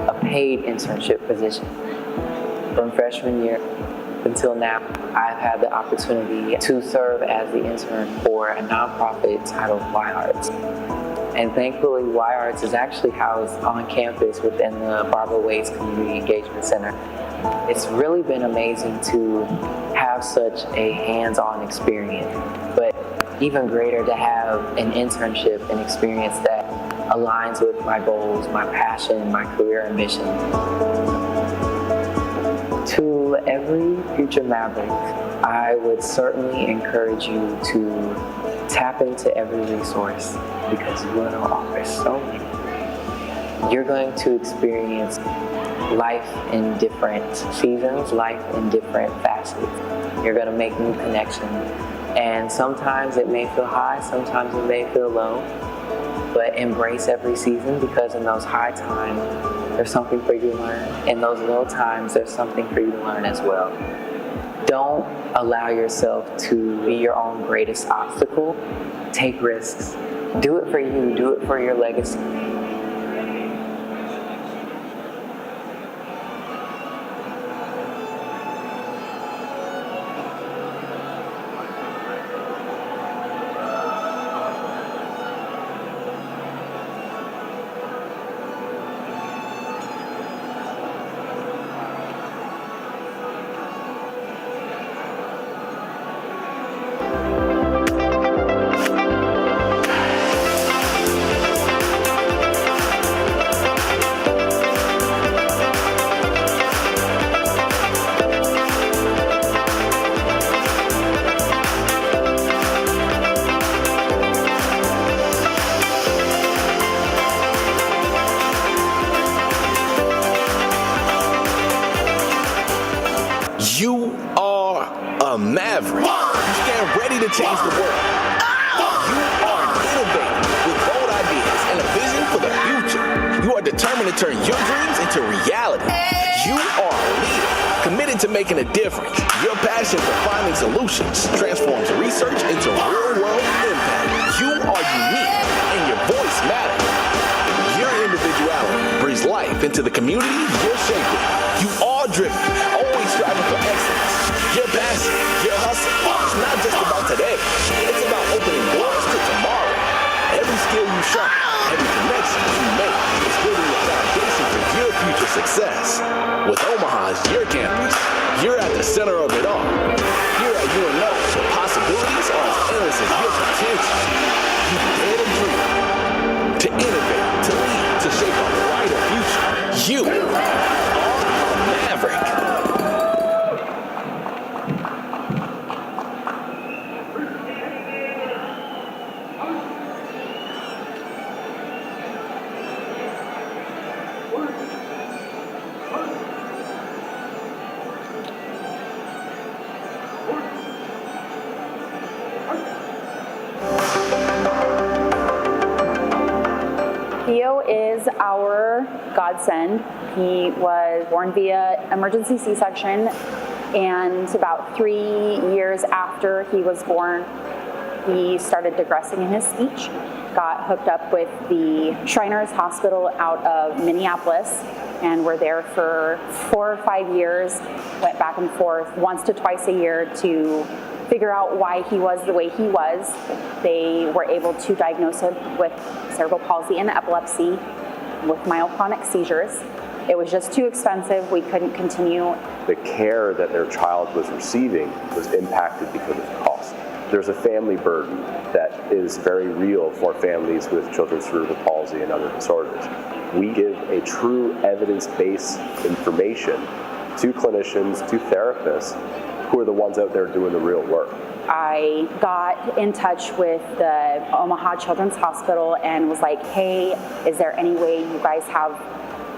a paid internship position. From freshman year until now, I've had the opportunity to serve as the intern for a nonprofit titled Y Arts. And thankfully, Y Arts is actually housed on campus within the Barbara Waits Community Engagement Center. It's really been amazing to have such a hands-on experience, but even greater to have an internship and experience that aligns with my goals, my passion, my career ambition. To every future Maverick, I would certainly encourage you to tap into every resource because you will offer so many. You're going to experience life in different seasons, life in different facets. You're going to make new connections. And sometimes it may feel high, sometimes it may feel low, but embrace every season because in those high times, there's something for you to learn. In those low times, there's something for you to learn as well. Don't allow yourself to be your own greatest obstacle. Take risks. Do it for you. Do it for your legacy. You are a maverick. You stand ready to change the world. You are innovating with bold ideas and a vision for the future. You are determined to turn your dreams into reality. You are a leader, committed to making a difference. Your passion for finding solutions transforms research into real-world impact. You are unique, and your voice matters. Your individuality breathes life into the community you're shaping. You are driven, always striving for excellence. Your passion, your hustle, it's not just about today. It's about opening doors to tomorrow. Every skill you sharpen, every connection you make is building the foundation for your future success. With Omaha as your campus, you're at the center of it all. Here at UNO, the possibilities are as endless as your potential. You dare to dream, to innovate, to lead, to shape a brighter future. You are a maverick. Theo is our godsend. He was born via emergency C-section, and about 3 years after he was born, he started digressing in his speech. Got hooked up with the Shriners Hospital out of Minneapolis, and were there for 4 or 5 years. Went back and forth once to twice a year to figure out why he was the way he was. They were able to diagnose him with cerebral palsy and epilepsy with myoclonic seizures. It was just too expensive. We couldn't continue. The care that their child was receiving was impacted because of cost. There's a family burden that is very real for families with children's cerebral palsy and other disorders. We give a true evidence-based information to clinicians, to therapists, who are the ones out there doing the real work. I got in touch with the Omaha Children's Hospital and was like, hey, is there any way you guys have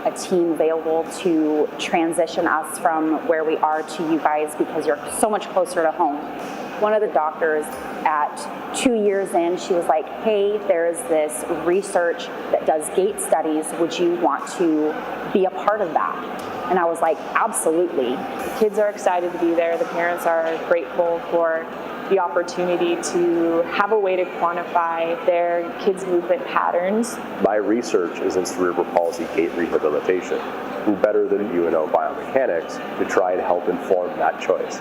a team available to transition us from where we are to you guys because you're so much closer to home? One of the doctors at 2 years in, she was like, hey, there's this research that does gait studies. Would you want to be a part of that? And I was like, absolutely. The kids are excited to be there. The parents are grateful for the opportunity to have a way to quantify their kids' movement patterns. My research is in cerebral palsy gait rehabilitation. Who better than UNO biomechanics to try and help inform that choice?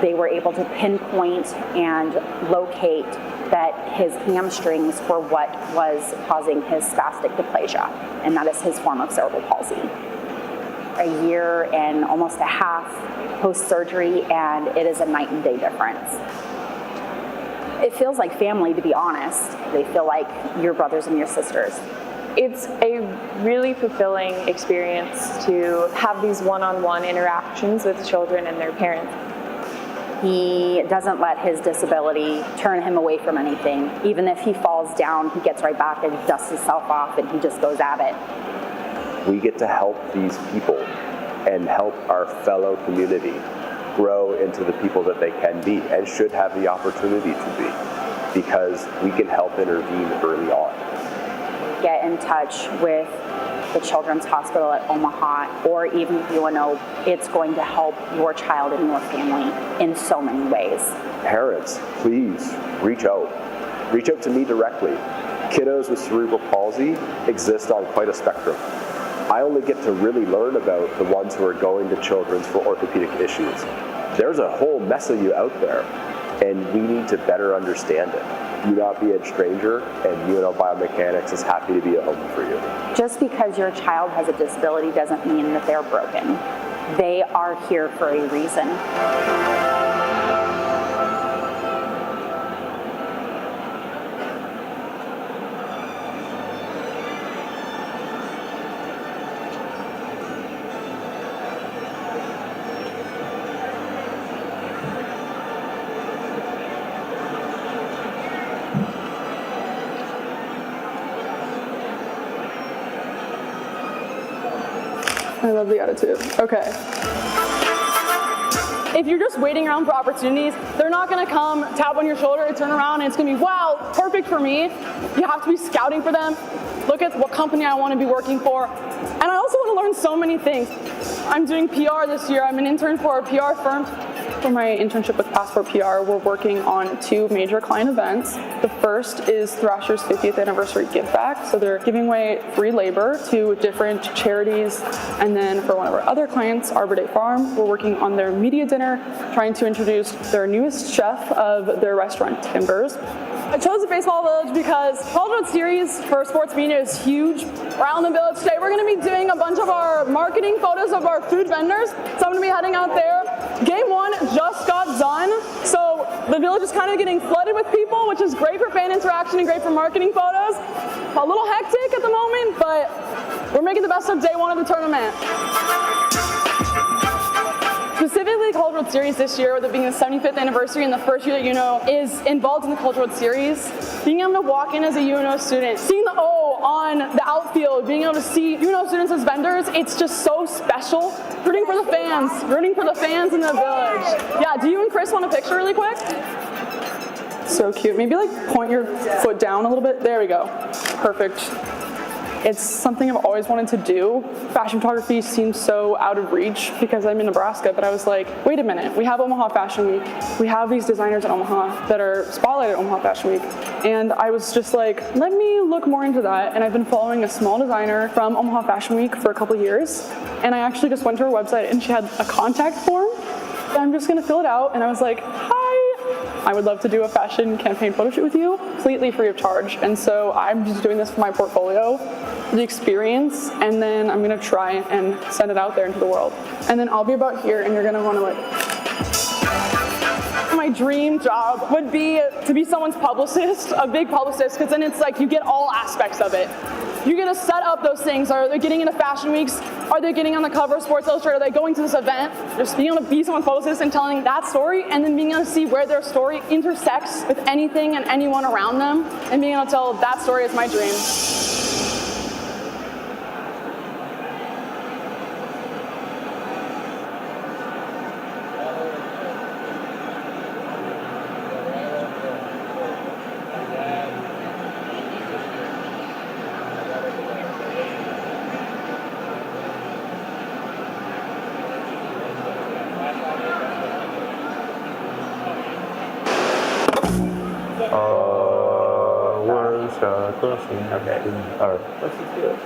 They were able to pinpoint and locate that his hamstrings were what was causing his spastic dysplasia, and that is his form of cerebral palsy. A year and almost a half post-surgery, and it is a night and day difference. It feels like family, to be honest. They feel like your brothers and your sisters. It's a really fulfilling experience to have these one-on-one interactions with children and their parents. He doesn't let his disability turn him away from anything. Even if he falls down, he gets right back and dusts himself off and he just goes at it. We get to help these people and help our fellow community grow into the people that they can be and should have the opportunity to be, because we can help intervene early on. Get in touch with the Children's Hospital at Omaha or even UNO. It's going to help your child and your family in so many ways. Parents, please reach out. Reach out to me directly. Kiddos with cerebral palsy exist on quite a spectrum. I only get to really learn about the ones who are going to Children's for orthopedic issues. There's a whole mess of you out there, and we need to better understand it. Do not be a stranger, and UNO Biomechanics is happy to be a home for you. Just because your child has a disability doesn't mean that they're broken. They are here for a reason. I love the attitude. Okay. If you're just waiting around for opportunities, they're not gonna come, tap on your shoulder, turn around, and it's gonna be, wow, perfect for me. You have to be scouting for them. Look at what company I wanna be working for. And I also wanna learn so many things. I'm doing PR this year. I'm an intern for a PR firm. For my internship with Passport PR, we're working on 2 major client events. The first is Thrasher's 50th anniversary give back. So they're giving away free labor to different charities. And then for one of our other clients, Arbor Day Farm, we're working on their media dinner, trying to introduce their newest chef of their restaurant, Timbers. I chose the Baseball Village because College Road Series for sports media is huge around the village today. We're going to be doing a bunch of our marketing photos of our food vendors. So I'm going to be heading out there. Game 1 just got done, so the village is kind of getting flooded with people, which is great for fan interaction and great for marketing photos. A little hectic at the moment, but we're making the best of day 1 of the tournament. Specifically, the College Road Series this year, with it being the 75th anniversary and the first year that UNO is involved in the College Road Series, being able to walk in as a UNO student, seeing the O on the outfield, being able to see UNO students as vendors, it's just so special. Rooting for the fans in the village. Yeah, do you and Chris want a picture really quick? So cute. Maybe like point your foot down a little bit. There we go. Perfect. It's something I've always wanted to do. Fashion photography seems so out of reach because I'm in Nebraska, but I was like, wait a minute, we have Omaha Fashion Week. We have these designers at Omaha that are spotlighted at Omaha Fashion Week. And I was just like, let me look more into that. And I've been following a small designer from Omaha Fashion Week for a couple years. And I actually just went to her website and she had a contact form. And I'm just gonna fill it out. And I was like, hi, I would love to do a fashion campaign photo shoot with you, completely free of charge. And so I'm just doing this for my portfolio, the experience, and then I'm gonna try and send it out there into the world. And then I'll be about here and you're gonna wanna like, my dream job would be to be someone's publicist, a big publicist, because then it's like you get all aspects of it. You get to set up those things. Are they getting into fashion weeks? Are they getting on the cover of Sports Illustrated? Are they going to this event? Just being able to be someone's publicist and telling that story, and then being able to see where their story intersects with anything and anyone around them, and being able to tell that story is my dream. Okay. All right. Let's just do it.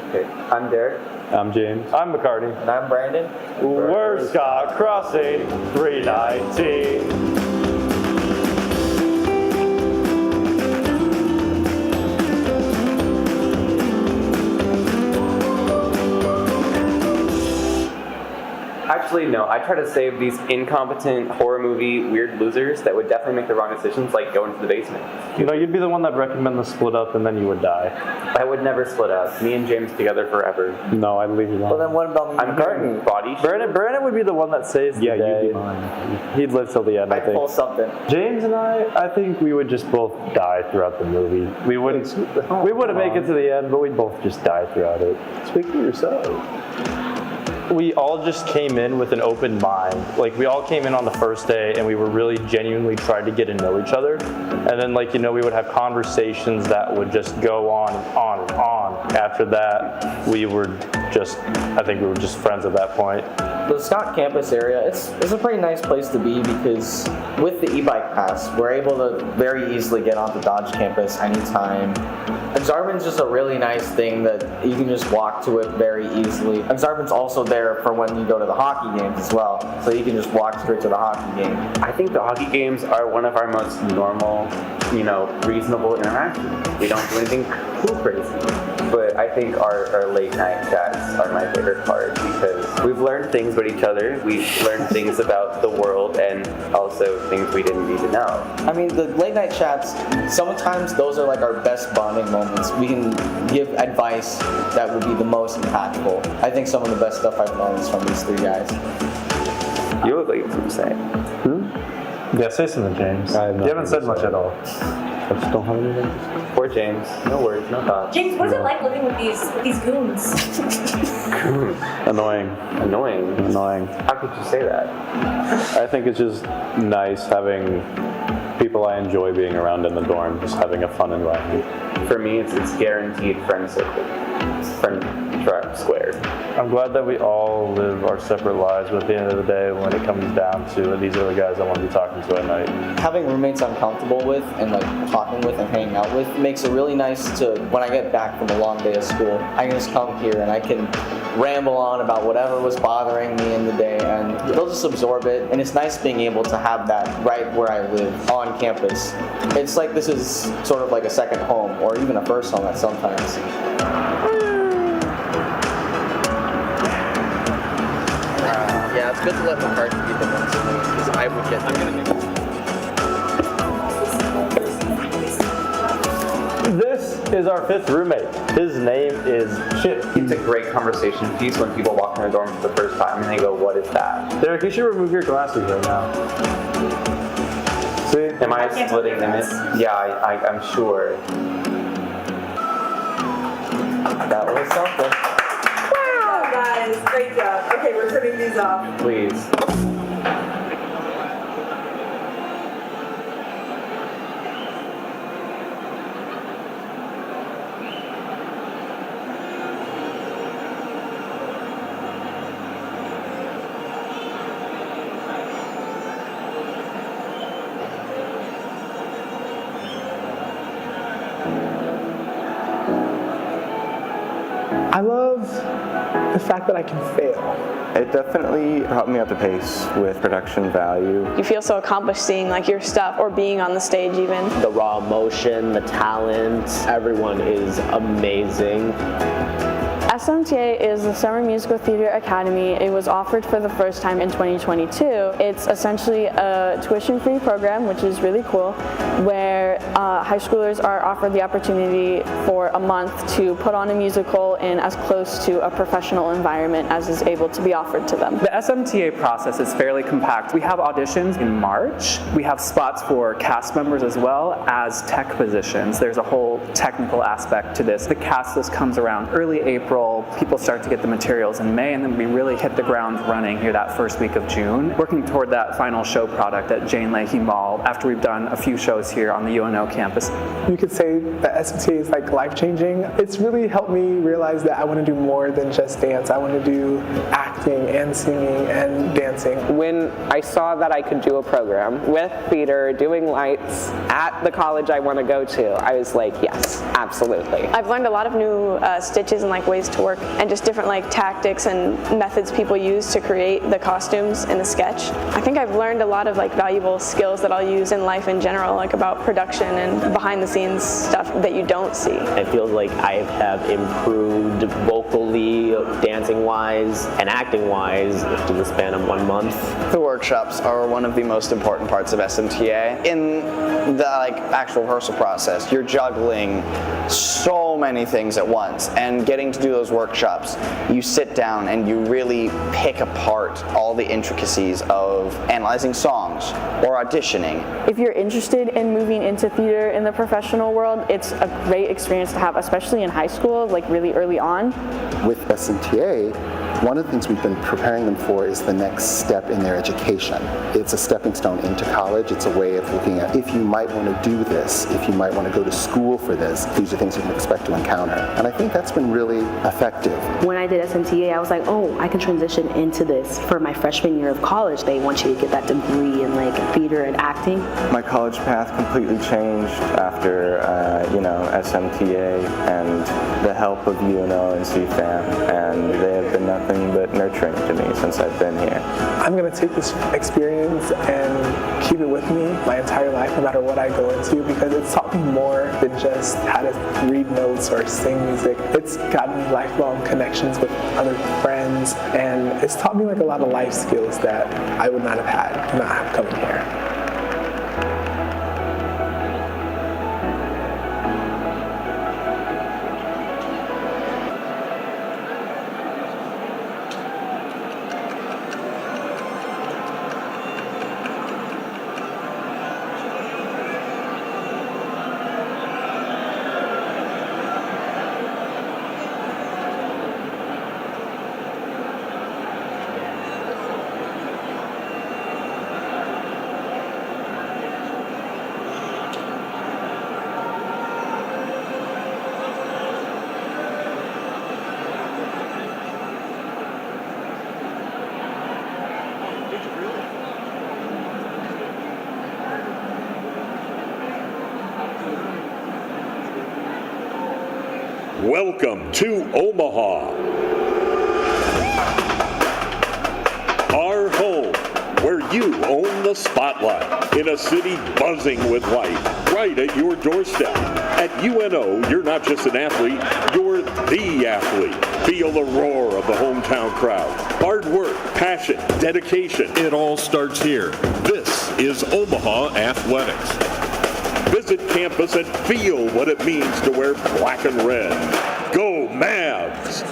Okay. I'm Derek. I'm James. I'm McCarty. And I'm Brandon. We're Scott Crossing 319. Actually, no. I try to save these incompetent horror movie weird losers that would definitely make the wrong decisions, like go into the basement. You know, you'd be the one that recommend the split up, and then you would die. I would never split up. Me and James together forever. No, I'd leave you alone. Well, then what about me? I'm carting body. Brandon would be the one that saves the day. You'd be mine. He'd live till the end, I I'd think. pull something. James and I think we would just both die throughout the movie. We wouldn't make it to the end, but we'd both just die throughout it. Speak for yourself. We all just came in with an open mind. Like, we all came in on the first day and we were really genuinely trying to get to know each other. And then, like, you know, we would have conversations that would just go on and on and on. After that, we were just, I think we were just friends at that point. The Scott campus area, it's a pretty nice place to be because with the e-bike pass, we're able to very easily get onto Dodge campus anytime. Exarban's just a really nice thing that you can just walk to it very easily. Exarban's also there for when you go to the hockey games as well, so you can just walk straight to the hockey game. I think the hockey games are one of our most normal, reasonable interactions. We don't do anything too crazy. But I think our late night chats are my favorite part because we've learned things about each other. We've learned things about the world and also things we didn't need to know. I mean, the late night chats, sometimes those are like our best bonding moments. We can give advice that would be the most impactful. I think some of the best stuff I've learned is from these three guys. You look like you have something to say. Yeah, say something, James. You haven't said much at all. I just don't have anything to say. Poor James. No words, no thoughts. James, what is it like living with these goons? Annoying. How could you say that? I think it's just nice having people I enjoy being around in the dorm, just having a fun environment. For me, it's guaranteed friend circle. Friend track squared. I'm glad that we all live our separate lives, but at the end of the day, when it comes down to it, these are the guys I want to be talking to at night. Having roommates I'm comfortable with and like talking with and hanging out with makes it really nice to, when I get back from a long day of school, I can just come here and I can ramble on about whatever was bothering me in the day and they'll just absorb it. And it's nice being able to have that right where I live on campus. It's like this is sort of like a second home or even a first home at sometimes. Yeah, it's good to let McCarthy be the one to lead because I would get. I'm gonna do. This is our fifth roommate. His name is Chip. It's a great conversation piece when people walk in the dorm for the first time and they go, "What is that?" Derek, you should remove your glasses right now. See? Am I splitting image? Yeah, I'm sure. That was something. Wow, guys, great job. Okay, we're turning these off. Please. I love the fact that I can fail. It definitely brought me up to pace with production value. You feel so accomplished seeing like your stuff or being on the stage even. The raw emotion, the talent, everyone is amazing. SMTA is the Summer Musical Theater Academy. It was offered for the first time in 2022. It's essentially a tuition-free program, which is really cool, where high schoolers are offered the opportunity for a month to put on a musical in as close to a professional environment as is able to be offered to them. The SMTA process is fairly compact. We have auditions in March. We have spots for cast members as well as tech positions. There's a whole technical aspect to this. The cast list comes around early April, people start to get the materials in May, and then we really hit the ground running here that first week of June, working toward that final show product at Jane Leahy Mall after we've done a few shows here on the UNO campus. You could say that SMTA is like life-changing. It's really helped me realize that I want to do more than just dance. I want to do acting and singing and dancing. When I saw that I could do a program with theater, doing lights at the college I want to go to, I was like, yes, absolutely. I've learned a lot of new stitches and like ways to work, and just different like tactics and methods people use to create the costumes in the sketch. I think I've learned a lot of like valuable skills that I'll use in life in general, like about production and behind the scenes stuff that you don't see. I feel like I have improved vocally, dancing wise, and acting wise in the span of 1 month. The workshops are one of the most important parts of SMTA. In the actual rehearsal process, you're juggling so many things at once, and getting to do those workshops, you sit down and you really pick apart all the intricacies of analyzing songs or auditioning. If you're interested in moving into theater in the professional world, it's a great experience to have, especially in high school, like really early on. With SMTA, one of the things we've been preparing them for is the next step in their education. It's a stepping stone into college. It's a way of looking at if you might want to do this, if you might want to go to school for this, these are things you can expect to encounter. And I think that's been really effective. When I did SMTA, I was like, oh, I can transition into this for my freshman year of college. They want you to get that degree in like theater and acting. My college path completely changed after, SMTA and the help of UNO and CFAM, and they have been nothing but nurturing to me since I've been here. I'm going to take this experience and keep it with me my entire life, no matter what I go into, because it's taught me more than just how to read notes or sing music. It's gotten me lifelong connections with other friends, and it's taught me like a lot of life skills that I would not have had not coming here. Welcome to Omaha, our home, where you own the spotlight in a city buzzing with life, right at your doorstep. At UNO, you're not just an athlete, you're the athlete. Feel the roar of the hometown crowd. Hard work, passion, dedication. It all starts here. This is Omaha Athletics. Visit campus and feel what it means to wear black and red. Go Mavs!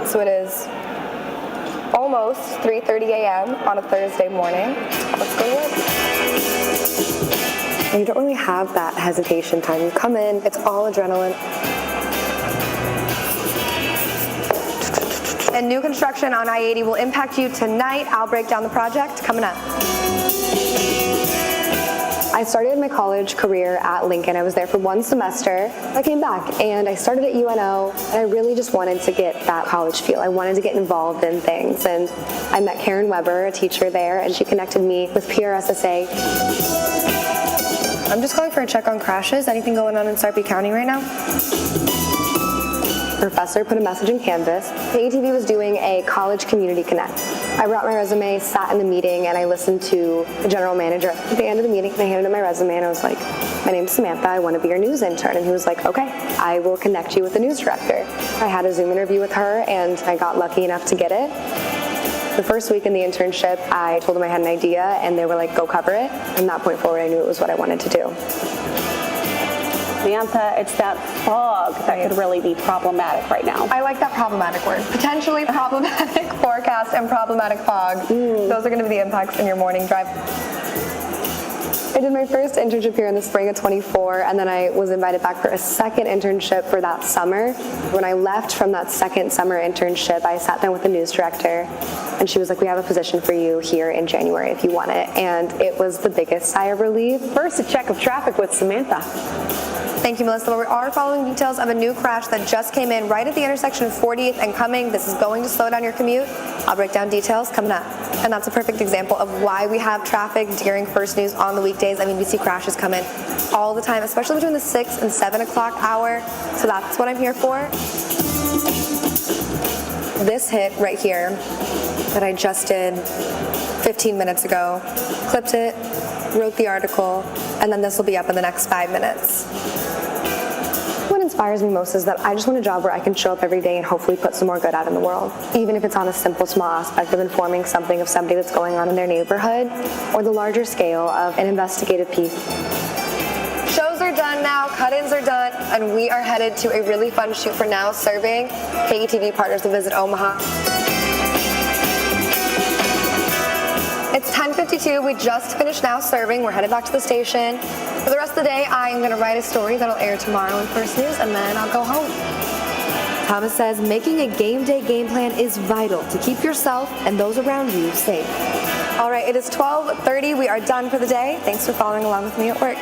So it is almost 3:30 a.m. on a Thursday morning. Let's go to work. You don't really have that hesitation time. You come in, it's all adrenaline. And new construction on I-80 will impact you tonight. I'll break down the project coming up. I started my college career at Lincoln. I was there for 1 semester. I came back and I started at UNO, and I really just wanted to get that college feel. I wanted to get involved in things, and I met Karen Weber, a teacher there, and she connected me with PRSSA. I'm just calling for a check on crashes. Anything going on in Sarpy County right now? professor put a message in Canvas. KETV was doing a college community connect. I brought my resume, sat in the meeting, and I listened to the general manager at the end of the meeting. I handed him my resume and I was like, my name's Samantha, I want to be your news intern. And he was like, okay, I will connect you with the news director. I had a Zoom interview with her and I got lucky enough to get it. The first week in the internship, I told them I had an idea and they were like, go cover it. From that point forward, I knew it was what I wanted to do. Samantha, it's that fog that could really be problematic right now. I like that problematic word. Potentially problematic forecast and problematic fog. Those are going to be the impacts in your morning drive. I did my first internship here in the spring of 24, and then I was invited back for a second internship for that summer. When I left from that second summer internship, I sat down with the news director, and she was like, we have a position for you here in January if you want it. And it was the biggest sigh of relief. First, a check of traffic with Samantha. Thank you, Melissa. We are following details of a new crash that just came in right at the intersection of 40th and Cumming. This is going to slow down your commute. I'll break down details coming up. And that's a perfect example of why we have traffic during First News on the weekdays. I mean, we see crashes come in all the time, especially between the 6 and 7 o'clock hour. So that's what I'm here for. This hit right here that I just did 15 minutes ago, clipped it, wrote the article, and then this will be up in the next 5 minutes. What inspires me most is that I just want a job where I can show up every day and hopefully put some more good out in the world. Even if it's on a simple, small aspect of informing something of somebody that's going on in their neighborhood, or the larger scale of an investigative piece. Shows are done now, cut-ins are done, and we are headed to a really fun shoot for Now Serving. KETV partners will visit Omaha. It's 10:52, we just finished Now Serving. We're headed back to the station. For the rest of the day, I'm gonna write a story that'll air tomorrow in First News, and then I'll go home. Thomas says, making a game day game plan is vital to keep yourself and those around you safe. All right, it is 12:30, we are done for the day. Thanks for following along with me at work.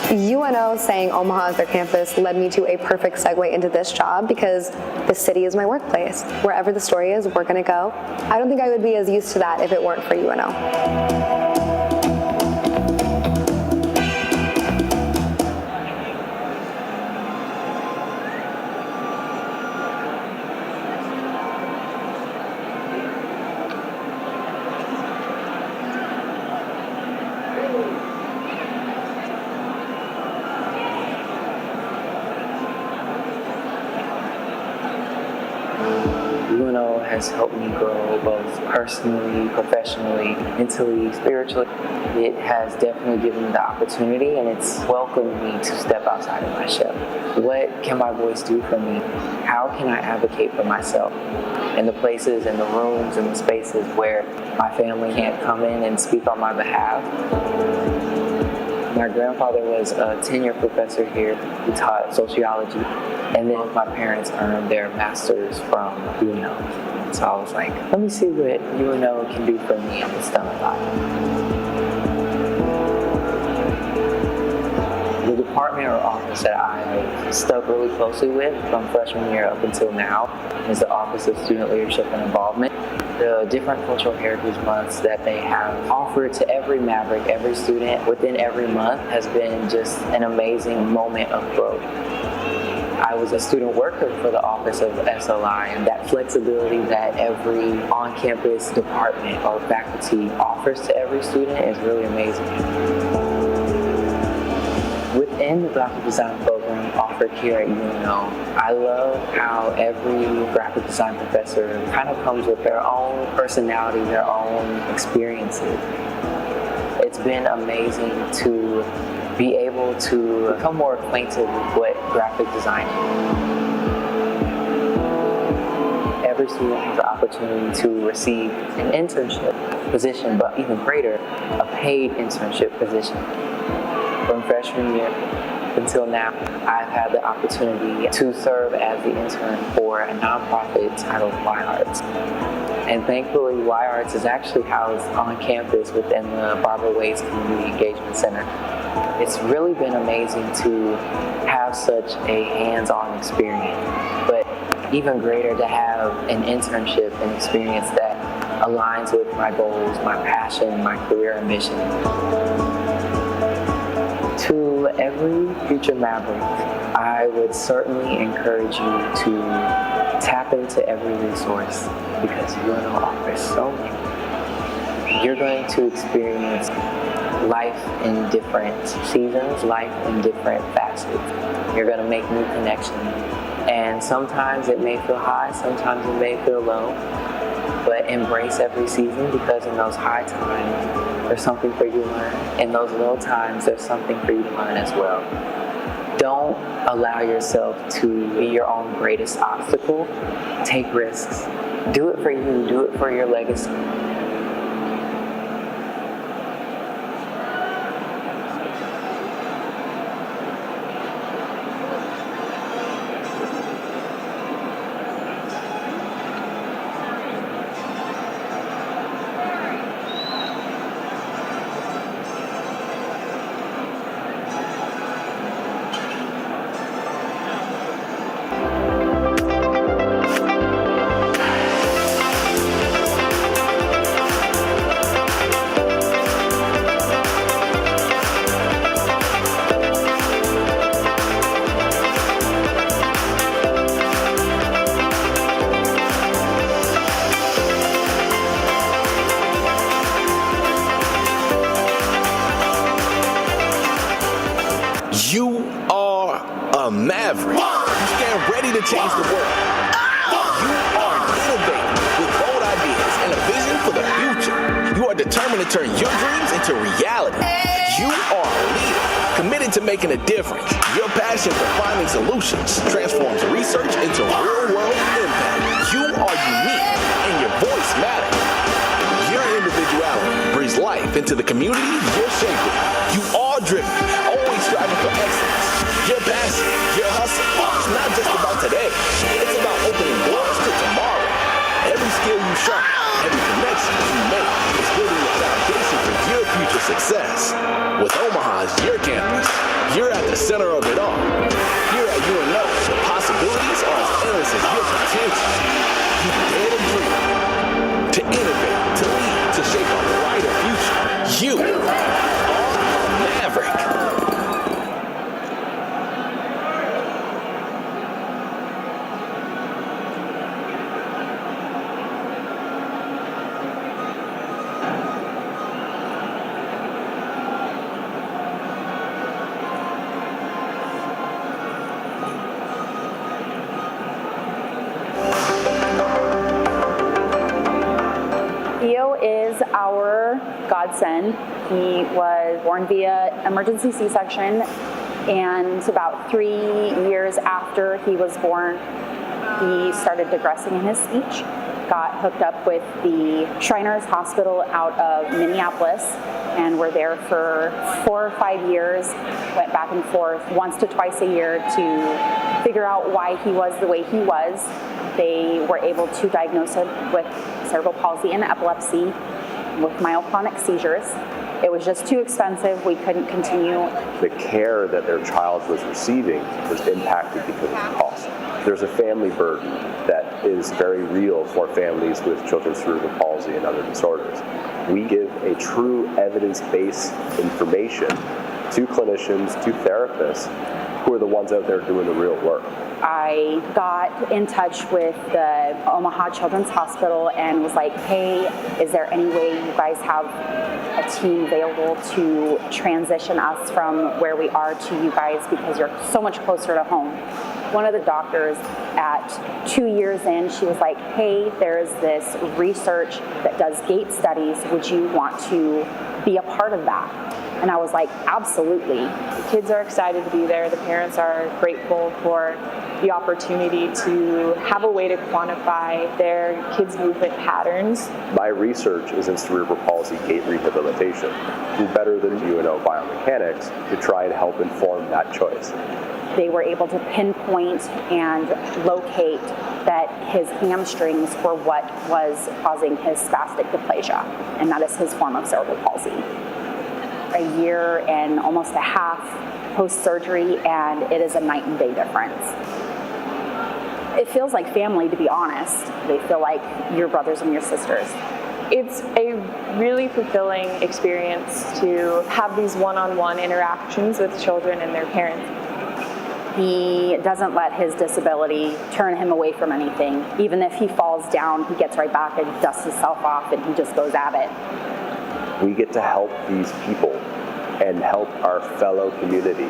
UNO saying Omaha is their campus led me to a perfect segue into this job because the city is my workplace. Wherever the story is, we're gonna go. I don't think I would be as used to that if it weren't for UNO. UNO has helped me grow both personally, professionally, mentally, spiritually. It has definitely given me the opportunity and it's welcomed me to step outside of my shell. What can my voice do for me? How can I advocate for myself in the places, in the rooms, in the spaces where my family can't come in and speak on my behalf? My grandfather was a tenured professor here who taught sociology, and then my parents earned their master's from UNO. So I was like, let me see what UNO can do for me in this time of life. The department or office that I stuck really closely with from freshman year up until now is the Office of Student Leadership and Involvement. The different cultural heritage months that they have offered to every Maverick, every student within every month has been just an amazing moment of growth. I was a student worker for the Office of SLI, and that flexibility that every on-campus department or faculty offers to every student is really amazing. Within the graphic design program offered here at UNO, I love how every graphic design professor kind of comes with their own personality, their own experiences. It's been amazing to be able to become more acquainted with what graphic design is. Every student has the opportunity to receive an internship position, but even greater, a paid internship position. From freshman year until now, I've had the opportunity to serve as the intern for a nonprofit titled Y Arts. And thankfully, Y Arts is actually housed on campus within the Barbara Wade's Community Engagement Center. It's really been amazing to have such a hands-on experience, but even greater to have an internship and experience that aligns with my goals, my passion, my career ambition. To every future Maverick, I would certainly encourage you to tap into every resource because UNO offers so many. You're going to experience life in different seasons, life in different facets. You're going to make new connections. And sometimes it may feel high, sometimes it may feel low, but embrace every season because in those high times, there's something for you to learn. In those low times, there's something for you to learn as well. Don't allow yourself to be your own greatest obstacle. Take risks. Do it for you. Do it for your legacy. You are a maverick. You stand ready to change the world. You are innovating with bold ideas and a vision for the future. You are determined to turn your dreams into reality. You are a leader, committed to making a difference. Your passion for finding solutions transforms research into real-world impact. You are unique, and your voice matters. Your individuality brings life into the community you're shaping. You are driven, always striving for excellence. Your passion, your hustle, it's not just about today. It's about opening doors to tomorrow. Every skill you sharpen, every connection you make is building the foundation for your future success. With Omaha as your campus, you're at the center of it all. Here at UNO, the possibilities are as endless as your potential. You dare to dream, to innovate, to lead, to shape a brighter future. You are a maverick. Theo is our godsend. He was born via emergency C-section, and about 3 years after he was born, he started digressing in his speech. Got hooked up with the Shriners Hospital out of Minneapolis, and were there for 4 or 5 years. Went back and forth once to twice a year to figure out why he was the way he was. They were able to diagnose him with cerebral palsy and epilepsy with myoclonic seizures. It was just too expensive. We couldn't continue. The care that their child was receiving was impacted because of cost. There's a family burden that is very real for families with children's cerebral palsy and other disorders. We give a true evidence-based information to clinicians, to therapists, who are the ones out there doing the real work. I got in touch with the Omaha Children's Hospital and was like, hey, is there any way you guys have a team available to transition us from where we are to you guys because you're so much closer to home? One of the doctors at 2 years in, she was like, hey, there's this research that does gait studies. Would you want to be a part of that? And I was like, absolutely. The kids are excited to be there. The parents are grateful for the opportunity to have a way to quantify their kids' movement patterns. My research is in cerebral palsy gait rehabilitation. Who better than UNO biomechanics to try and help inform that choice? They were able to pinpoint and locate that his hamstrings were what was causing his spastic dysplasia, and that is his form of cerebral palsy. A year and almost a half post-surgery, and it is a night and day difference. It feels like family, to be honest. They feel like your brothers and your sisters. It's a really fulfilling experience to have these one-on-one interactions with children and their parents. He doesn't let his disability turn him away from anything. Even if he falls down, he gets right back and dusts himself off and he just goes at it. We get to help these people and help our fellow community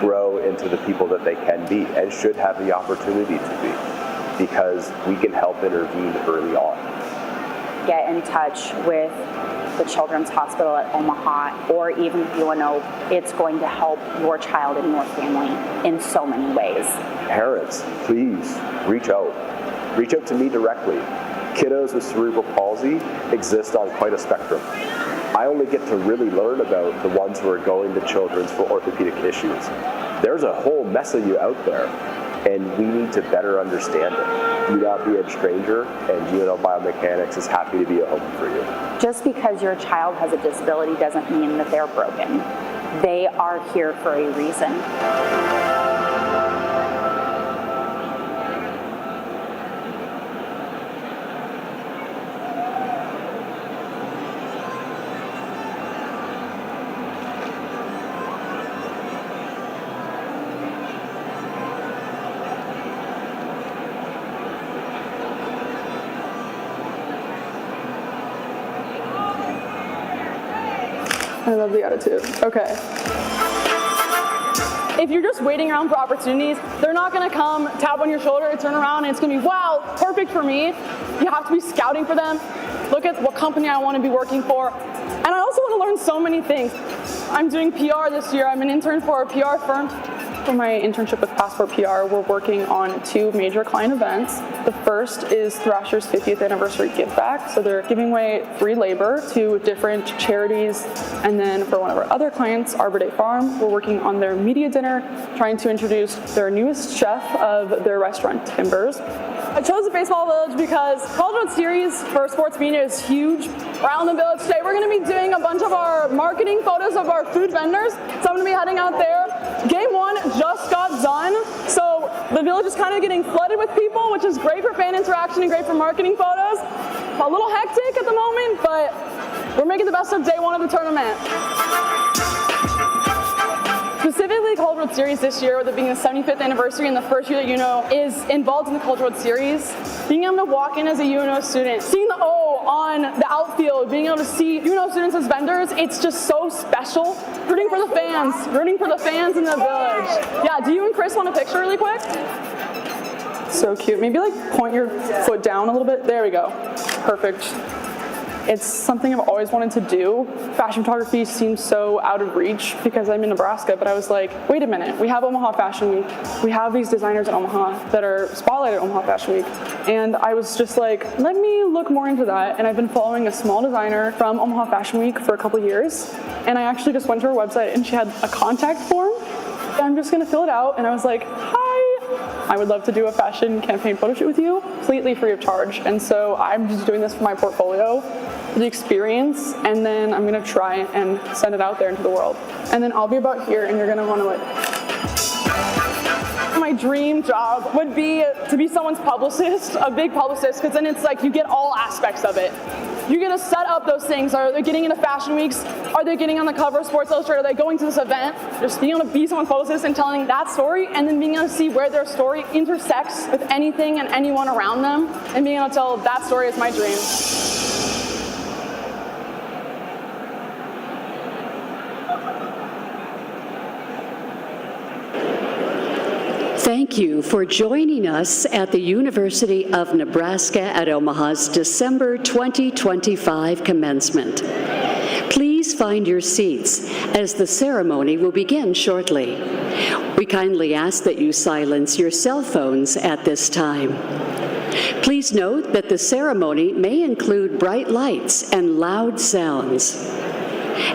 grow into the people that they can be and should have the opportunity to be, because we can help intervene early on. Get in touch with the Children's Hospital at Omaha or even UNO. It's going to help your child and your family in so many ways. Parents, please reach out. Reach out to me directly. Kiddos with cerebral palsy exist on quite a spectrum. I only get to really learn about the ones who are going to Children's for orthopedic issues. There's a whole mess of you out there, and we need to better understand it. Do not be a stranger, and UNO Biomechanics is happy to be a home for you. Just because your child has a disability doesn't mean that they're broken. They are here for a reason. I love the attitude. Okay. If you're just waiting around for opportunities, they're not gonna come, tap on your shoulder, turn around, and it's gonna be, wow, perfect for me. You have to be scouting for them. Look at what company I wanna be working for. And I also wanna learn so many things. I'm doing PR this year. I'm an intern for a PR firm. For my internship with Passport PR, we're working on 2 major client events. The first is Thrasher's 50th anniversary give back. So they're giving away free labor to different charities. And then for one of our other clients, Arbor Day Farm, we're working on their media dinner, trying to introduce their newest chef of their restaurant, Timbers. I chose the Baseball Village because College World Series for sports media is huge around the village. Today we're going to be doing a bunch of our marketing photos of our food vendors. So I'm going to be heading out there. Game 1 just got done, so the village is kind of getting flooded with people, which is great for fan interaction and great for marketing photos. A little hectic at the moment, but we're making the best of day 1 of the tournament. Specifically, the College World Series this year, with it being the 75th anniversary and the first year that UNO is involved in the College World Series, being able to walk in as a UNO student, seeing the O on the outfield, being able to see UNO students as vendors, it's just so special. Rooting for the fans in the village. Yeah, do you and Chris want a picture really quick? So cute. Maybe like point your foot down a little bit. There we go. Perfect. It's something I've always wanted to do. Fashion photography seems so out of reach because I'm in Nebraska, but I was like, wait a minute, we have Omaha Fashion Week. We have these designers at Omaha that are spotlighted at Omaha Fashion Week. And I was just like, let me look more into that. And I've been following a small designer from Omaha Fashion Week for a couple years. And I actually just went to her website and she had a contact form. And I'm just gonna fill it out. And I was like, hi, I would love to do a fashion campaign photo shoot with you, completely free of charge. And so I'm just doing this for my portfolio, the experience, and then I'm gonna try and send it out there into the world. And then I'll be about here and you're gonna wanna like, my dream job would be to be someone's publicist, a big publicist, because then it's like you get all aspects of it. You get to set up those things. Are they getting into fashion weeks? Are they getting on the cover of Sports Illustrated? Are they going to this event? Just being able to be someone's publicist and telling that story, and then being able to see where their story intersects with anything and anyone around them, and being able to tell that story is my dream. Thank you for joining us at the University of Nebraska at Omaha's December 2025 commencement. Please find your seats as the ceremony will begin shortly. We kindly ask that you silence your cell phones at this time. Please note that the ceremony may include bright lights and loud sounds.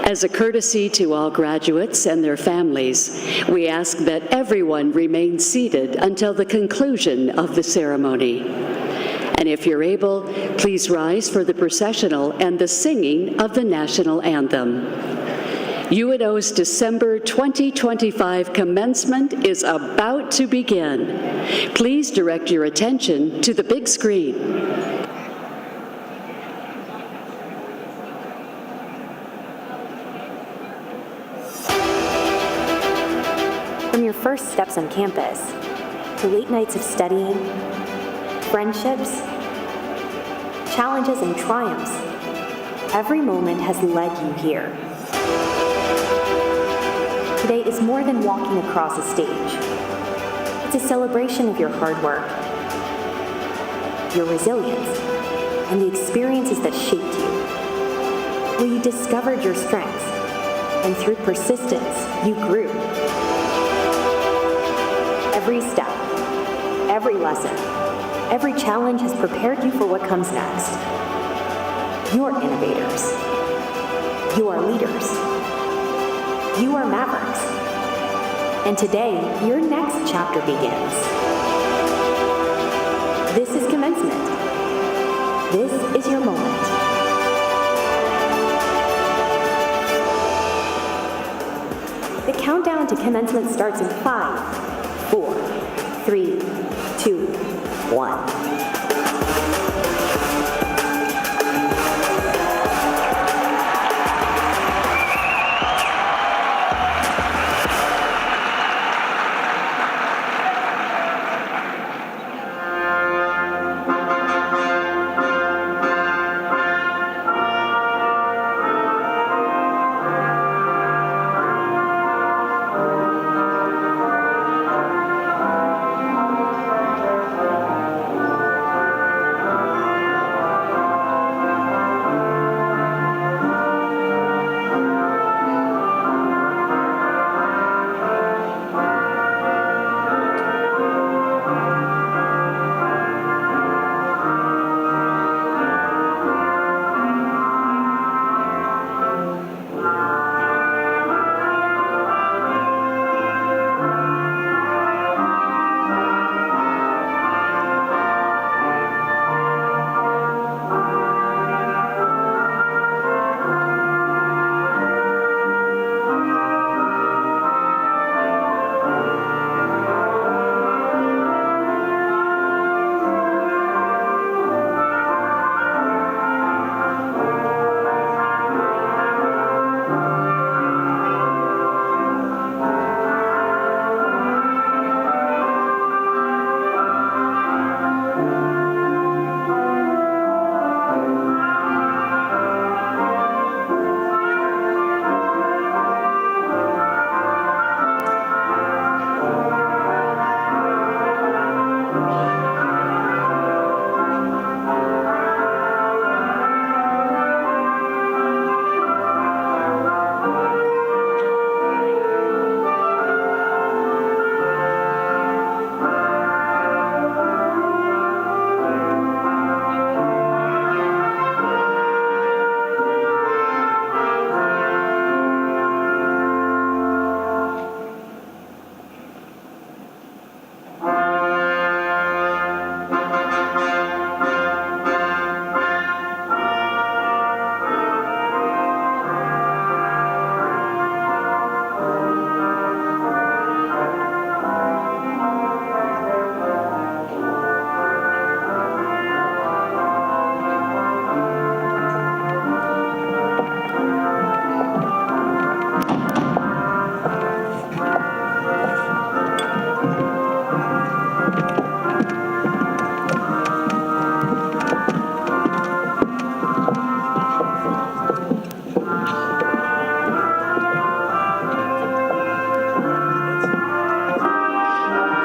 As a courtesy to all graduates and their families, we ask that everyone remain seated until the conclusion of the ceremony. And if you're able, please rise for the processional and the singing of the national anthem. UNO's December 2025 commencement is about to begin. Please direct your attention to the big screen. first steps on campus, to late nights of studying, friendships, challenges and triumphs, every moment has led you here. Today is more than walking across a stage. It's a celebration of your hard work, your resilience, and the experiences that shaped you, where you discovered your strengths, and through persistence, you grew. Every step, every lesson, every challenge has prepared you for what comes next. You are innovators. You are leaders. You are mavericks. And today, your next chapter begins. This is commencement. This is your moment. The countdown to commencement starts in 5, 4, 3, 2, 1.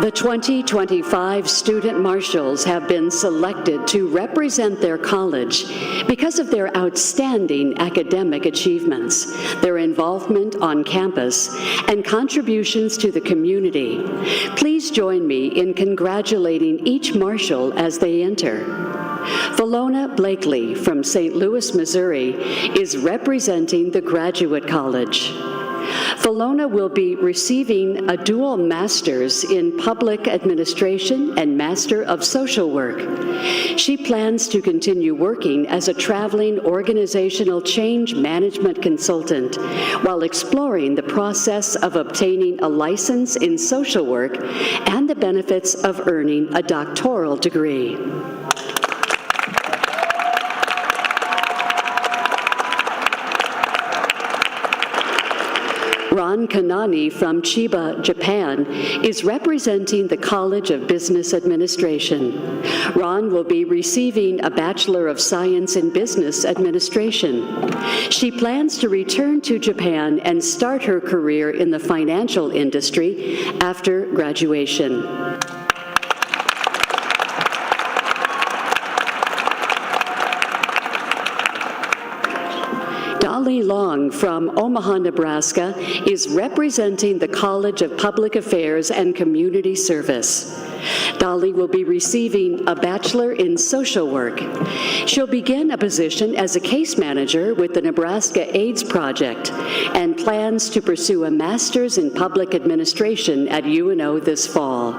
The 2025 Student Marshals have been selected to represent their college because of their outstanding academic achievements, their involvement on campus, and contributions to the community. Please join me in congratulating each Marshal as they enter. Philona Blakely from St. Louis, Missouri, is representing the Graduate College. Philona will be receiving a dual master's in public administration and master of social work. She plans to continue working as a traveling organizational change management consultant while exploring the process of obtaining a license in social work and the benefits of earning a doctoral degree. Ron Kanani from Chiba, Japan, is representing the College of Business Administration. Ron will be receiving a Bachelor of Science in Business Administration. She plans to return to Japan and start her career in the financial industry after graduation. Dolly Long from Omaha, Nebraska, is representing the College of Public Affairs and Community Service. Dolly will be receiving a Bachelor in Social Work. She'll begin a position as a case manager with the Nebraska AIDS Project and plans to pursue a Master's in Public Administration at UNO this fall.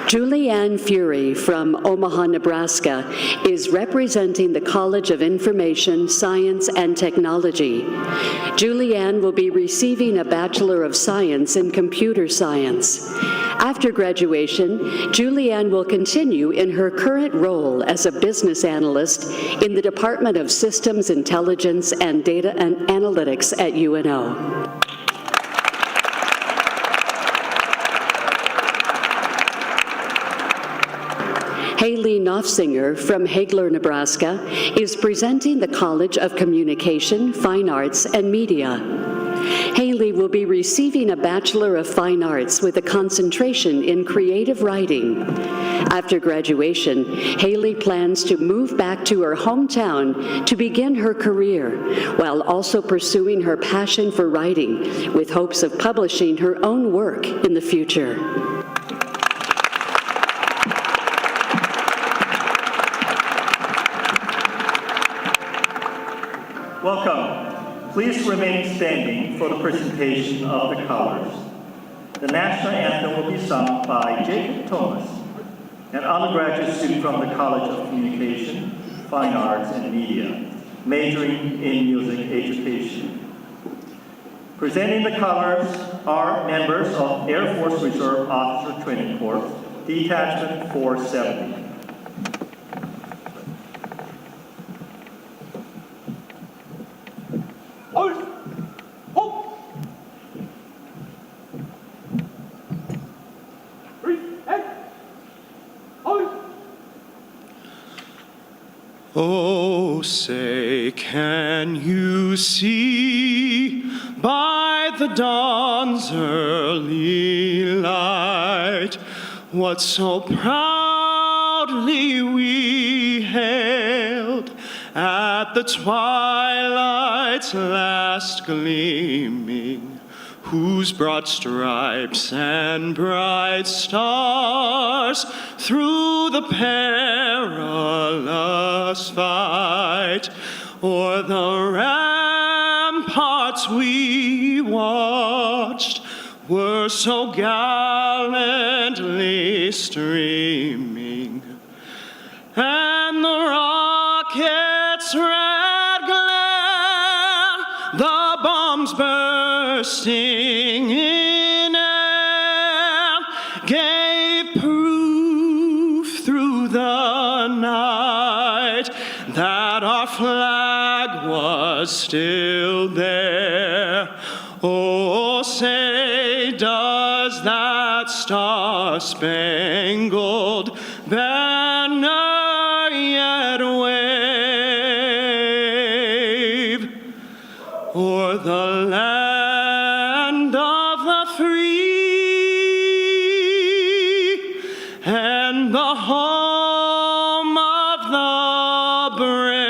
Julianne Fury from Omaha, Nebraska, is representing the College of Information, Science, and Technology. Julianne will be receiving a Bachelor of Science in Computer Science. After graduation, Julianne will continue in her current role as a business analyst in the Department of Systems Intelligence and Data and Analytics at UNO. Haley Knopfsinger from Hagler, Nebraska, is presenting the College of Communication, Fine Arts, and Media. Haley will be receiving a Bachelor of Fine Arts with a concentration in creative writing. After graduation, Haley plans to move back to her hometown to begin her career, while also pursuing her passion for writing, with hopes of publishing her own work in the future. Welcome. Please remain standing for the presentation of the colors. The national anthem will be sung by Jacob Thomas, an undergraduate student from the College of Communication, Fine Arts, and Media, majoring in music education. Presenting the colors are members of Air Force Reserve Officer Training Corps, Detachment 470. Oh, say, can you see by the dawn's early light what so proudly we hailed at the twilight's last gleaming, whose broad stripes and bright stars through the perilous fight o'er the ramparts we watched were so gallantly streaming, and the rocket's red glare, the bombs bursting in air, gave proof through the night that our flag was still there. Oh, say, does that star-spangled banner yet wave o'er the land of the free and the home of the brave?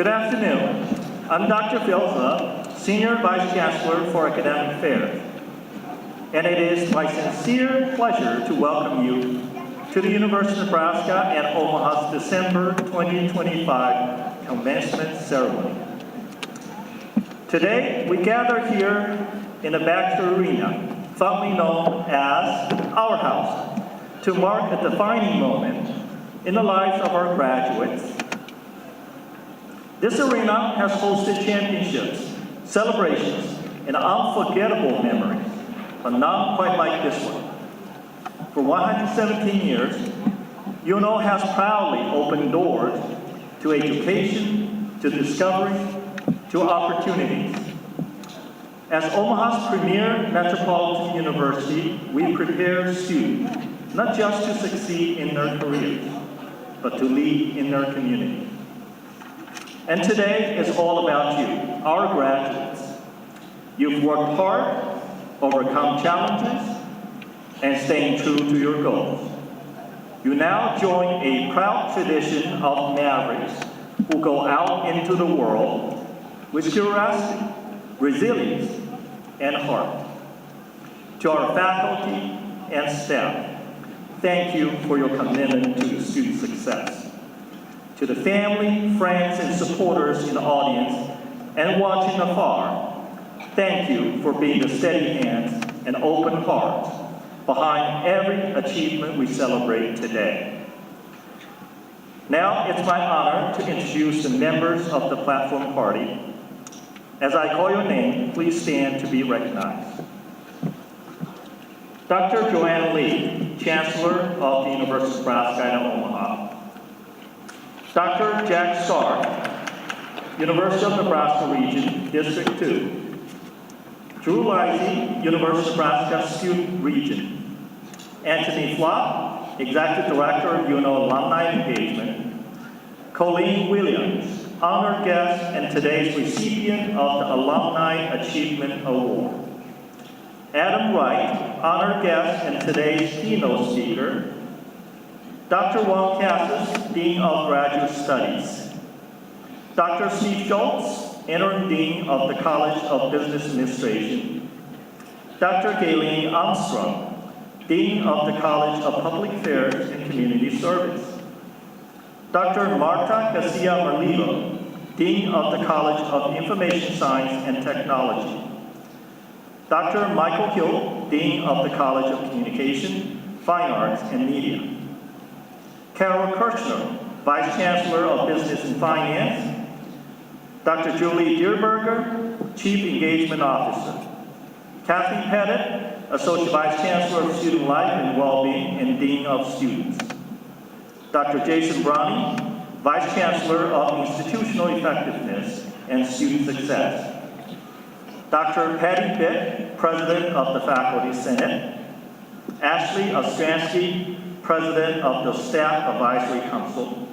Good afternoon. I'm Dr. Phil Thubb, Senior Vice Chancellor for Academic Affairs. And it is my sincere pleasure to welcome you to the University of Nebraska and Omaha's December 2025 Commencement Ceremony. Today, we gather here in the Baxter Arena, fondly known as our house, to mark a defining moment in the lives of our graduates. This arena has hosted championships, celebrations, and unforgettable memories, but none quite like this one. For 117 years, UNO has proudly opened doors to education, to discovery, to opportunities. As Omaha's premier metropolitan university, we prepare students not just to succeed in their careers, but to lead in their community. And today is all about you, our graduates. You've worked hard, overcome challenges, and staying true to your goals. You now join a proud tradition of Mavericks who go out into the world with curiosity, resilience, and heart. To our faculty and staff, thank you for your commitment to student success. To the family, friends, and supporters in the audience and watching afar, thank you for being the steady hands and open hearts behind every achievement we celebrate today. Now it's my honor to introduce the members of the platform party. As I call your name, please stand to be recognized. Dr. Joanne Lee, Chancellor of the University of Nebraska in Omaha. Dr. Jack Stark, University of Nebraska Region, District 2. Drew Lively, University of Nebraska Student Region. Anthony Flock, Executive Director of UNO Alumni Engagement. Colleen Williams, honored guest and today's recipient of the Alumni Achievement Award. Adam Wright, honored guest and today's keynote speaker. Dr. Juan Casas, Dean of Graduate Studies. Dr. Steve Schultz, Interim Dean of the College of Business Administration. Dr. Gayleen Armstrong, Dean of the College of Public Affairs and Community Service. Dr. Marta Garcia-Merlillo, Dean of the College of Information Science and Technology. Dr. Michael Hill, Dean of the College of Communication, Fine Arts, and Media. Carol Kirchner, Vice Chancellor of Business and Finance. Dr. Julie Dierberger, Chief Engagement Officer. Kathleen Pettit, Associate Vice Chancellor of Student Life and Wellbeing and Dean of Students. Dr. Jason Browning, Vice Chancellor of Institutional Effectiveness and Student Success. Dr. Patty Pitt, President of the Faculty Senate. Ashley Ostransky, President of the Staff Advisory Council.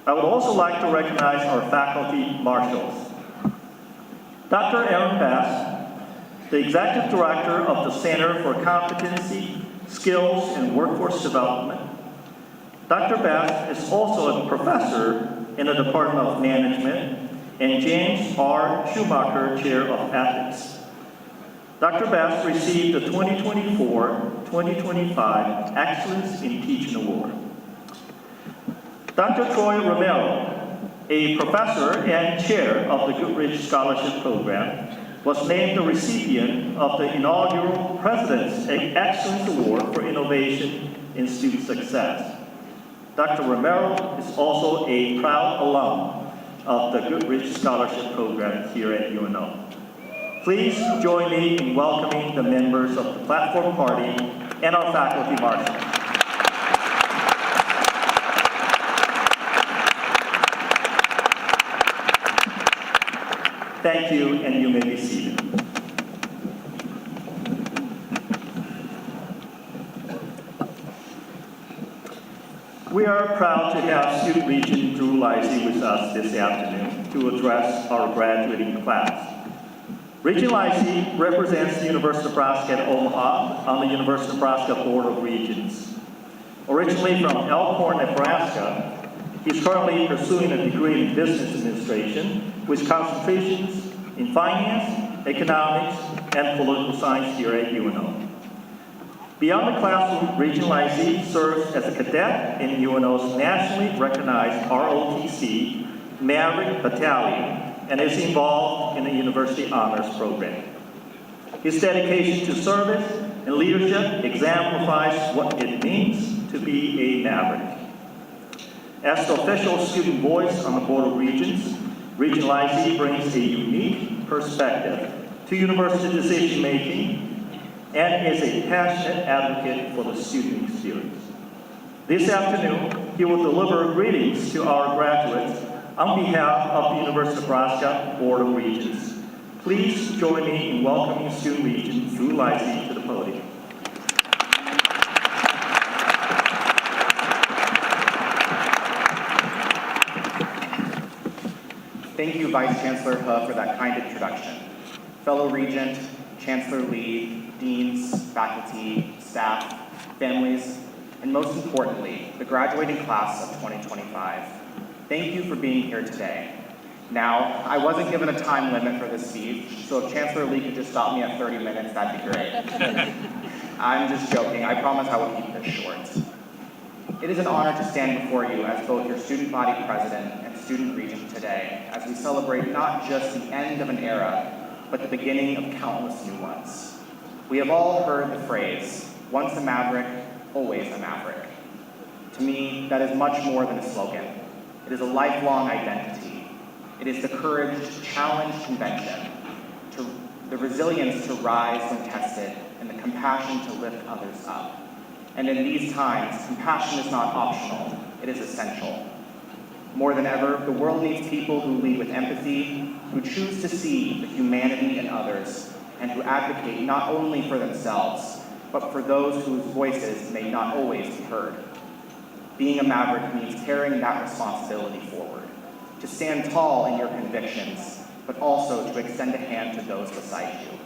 I would also like to recognize our faculty marshals. Dr. Aaron Bass, the Executive Director of the Center for Competency, Skills, and Workforce Development. Dr. Bass is also a professor in the Department of Management and James R. Schumacher Chair of Ethics. Dr. Bass received the 2024-2025 Excellence in Teaching Award. Dr. Troy Romero, a professor and chair of the Goodrich Scholarship Program, was named the recipient of the inaugural President's Excellence Award for Innovation in Student Success. Dr. Romero is also a proud alum of the Goodrich Scholarship Program here at UNO. Please join me in welcoming the members of the Platform Party and our faculty marshals. Thank you, and you may be seated. We are proud to have Student Regent Drew Lively with us this afternoon to address our graduating class. Regent Lively represents the University of Nebraska at Omaha on the University of Nebraska Board of Regents. Originally from Elkhorn, Nebraska, He's currently pursuing a degree in business administration with concentrations in finance, economics, and political science here at UNO. Beyond the classroom, Regional IC serves as a cadet in UNO's nationally recognized ROTC Maverick Battalion and is involved in the University Honors Program. His dedication to service and leadership exemplifies what it means to be a Maverick. As the official student voice on the Board of Regents, Regional IC brings a unique perspective to university decision-making and is a passionate advocate for the student experience. This afternoon, he will deliver greetings to our graduates on behalf of the University of Nebraska Board of Regents. Please join me in welcoming student regent Sue Lysy to the podium. Thank you, Vice Chancellor He, for that kind introduction. Fellow Regent, Chancellor Lee, deans, faculty, staff, families, and most importantly, the graduating class of 2025. Thank you for being here today. Now, I wasn't given a time limit for this speech, so if Chancellor Lee could just stop me at 30 minutes, that'd be great. I'm just joking. I promise I will keep this short. It is an honor to stand before you as both your student body president and student regent today, as we celebrate not just the end of an era, but the beginning of countless new ones. We have all heard the phrase, once a Maverick, always a Maverick. To me, that is much more than a slogan. It is a lifelong identity. It is the courage to challenge convention, the resilience to rise when tested, and the compassion to lift others up. And in these times, compassion is not optional, it is essential. More than ever, the world needs people who lead with empathy, who choose to see the humanity in others, and who advocate not only for themselves, but for those whose voices may not always be heard. Being a Maverick means carrying that responsibility forward, to stand tall in your convictions, but also to extend a hand to those beside you.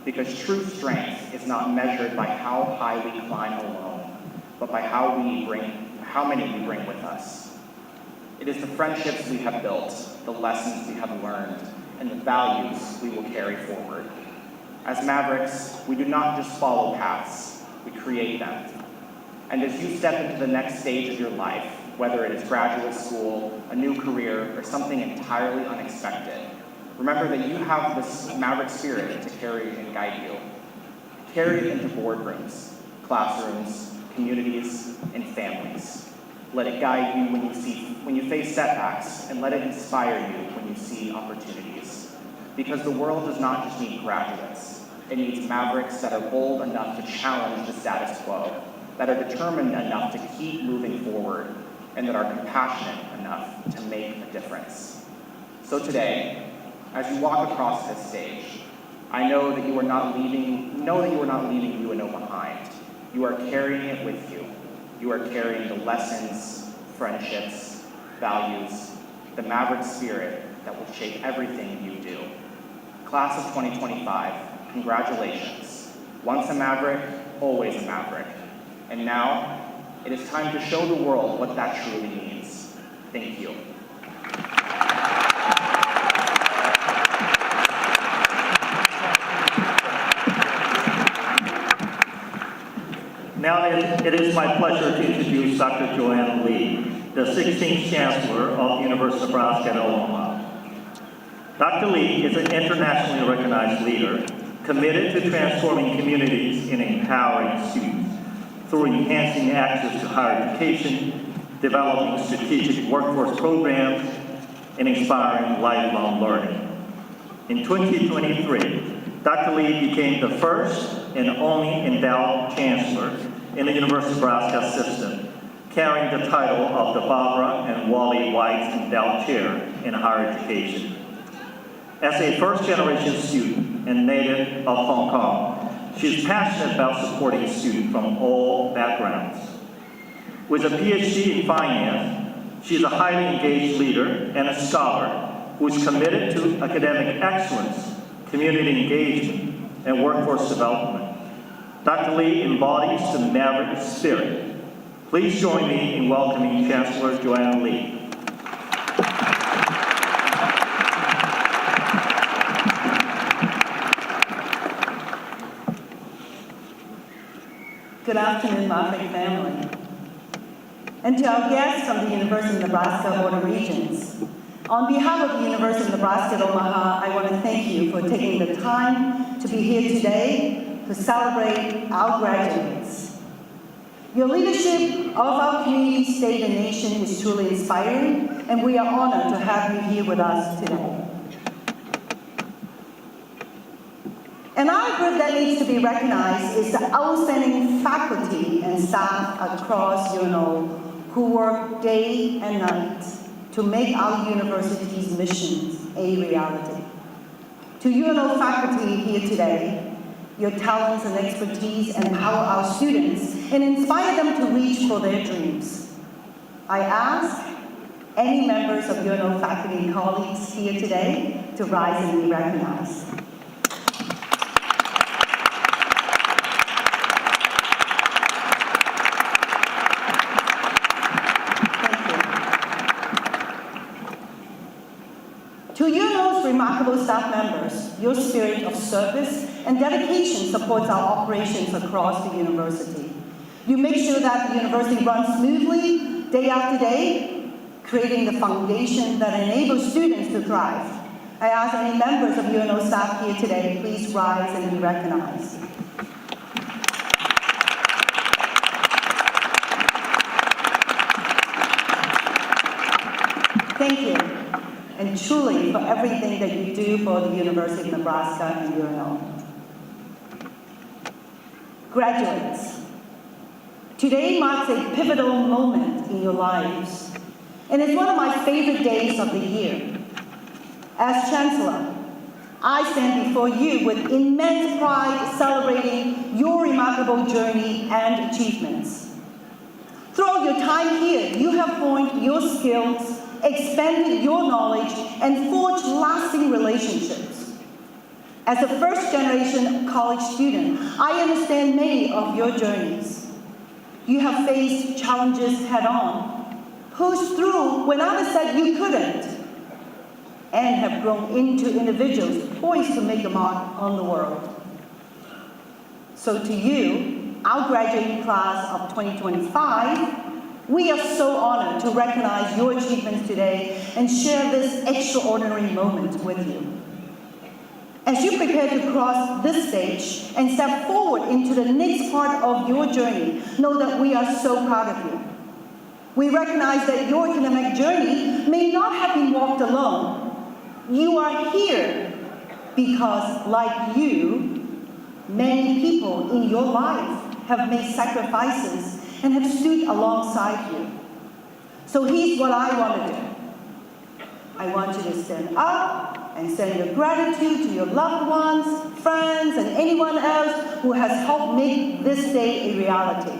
Because true strength is not measured by how high we climb alone, but by how many we bring with us. It is the friendships we have built, the lessons we have learned, and the values we will carry forward. As Mavericks, we do not just follow paths, we create them. And as you step into the next stage of your life, whether it is graduate school, a new career, or something entirely unexpected, remember that you have this Maverick spirit to carry and guide you. Carry it into boardrooms, classrooms, communities, and families. Let it guide you when you face setbacks, and let it inspire you when you see opportunities. Because the world does not just need graduates. It needs Mavericks that are bold enough to challenge the status quo, that are determined enough to keep moving forward, and that are compassionate enough to make a difference. So today, as you walk across this stage, I know that you are not leaving UNO behind. You are carrying it with you. You are carrying the lessons, friendships, values, the Maverick spirit that will shape everything you do. Class of 2025, congratulations. Once a Maverick, always a Maverick. And now, it is time to show the world what that truly means. Thank you. Now it is my pleasure to introduce Dr. Joanne Lee, the 16th Chancellor of the University of Nebraska at Omaha. Dr. Lee is an internationally recognized leader committed to transforming communities and empowering students through enhancing access to higher education, developing strategic workforce programs, and inspiring lifelong learning. In 2023, Dr. Lee became the first and only endowed chancellor in the University of Nebraska system, carrying the title of the Barbara and Wally White Endowed Chair in Higher Education. As a first-generation student and native of Hong Kong, she is passionate about supporting students from all backgrounds. With a PhD in finance, she is a highly engaged leader and a scholar who is committed to academic excellence, community engagement, and workforce development. Dr. Lee embodies the Maverick spirit. Please join me in welcoming Chancellor Joanne Lee. Good afternoon, Maffick family. And to our guests from the University of Nebraska Board of Regents, on behalf of the University of Nebraska at Omaha, I want to thank you for taking the time to be here today to celebrate our graduates. Your leadership of our community, state, and nation is truly inspiring, and we are honored to have you here with us today. Another group that needs to be recognized is the outstanding faculty and staff across UNO who work day and night to make our university's missions a reality. To UNO faculty here today, your talents and expertise empower our students and inspire them to reach for their dreams. I ask any members of UNO faculty and colleagues here today to rise and be recognized. To UNO's remarkable staff members, your spirit of service and dedication supports our operations across the university. You make sure that the university runs smoothly day after day, creating the foundation that enables students to thrive. I ask any members of UNO staff here today, please rise and be recognized. Thank you. And truly for everything that you do for the University of Nebraska and UNO. Graduates, today marks a pivotal moment in your lives, and it's one of my favorite days of the year. As Chancellor, I stand before you with immense pride celebrating your remarkable journey and achievements. Throughout your time here, you have honed your skills, expanded your knowledge, and forged lasting relationships. As a first-generation college student, I understand many of your journeys. You have faced challenges head-on, pushed through when others said you couldn't, and have grown into individuals poised to make a mark on the world. So to you, our graduating class of 2025, we are so honored to recognize your achievements today and share this extraordinary moment with you. As you prepare to cross this stage and step forward into the next part of your journey, know that we are so proud of you. We recognize that your academic journey may not have been walked alone. You are here because, like you, many people in your life have made sacrifices and have stood alongside you. So here's what I want to do. I want you to stand up and send your gratitude to your loved ones, friends, and anyone else who has helped make this day a reality.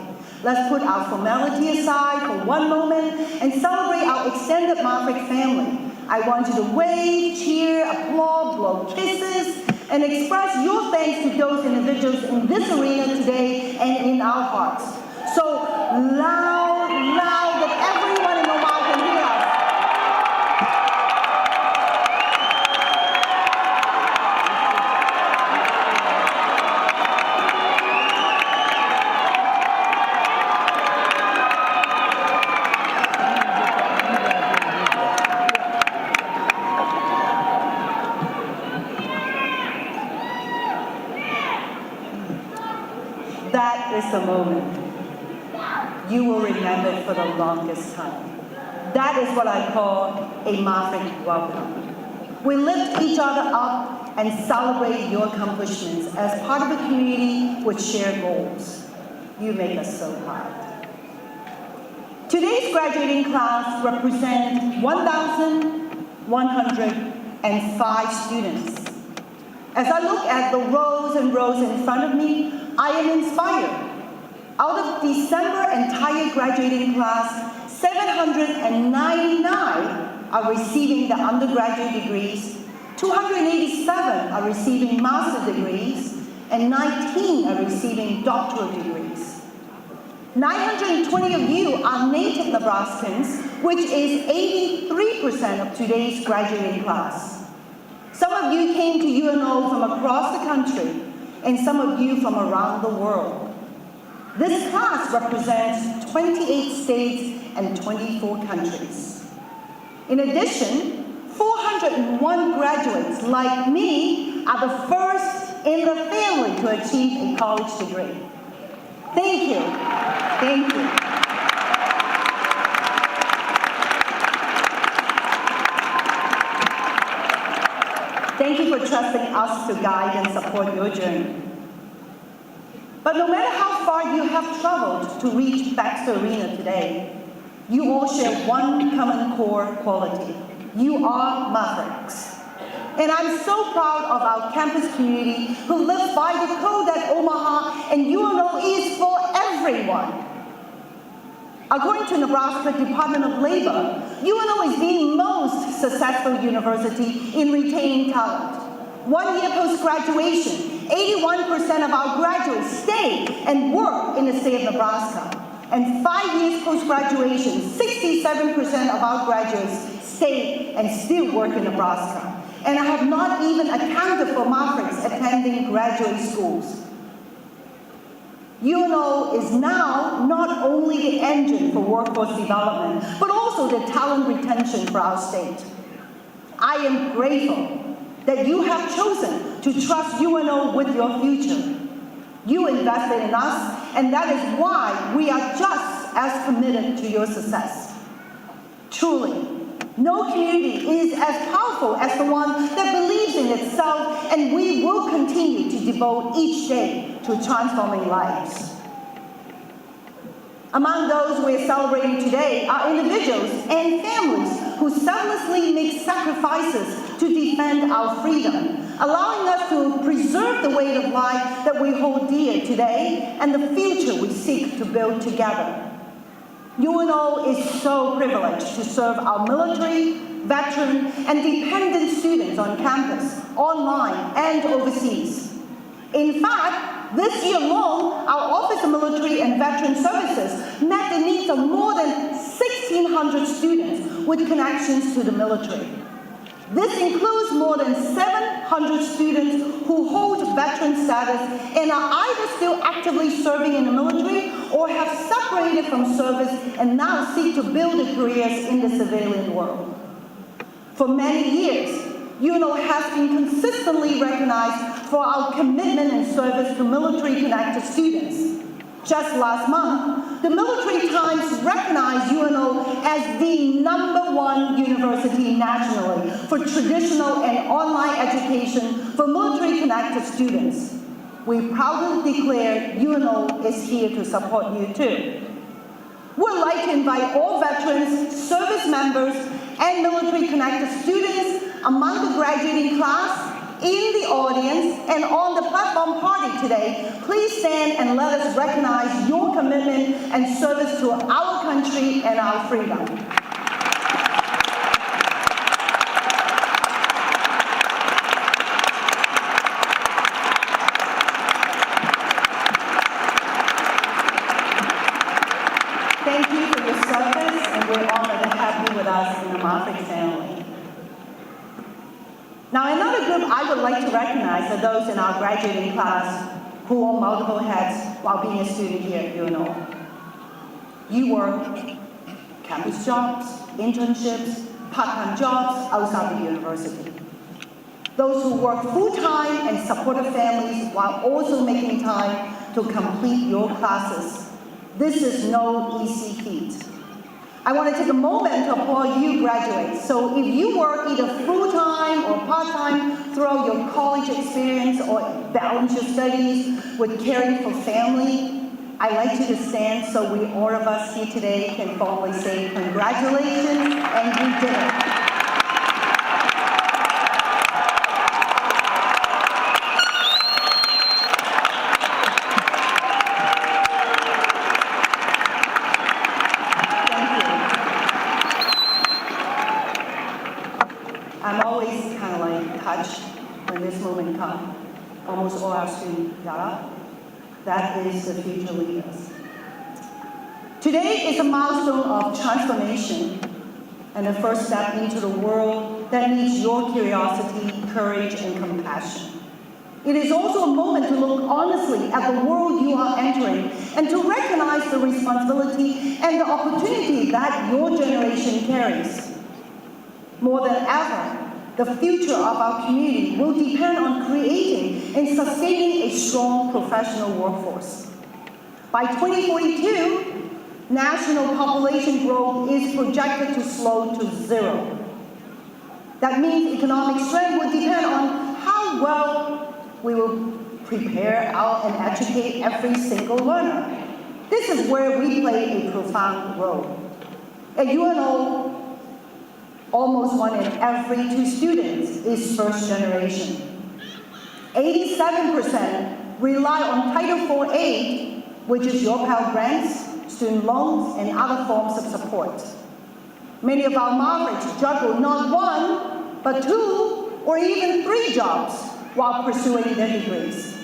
Let's put our formality aside for one moment and celebrate our extended Maffick family. I want you to wave, cheer, applaud, blow kisses, and express your thanks to those individuals in this arena today and in our hearts. So loud that everyone in Omaha can hear us. That is the moment you will remember for the longest time. That is what I call a Maffick welcome. We lift each other up and celebrate your accomplishments as part of a community with shared goals. You make us so proud. Today's graduating class represents 1,105 students. As I look at the rows and rows in front of me, I am inspired. Out of December entire graduating class, 799 are receiving their undergraduate degrees, 287 are receiving master's degrees, and 19 are receiving doctoral degrees. 920 of you are native Nebraskans, which is 83% of today's graduating class. Some of you came to UNO from across the country, and some of you from around the world. This class represents 28 states and 24 countries. In addition, 401 graduates like me are the first in the family to achieve a college degree. Thank you. Thank you. Thank you for trusting us to guide and support your journey. But no matter how far you have traveled to reach Baxter Arena today, you all share one common core quality. You are Mavericks. And I'm so proud of our campus community who lives by the code that Omaha and UNO is for everyone. According to Nebraska Department of Labor, UNO is the most successful university in retaining talent. 1 year post-graduation, 81% of our graduates stay and work in the state of Nebraska. And 5 years post-graduation, 67% of our graduates stay and still work in Nebraska. And I have not even accounted for Mavericks attending graduate schools. UNO is now not only the engine for workforce development, but also the talent retention for our state. I am grateful that you have chosen to trust UNO with your future. You invested in us, and that is why we are just as committed to your success. Truly, no community is as powerful as the one that believes in itself, and we will continue to devote each day to transforming lives. Among those we are celebrating today are individuals and families who selflessly make sacrifices to defend our freedom, allowing us to preserve the way of life that we hold dear today and the future we seek to build together. UNO is so privileged to serve our military, veteran, and dependent students on campus, online, and overseas. In fact, this year alone, our Office of Military and Veteran Services met the needs of more than 1,600 students with connections to the military. This includes more than 700 students who hold veteran status and are either still actively serving in the military or have separated from service and now seek to build their careers in the civilian world. For many years, UNO has been consistently recognized for our commitment and service to military-connected students. Just last month, the Military Times recognized UNO as the #1 university nationally for traditional and online education for military-connected students. We proudly declare UNO is here to support you too. We'd like to invite all veterans, service members, and military-connected students among the graduating class, in the audience, and on the platform party today. Please stand and let us recognize your commitment and service to our country and our freedom. Thank you for your service, and we're honored to have you with us in the Maverick family. Now, another group I would like to recognize are those in our graduating class who own multiple hats while being a student here at UNO. You work campus jobs, internships, part-time jobs outside the university. Those who work full-time and support their families while also making time to complete your classes. This is no easy feat. I want to take a moment to applaud you graduates. So if you work either full-time or part-time throughout your college experience or balance your studies with caring for family, I'd like you to stand so we, all of us here today, can formally say congratulations, and you did it. When this moment comes, almost all our students got up. That is the future leaders. Today is a milestone of transformation and the first step into the world that needs your curiosity, courage, and compassion. It is also a moment to look honestly at the world you are entering and to recognize the responsibility and the opportunity that your generation carries. More than ever, the future of our community will depend on creating and sustaining a strong professional workforce. By 2042, national population growth is projected to slow to 0. That means economic strength will depend on how well we will prepare and educate every single learner. This is where we play a profound role. At UNO, almost 1 in every 2 students is first generation. 87% rely on Title IV aid, which is your Pell Grants, student loans, and other forms of support. Many of our mavericks juggle not 1, but 2, or even 3 jobs while pursuing their degrees.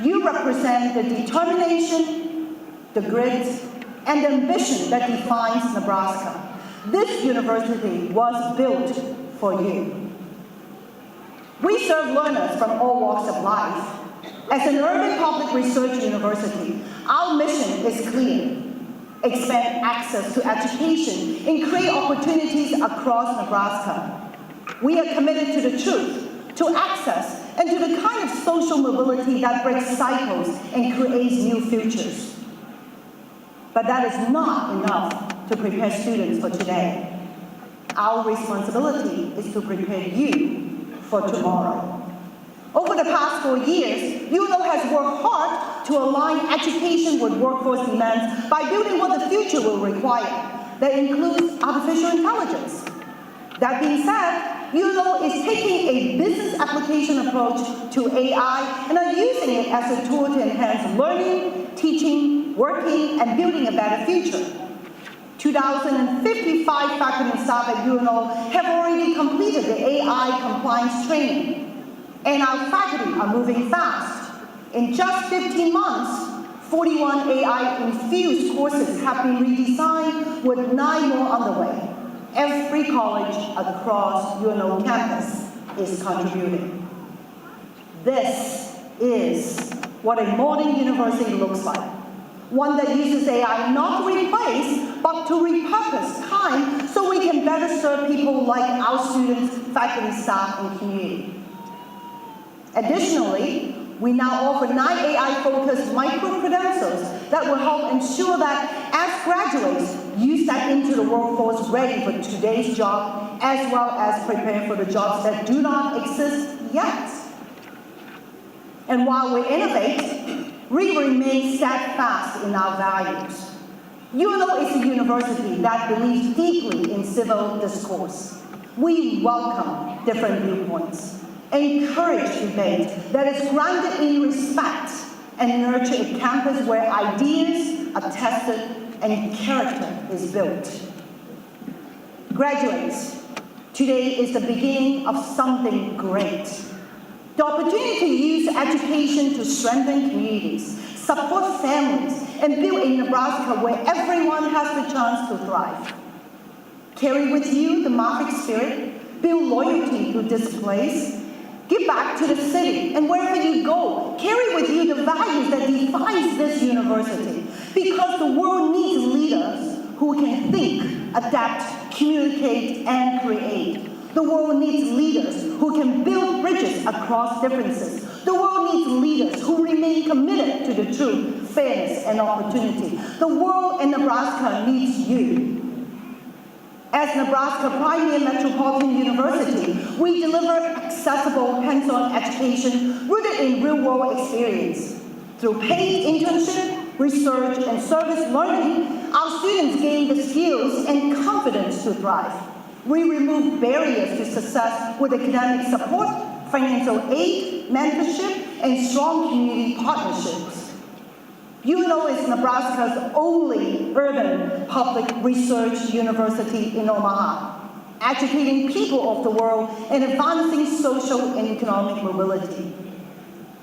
You represent the determination, the grit, and the ambition that defines Nebraska. This university was built for you. We serve learners from all walks of life. As an urban public research university, our mission is clear: expand access to education and create opportunities across Nebraska. We are committed to the truth, to access, and to the kind of social mobility that breaks cycles and creates new futures. But that is not enough to prepare students for today. Our responsibility is to prepare you for tomorrow. Over the past 4 years, UNO has worked hard to align education with workforce demands by building what the future will require. That includes artificial intelligence. That being said, UNO is taking a business application approach to AI and are using it as a tool to enhance learning, teaching, working, and building a better future. 2,055 faculty and staff at UNO have already completed the AI compliance training. And our faculty are moving fast. In just 15 months, 41 AI-infused courses have been redesigned with 9 more on the way. Every college across UNO campus is contributing. This is what a modern university looks like. One that uses AI not to replace, but to repurpose time so we can better serve people like our students, faculty, staff, and community. Additionally, we now offer 9 AI-focused micro-credentials that will help ensure that as graduates, you step into the workforce ready for today's job, as well as prepare for the jobs that do not exist yet. And while we innovate, we remain steadfast in our values. UNO is a university that believes deeply in civil discourse. We welcome different viewpoints, encourage debate that is grounded in respect, and nurture a campus where ideas are tested and character is built. Graduates, today is the beginning of something great. The opportunity to use education to strengthen communities, support families, and build a Nebraska where everyone has the chance to thrive. Carry with you the Maverick spirit, build loyalty through displays, give back to the city, and wherever you go, carry with you the values that defines this university, because the world needs leaders who can think, adapt, communicate, and create. The world needs leaders who can build bridges across differences. The world needs leaders who remain committed to the truth, fairness, and opportunity. The world and Nebraska needs you. As Nebraska Pioneer Metropolitan University, we deliver accessible hands-on education rooted in real-world experience. Through paid internship, research, and service learning, our students gain the skills and confidence to thrive. We remove barriers to success with academic support, financial aid, mentorship, and strong community partnerships. UNO is Nebraska's only urban public research university in Omaha, educating people of the world and advancing social and economic mobility.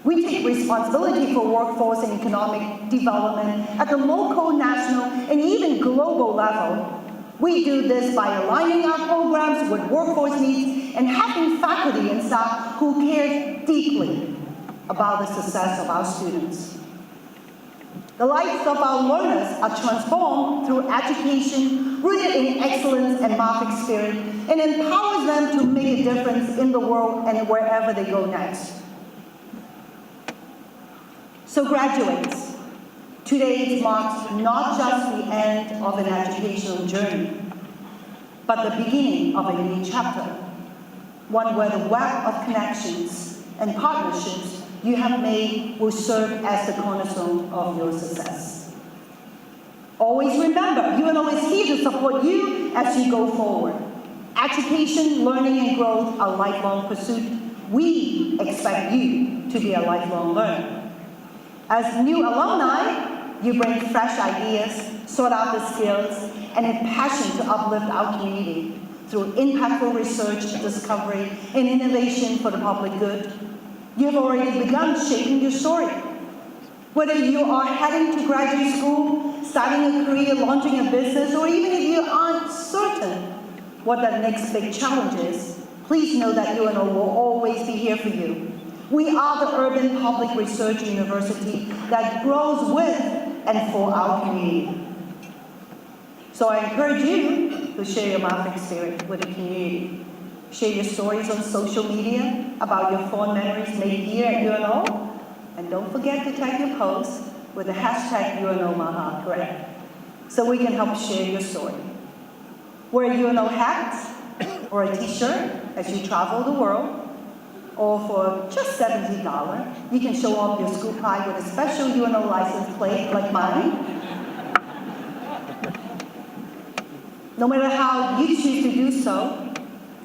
We take responsibility for workforce and economic development at the local, national, and even global level. We do this by aligning our programs with workforce needs and having faculty and staff who care deeply about the success of our students. The lives of our learners are transformed through education rooted in excellence and Mavic spirit, and empowers them to make a difference in the world and wherever they go next. So graduates, today marks not just the end of an educational journey, but the beginning of a new chapter, one where the web of connections and partnerships you have made will serve as the cornerstone of your success. Always remember, UNO is here to support you as you go forward. Education, learning, and growth are lifelong pursuits. We expect you to be a lifelong learner. As new alumni, you bring fresh ideas, sort out the skills, and a passion to uplift our community through impactful research, discovery, and innovation for the public good. You have already begun shaping your story. Whether you are heading to graduate school, starting a career, launching a business, or even if you aren't certain what the next big challenge is, please know that UNO will always be here for you. We are the urban public research university that grows with and for our community. So I encourage you to share your Mavic spirit with the community. Share your stories on social media about your fond memories made here at UNO. And don't forget to tag your posts with the hashtag UNO Maha, correct? So we can help share your story. Wear a UNO hat or a t-shirt as you travel the world. Or for just $70, you can show off your school pride with a special UNO license plate like mine. No matter how you choose to do so,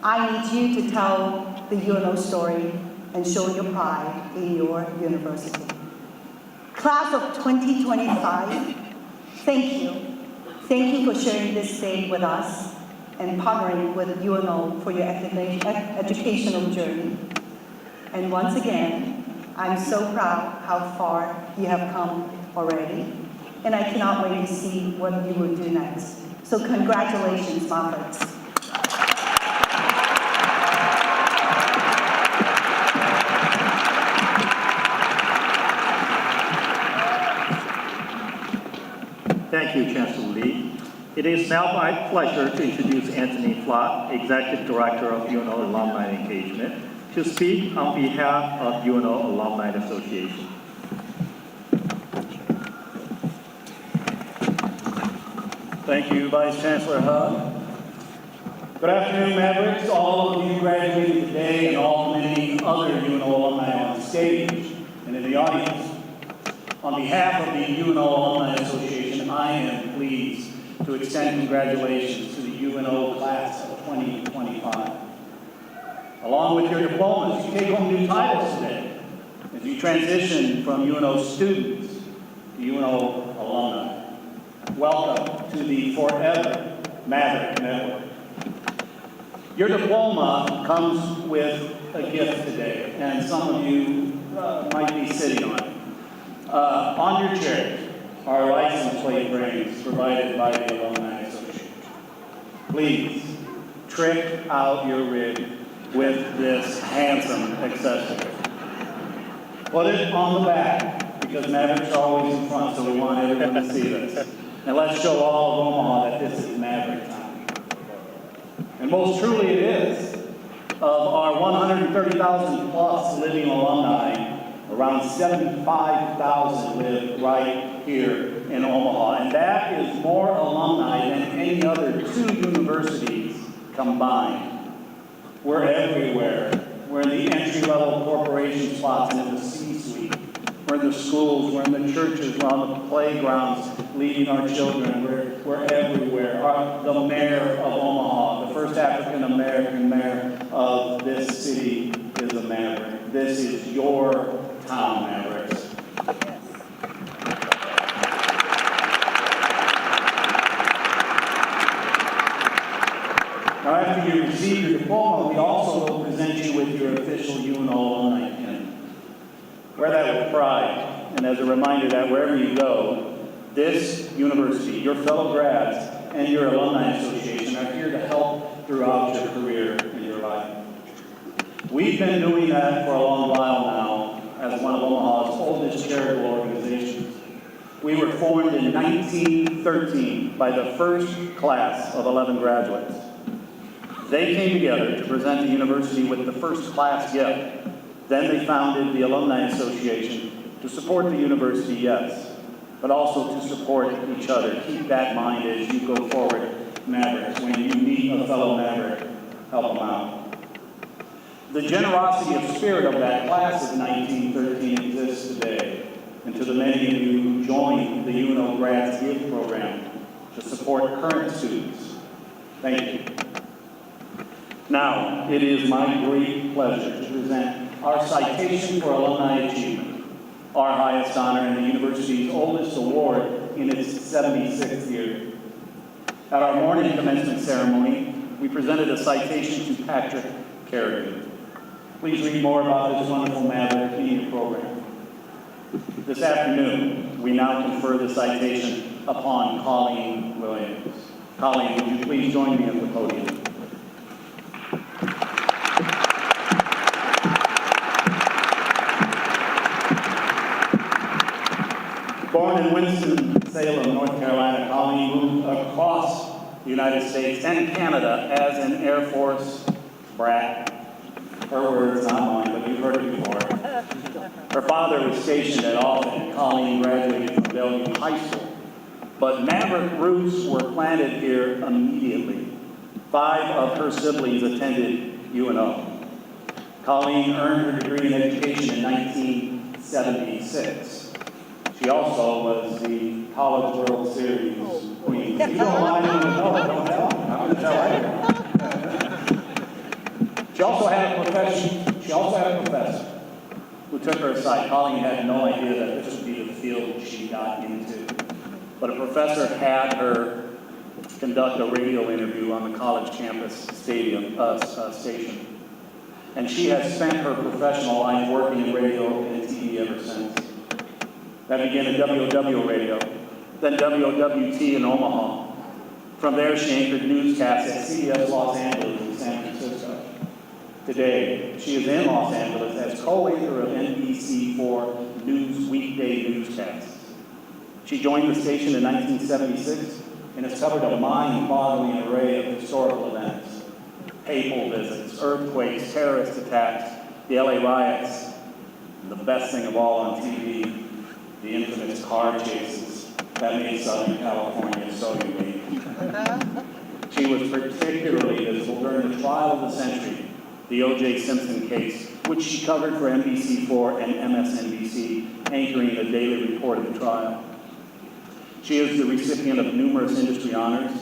I need you to tell the UNO story and show your pride in your university. Class of 2025, thank you. Thank you for sharing this day with us and partnering with UNO for your educational journey. And once again, I'm so proud how far you have come already, and I cannot wait to see what you will do next. So congratulations, Mavericks. Thank you, Chancellor Lee. It is now my pleasure to introduce Anthony Flott, Executive Director of UNO Alumni Engagement, to speak on behalf of UNO Alumni Association. Thank you, Vice Chancellor Hug. Good afternoon, Mavericks, all of you graduating today and all the many other UNO alumni on stage and in the audience. On behalf of the UNO Alumni Association, I am pleased to extend congratulations to the UNO class of 2025. Along with your diplomas, you take home new titles today as you transition from UNO students to UNO alumni. Welcome to the Forever Maverick Network. Your diploma comes with a gift today, and some of you might be sitting on it. On your chairs are license plate frames provided by the Alumni Association. Please trick out your rig with this handsome accessory. Put it on the back, because Mavericks are always in front, so we want everyone to see this. And let's show all of Omaha that this is Maverick time. And most truly it is. Of our 130,000 plus living alumni, around 75,000 live right here in Omaha. And that is more alumni than any other two universities combined. We're everywhere. We're in the entry-level corporation spots and in the C-suite. We're in the schools, we're in the churches, we're on the playgrounds, leading our children. We're everywhere. The mayor of Omaha, the first African-American mayor of this city, is a Maverick. This is your town, Mavericks. Now, after you receive your diploma, we also will present you with your official UNO alumni pin. Wear that with pride, and as a reminder that wherever you go, this university, your fellow grads, and your alumni association are here to help throughout your career and your life. We've been doing that for a long while now as one of Omaha's oldest charitable organizations. We were formed in 1913 by the first class of 11 graduates. They came together to present the university with the first class gift. Then they founded the Alumni Association to support the university, yes, but also to support each other. Keep that in mind as you go forward, Mavericks. When you meet a fellow Maverick, help them out. The generosity of spirit of that class of 1913 exists today. And to the many of you who joined the UNO Grads Gift Program to support current students, thank you. Now, it is my great pleasure to present our Citation for Alumni Achievement, our highest honor and the university's oldest award in its 76th year. At our morning commencement ceremony, we presented a citation to Patrick Kerrigan. Please read more about this wonderful Maverick media program. This afternoon, we now confer the citation upon Colleen Williams. Colleen, would you please join me at the podium? Born in Winston-Salem, North Carolina, Colleen moved across the United States and Canada as an Air Force brat. Her words, not mine, but you've heard it before. Her father was stationed at Alton. Colleen graduated from Bellevue High School. But Maverick roots were planted here immediately. 5 of her siblings attended UNO. Colleen earned her degree in education in 1976. She also was the College World Series queen. If you don't mind, don't tell me. I'm going to tell her. She also had a professor who took her aside. Colleen had no idea that this would be the field she got into. But a professor had her conduct a radio interview on the college campus station. And she has spent her professional life working in radio and TV ever since. That began at WOW Radio, then WOWT in Omaha. From there, she anchored newscasts at CBS Los Angeles and San Francisco. Today, she is in Los Angeles as co-anchor of NBC4 News weekday newscasts. She joined the station in 1976 and has covered a mind-boggling array of historical events: papal visits, earthquakes, terrorist attacks, the LA riots, and the best thing of all on TV, the infamous car chases that made Southern California so unique. She was particularly visible during the trial of the century, the O.J. Simpson case, which she covered for NBC4 and MSNBC, anchoring the daily report of the trial. She is the recipient of numerous industry honors,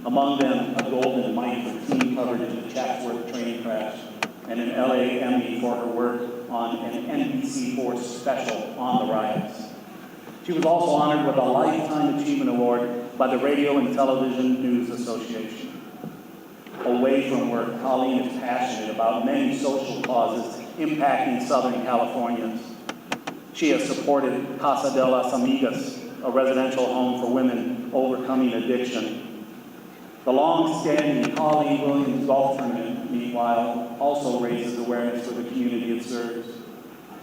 among them a Golden Mike for team coverage of the Chatsworth train crash, and an LA Emmy for her work on an NBC4 special on the riots. She was also honored with a Lifetime Achievement Award by the Radio and Television News Association. Away from work, Colleen is passionate about many social causes impacting Southern Californians. She has supported Casa de las Amigas, a residential home for women overcoming addiction. The long-standing Colleen Williams Golf Tournament, meanwhile, also raises awareness for the community it serves.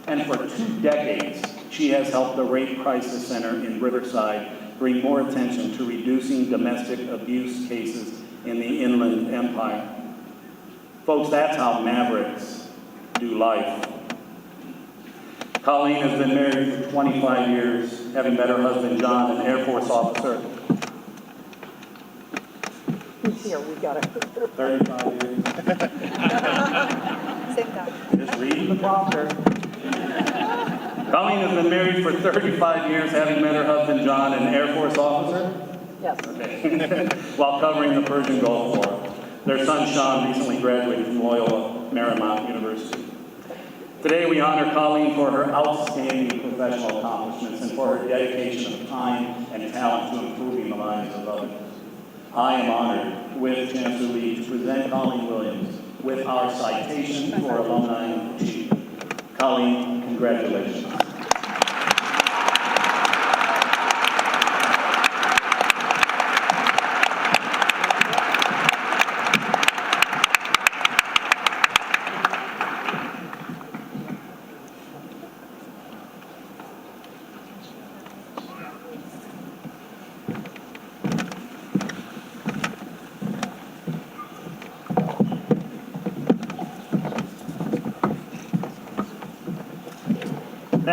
And for 2 decades, she has helped the Rape Crisis Center in Riverside bring more attention to reducing domestic abuse cases in the Inland Empire. Folks, that's how Mavericks do life. Colleen has been married for 25 years, having met her husband, John, an Air Force officer. Here, we got it. 35 years. Sit down. Just reading the prompter. Colleen has been married for 35 years, having met her husband, John, an Air Force officer. Yes. Okay. While covering the Persian Gulf War. Their son, Sean, recently graduated from Loyola Marymount University. Today, we honor Colleen for her outstanding professional accomplishments and for her dedication of time and talent to improving the lives of others. I am honored, with Chancellor Lee, to present Colleen Williams with our citation for alumni achievement. Colleen, congratulations.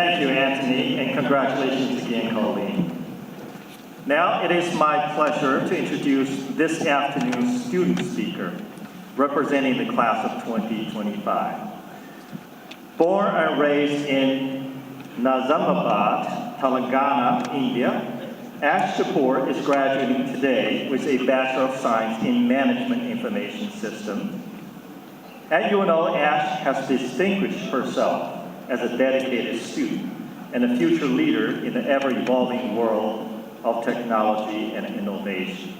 Thank you, Anthony, and congratulations again, Colleen. Now it is my pleasure to introduce this afternoon's student speaker, representing the class of 2025. Born and raised in Nizamabad, Telangana, India, Ash Kapoor is graduating today with a Bachelor of Science in Management Information Systems. At UNO, Ash has distinguished herself as a dedicated student and a future leader in the ever-evolving world of technology and innovation.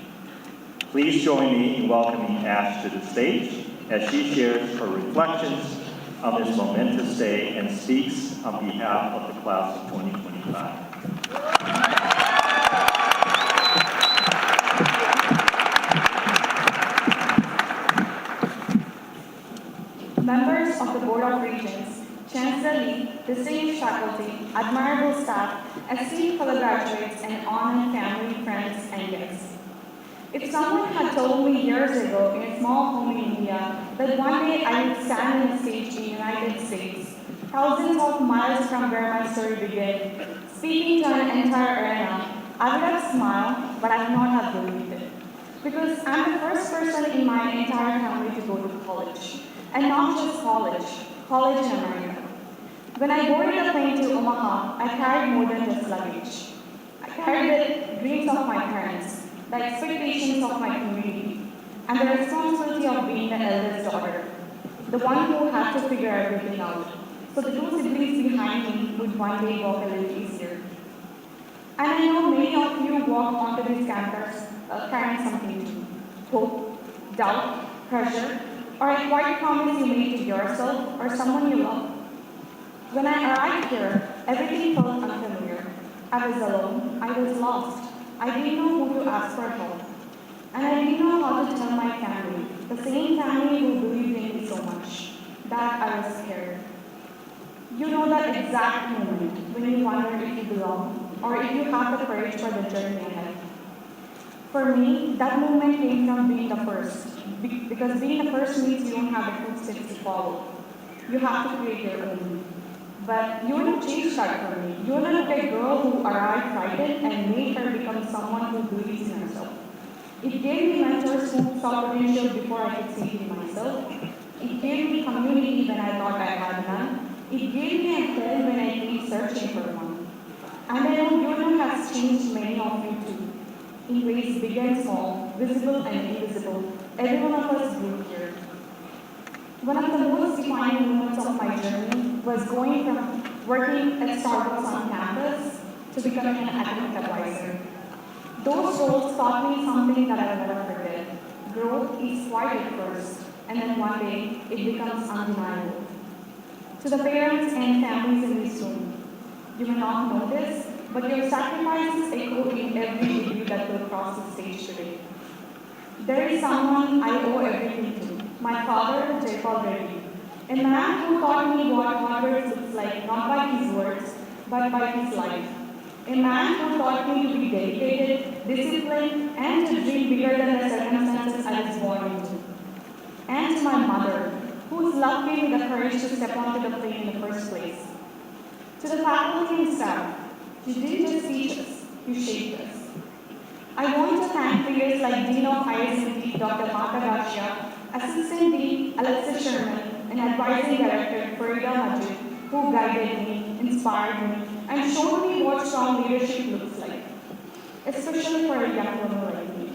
Please join me in welcoming Ash to the stage as she shares her reflections on this momentous day and speaks on behalf of the class of 2025. Members of the Board of Regents, Chancellor, distinguished faculty, admirable staff, esteemed fellow graduates, and honored family, friends, and guests. If someone had told me years ago in a small home in India that one day I would stand on a stage in the United States, thousands of miles from where my story began, speaking to an entire arena, I would have smiled, but I would not have believed it. Because I'm the first person in my entire family to go to college. And not just college, college in America. When I boarded a plane to Omaha, I carried more than just luggage. I carried the dreams of my parents, the expectations of my community, and the responsibility of being the eldest daughter, the one who had to figure everything out, so the two siblings behind me would one day walk a little easier. And I know many of you walk onto this campus carrying something too. Hope, doubt, pressure, or a quiet promise you made to yourself or someone you love. When I arrived here, everything felt unfamiliar. I was alone, I was lost. I didn't know who to ask for help. And I didn't know how to tell my family, the same family who believed in me so much, that I was scared. You know that exact moment when you wonder if you belong, or if you have the courage for the journey ahead. For me, that moment came from being the first, because being the first means you don't have the footsteps to follow. You have to create your own. But you want to change that for me. You want to look at a girl who arrived frightened and made her become someone who believes in herself. It gave me mentors who saw potential before I could see it in myself. It gave me community when I thought I had none. It gave me a friend when I came searching for one. And I know UNO has changed many of you too. In ways big and small, visible and invisible, every one of us grew here. One of the most defining moments of my journey was going from working at Starbucks on campus to becoming an academic advisor. Those roles taught me something that I will never forget. Growth is quiet at first, and then one day it becomes undeniable. To the parents and families in this room, you may not know this, but your sacrifices echo in every review that will cross the stage today. There is someone I owe everything to, my father, Jaipal Reddy, a man who taught me what hard work looks like, not by his words, but by his life. A man who taught me to be dedicated, disciplined, and to dream bigger than the circumstances I was born into. And to my mother, whose love gave me the courage to step onto the plane in the first place. To the faculty and staff, you didn't just teach us, you shaped us. I want to thank figures like Dean of ISMT, Dr. Martha Garcia, Assistant Dean Alexis Sherman, and Advising Director Farida Majid, who guided me, inspired me, and showed me what strong leadership looks like, especially for a young woman like me.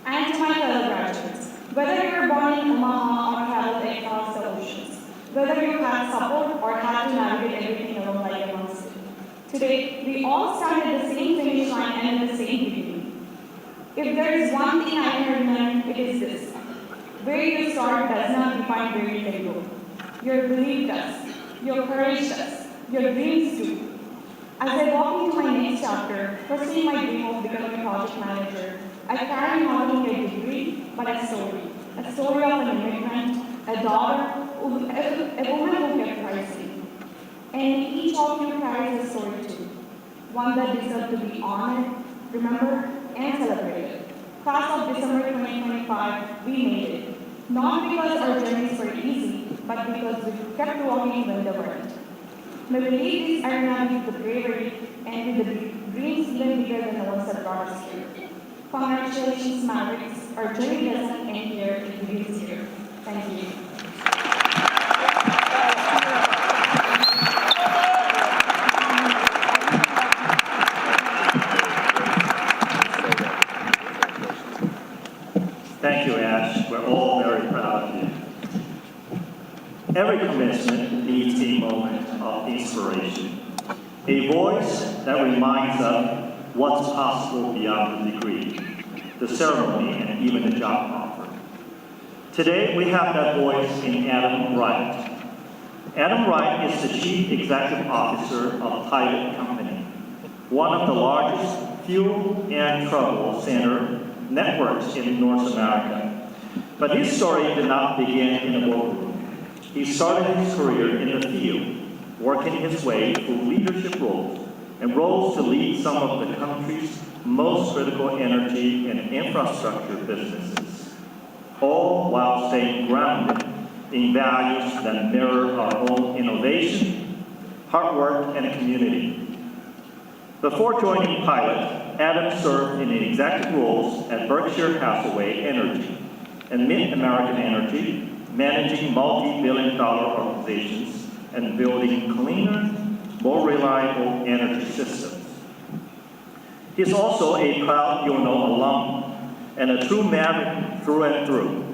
And to my fellow graduates, whether you were born in Omaha or traveled across the oceans, whether you had support or had to navigate everything alone like a monster, today, we all start at the same finish line and at the same beginning. If there is one thing I have learned, it is this. Where you start does not define where you can go. Your belief does. Your courage does. Your dreams do. As I walk into my next chapter, pursuing my dream of becoming a project manager, I carry not only a degree, but a story. A story of an immigrant, a daughter, a woman who kept rising. And each of you carries a story too. One that deserves to be honored, remembered, and celebrated. Class of December 2025, we made it. Not because our journeys were easy, but because we kept walking when they weren't. May we leave this arena with the bravery and with the dreams even bigger than the ones that brought us here. Congratulations, Mavericks. Our journey doesn't end here, it begins here. Thank you. Thank you, Ash. We're all very proud of you. Every commencement needs a moment of inspiration, a voice that reminds us what's possible beyond the degree, the ceremony, and even the job offer. Today, we have that voice in Adam Wright. Adam Wright is the Chief Executive Officer of Pilot Company, one of the largest fuel and trouble center networks in North America. But his story did not begin in a boardroom. He started his career in the field, working his way through leadership roles and roles to lead some of the country's most critical energy and infrastructure businesses, all while staying grounded in values that mirror our own innovation, hard work, and community. Before joining Pilot, Adam served in executive roles at Berkshire Hathaway Energy and Mid-American Energy, managing multi-billion-dollar organizations and building cleaner, more reliable energy systems. He's also a proud UNO alum and a true Maverick through and through.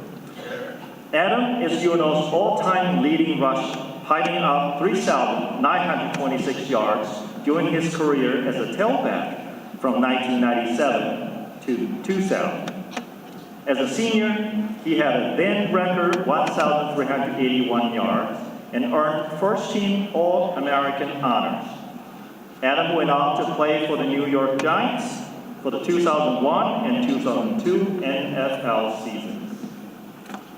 Adam is UNO's all-time leading rusher, piling up 3,926 yards during his career as a tailback from 1997 to 2000. As a senior, he had a then record 1,381 yards and earned first-team All-American honors. Adam went on to play for the New York Giants for the 2001 and 2002 NFL seasons.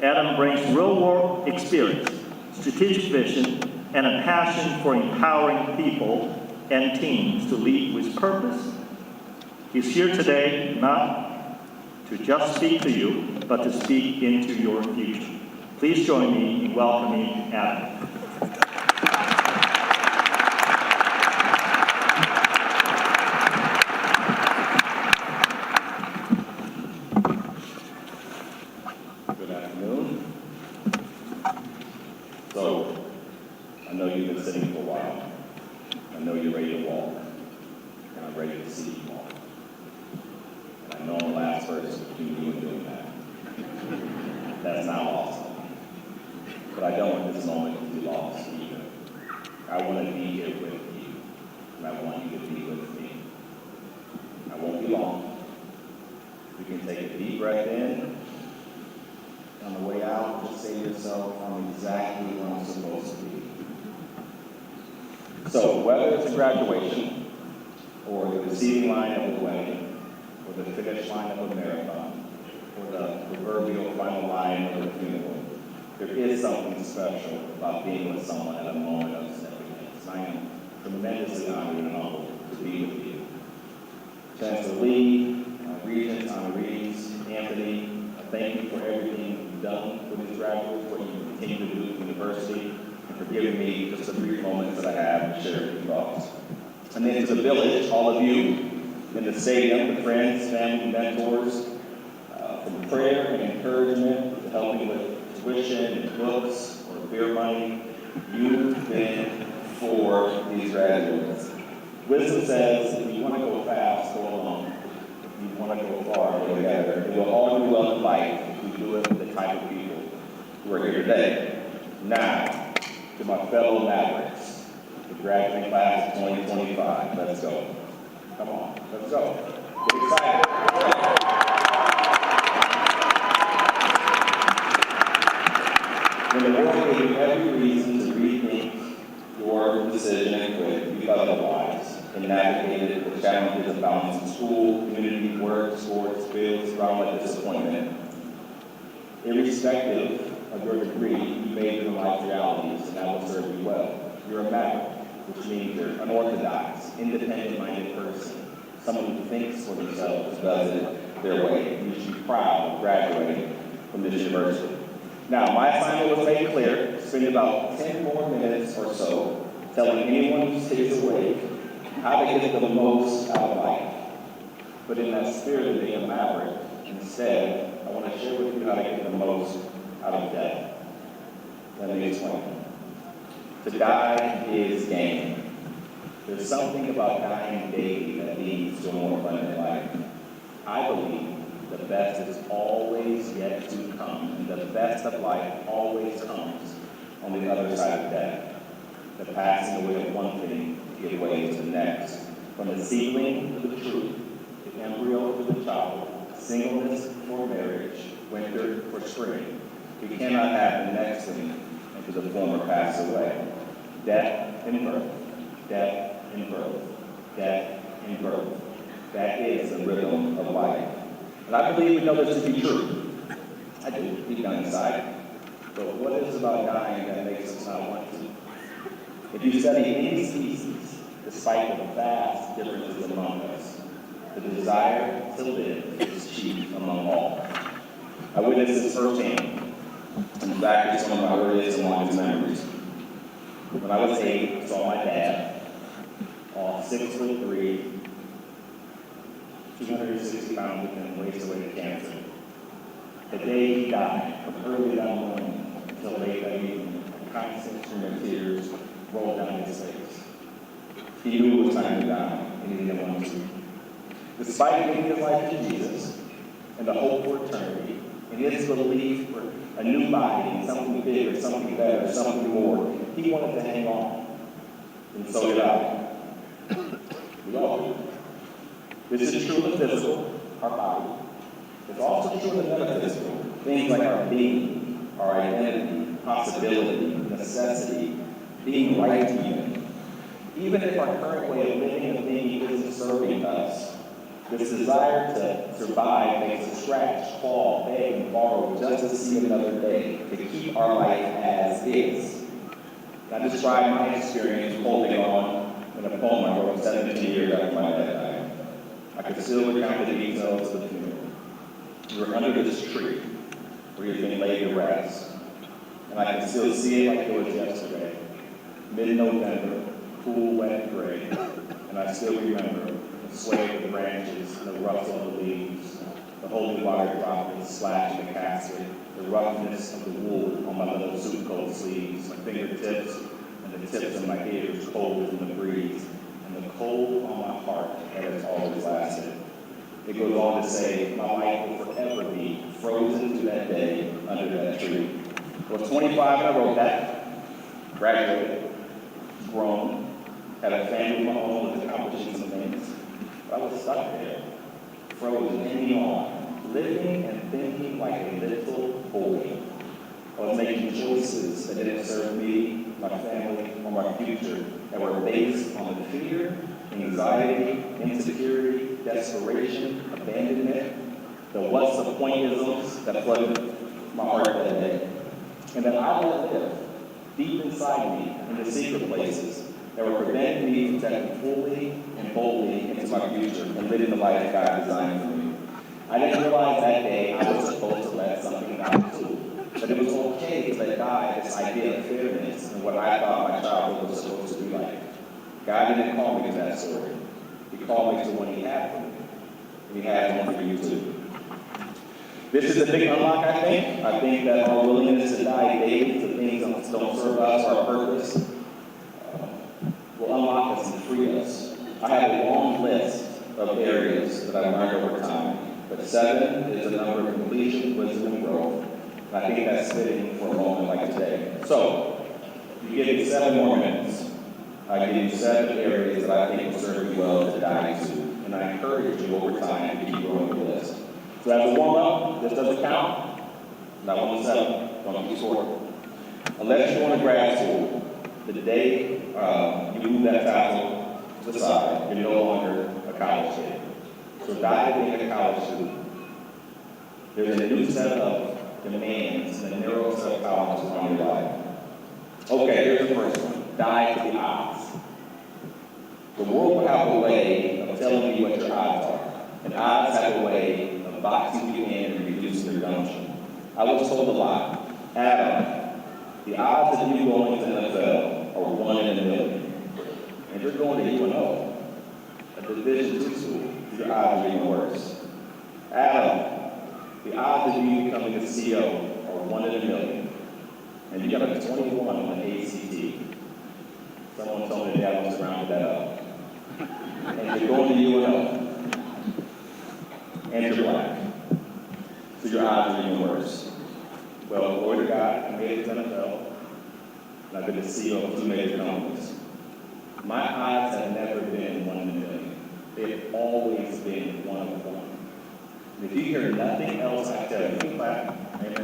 Adam brings real-world experience, strategic vision, and a passion for empowering people and teams to lead with purpose. He's here today not to just speak to you, but to speak into your future. Please join me in welcoming Adam. Good afternoon. So, I know you've been sitting for a while. I know you're ready to walk, and I'm ready to see you walk. And I know I'm the last person between you and doing that. That's not lost. But I don't want this moment to be lost either. I want to be here with you, and I want you to be with me. I won't be long. You can take a deep breath in. On the way out, just say to yourself, I'm exactly where I'm supposed to be. So whether it's a graduation, or the receiving line of a wedding, or the finish line of a marathon, or the proverbial final line of a funeral, there is something special about being with someone at a moment of significance. I am tremendously honored and humbled to be with you. Chancellor Lee, Regents, honorees, Anthony, thank you for everything you've done for these graduates, what you continue to do at the university, and for giving me just the brief moments that I have to share your thoughts. And then to the village, all of you in the stadium, the friends, family, mentors, from prayer and encouragement to helping with tuition and books or beer money, you've been for these graduates. Wisdom says if you want to go fast, go alone. If you want to go far, go together. And we'll all do well in life if we do it with the type of people who are here today. Now, to my fellow Mavericks, the graduating class of 2025, let's go. Come on, let's go. Get excited. When the world gave you every reason to rethink your decision and quit, you felt otherwise and navigated the challenges of balancing school, community, work, sports, bills, drama, disappointment. Irrespective of your degree, you made your life realities, and that will serve you well. You're a Maverick, which means you're an unorthodox, independent-minded person, someone who thinks for themselves, does it their way. You should be proud of graduating from this university. Now, my assignment was made clear. Spend about 10 more minutes or so telling anyone who stays awake how to get the most out of life. But in that spirit of being a maverick, instead, I want to share with you how to get the most out of death. Let me explain. To die is gain. There's something about dying daily that leads to a more abundant life. I believe the best is always yet to come, and the best of life always comes on the other side of death. The passing away of one thing to give way to the next. From the seedling to the truth, the embryo to the child, singleness for marriage, winter for spring. We cannot have the next thing until the former pass away. Death and birth, death and birth, death and birth. That is the rhythm of life. And I believe we know this to be true. I do, deep down inside. But what is about dying that makes us not want to? If you study any species, despite the vast differences among us, the desire to live is chief among all. I witnessed this firsthand. In fact, it's one of my earliest and longest memories. When I was 8, I saw my dad, all 6'3", 260 pounds, and wasted away to cancer. The day he died, from early that morning until late that evening, a constant stream of tears rolled down his face. He knew it was time to die, and he didn't want to. Despite giving his life to Jesus and the hope for eternity, and his belief for a new body, something bigger, something better, something more, he wanted to hang on. And so did I. We all do. This is true in the physical, our body. It's also true in the metaphysical. Things like our being, our identity, possibility, necessity, being right even. Even if our current way of living and being isn't serving us, this desire to survive makes us scratch, claw, beg, and borrow just to see another day, to keep our life as is. I describe my experience holding on in a poem I wrote 17 years after my dad died. I can still recount the details of the funeral. We were under this tree where he had been laid to rest, and I can still see it like it was yesterday. Mid-November, cool, wet, gray, and I still remember the sway of the branches and the rustle of the leaves, the holy water droplets splashing the casket, the roughness of the wool on my little suit coat sleeves, my fingertips and the tips of my ears cold from the breeze, and the cold on my heart that has always lasted. It goes on to say, my life will forever be frozen to that day under that tree. I was 25 and I wrote that, graduated, grown, had a family of my own, was accomplishing some things. But I was stuck there, frozen, hanging on, living and thinking like a little boy. I was making choices that didn't serve me, my family, or my future, that were based on the fear, anxiety, insecurity, desperation, abandonment, the what's the point-isms that flooded my heart that day. And that I let live deep inside me in the secret places that were preventing me from stepping fully and boldly into my future and living the life God designed for me. I didn't realize that day I was supposed to let something die too. But it was okay to let die this idea of fairness and what I thought my childhood was supposed to be like. God didn't call me to that story. He called me to one he had for me. And he has one for you too. This is a big unlock, I think. I think that our willingness to die daily to things that don't serve us or our purpose will unlock us and free us. I have a long list of areas that I've learned over time, but 7 is the number of completion, wisdom, and growth. And I think that's fitting for a moment like today. So, you give me 7 more minutes. I give you 7 areas that I think will serve you well to die to, and I encourage you over time to keep growing your list. So as a warm-up, this doesn't count. Not 1 to 7, don't keep score. Unless you want to grad school, the day you move that tassel to the side, you're no longer a college kid. So die being a college student. There's a new set of demands and a narrow set of columns on your life. Okay, here's the first one. Die to the odds. The world will have a way of telling you what your odds are. And odds have a way of boxing you in and reducing your gumption. I was told a lot. Adam, the odds of you going to the NFL are 1 in a million. And if you're going to UNO, a Division II school, your odds are even worse. Adam, the odds of you becoming the CEO are 1 in a million. And you got a 21 on the ACT. Someone told me Dad wants to round that up. And you're going to UNO. And you're black. So your odds are even worse. Well, glory to God, I made it to NFL. And I've been the CEO of 2 major companies. My odds have never been 1 in a million. They've always been 1 of 1. And if you hear nothing else I tell you, clap. Amen.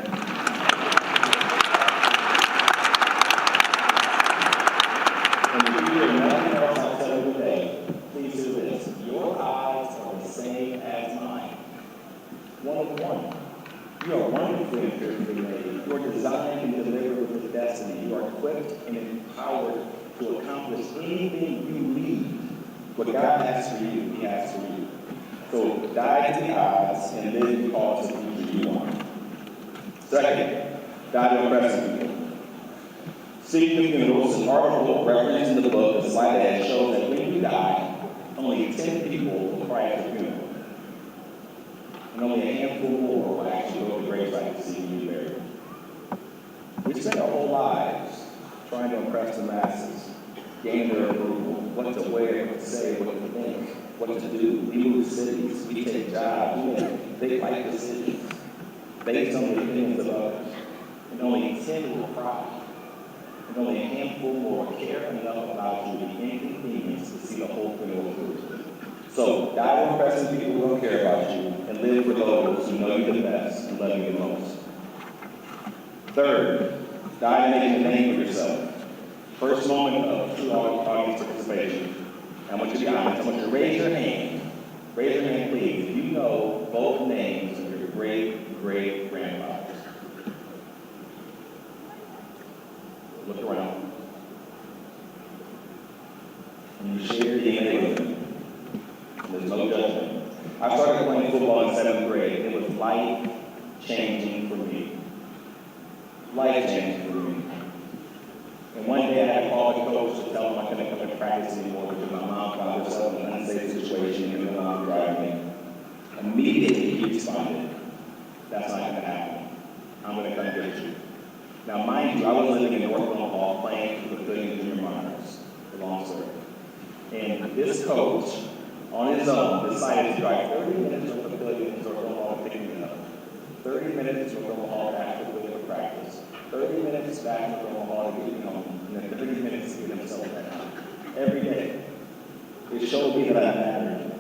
And if you hear nothing else I tell you today, please do this. Your odds are the same as mine. 1 of 1. You are wonderfully and fearfully made. You are designed and delivered with destiny. You are equipped and empowered to accomplish anything you need. What God has for you, He has for you. So die to the odds and live because of the future you want. Second, die to impress people. Seeking funerals, an article referenced in the book, the slide that shows that when you die, only 10 people will cry at your funeral. And only a handful more will actually go to the gravesite to see you buried. We spend our whole lives trying to impress the masses, gain their approval, what to wear, what to say, what to think, what to do. We move cities, we take jobs, we make big life decisions based on the opinions of others. And only 10 will cry. And only a handful more care enough about you to be inconvenienced to see the whole funeral through. So, die to impressing people who don't care about you, and live for those who know you the best and love you the most. Third, die making a name for yourself. First moment of true audience participation. I want you to be honest. I want you to raise your hand. Raise your hand, please, if you know both names of your great-great-grandfathers. Look around. And you share your DNA with them. There's no judgment. I started playing football in 7th grade. It was life-changing for me. Life-changing for me. And one day I had to call the coach to tell him I couldn't come to practice anymore because my mom found herself in an unsafe situation and my mom driving me. Immediately he responded, "That's not going to happen. I'm going to come get you." Now, mind you, I was living in North Omaha playing for the Pavilion Junior Minors, the long story. And this coach, on his own, decided to drive 30 minutes from the Pavilion to North Omaha to pick me up. 30 minutes from North Omaha back to the Pavilion for practice. 30 minutes back to North Omaha to get me home. And then 30 minutes to get himself back home. Every day. It showed me that I mattered.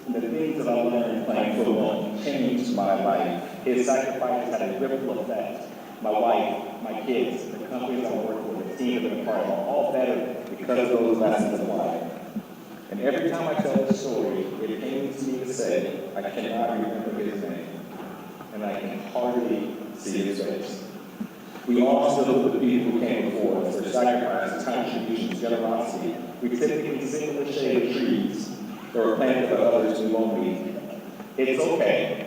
And the things that I learned playing football changed my life. His sacrifice had a ripple effect. My wife, my kids, the companies I work with, the team I've been a part of, are all better because of those lessons of life. And every time I tell this story, it pains me to say I cannot remember his name, and I can hardly see his face. We all still look at the people who came before us, their sacrifices, contributions, generosity. We typically sing the shade of trees that were planted by others we won't meet. It's okay,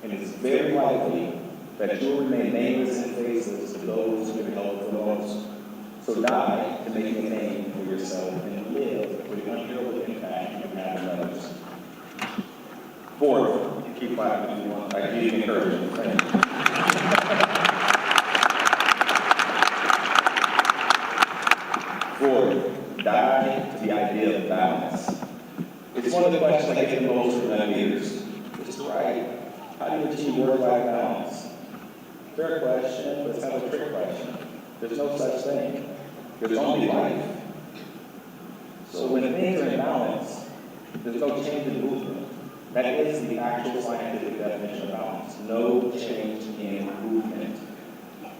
and it's very likely that you will remain nameless and faceless to those who can help the most. So die to make a name for yourself and live with the unheralded impact you can have on others. Fourth, keep clapping if you want. I need encouragement. Thank you. Fourth, die to the idea of balance. It's one of the questions I get the most from young leaders. It's right. How do you achieve work-life balance? Fair question, but it's kind of a trick question. There's no such thing. There's only life. So when things are in balance, there's no change in movement. That is the actual scientific definition of balance. No change in movement.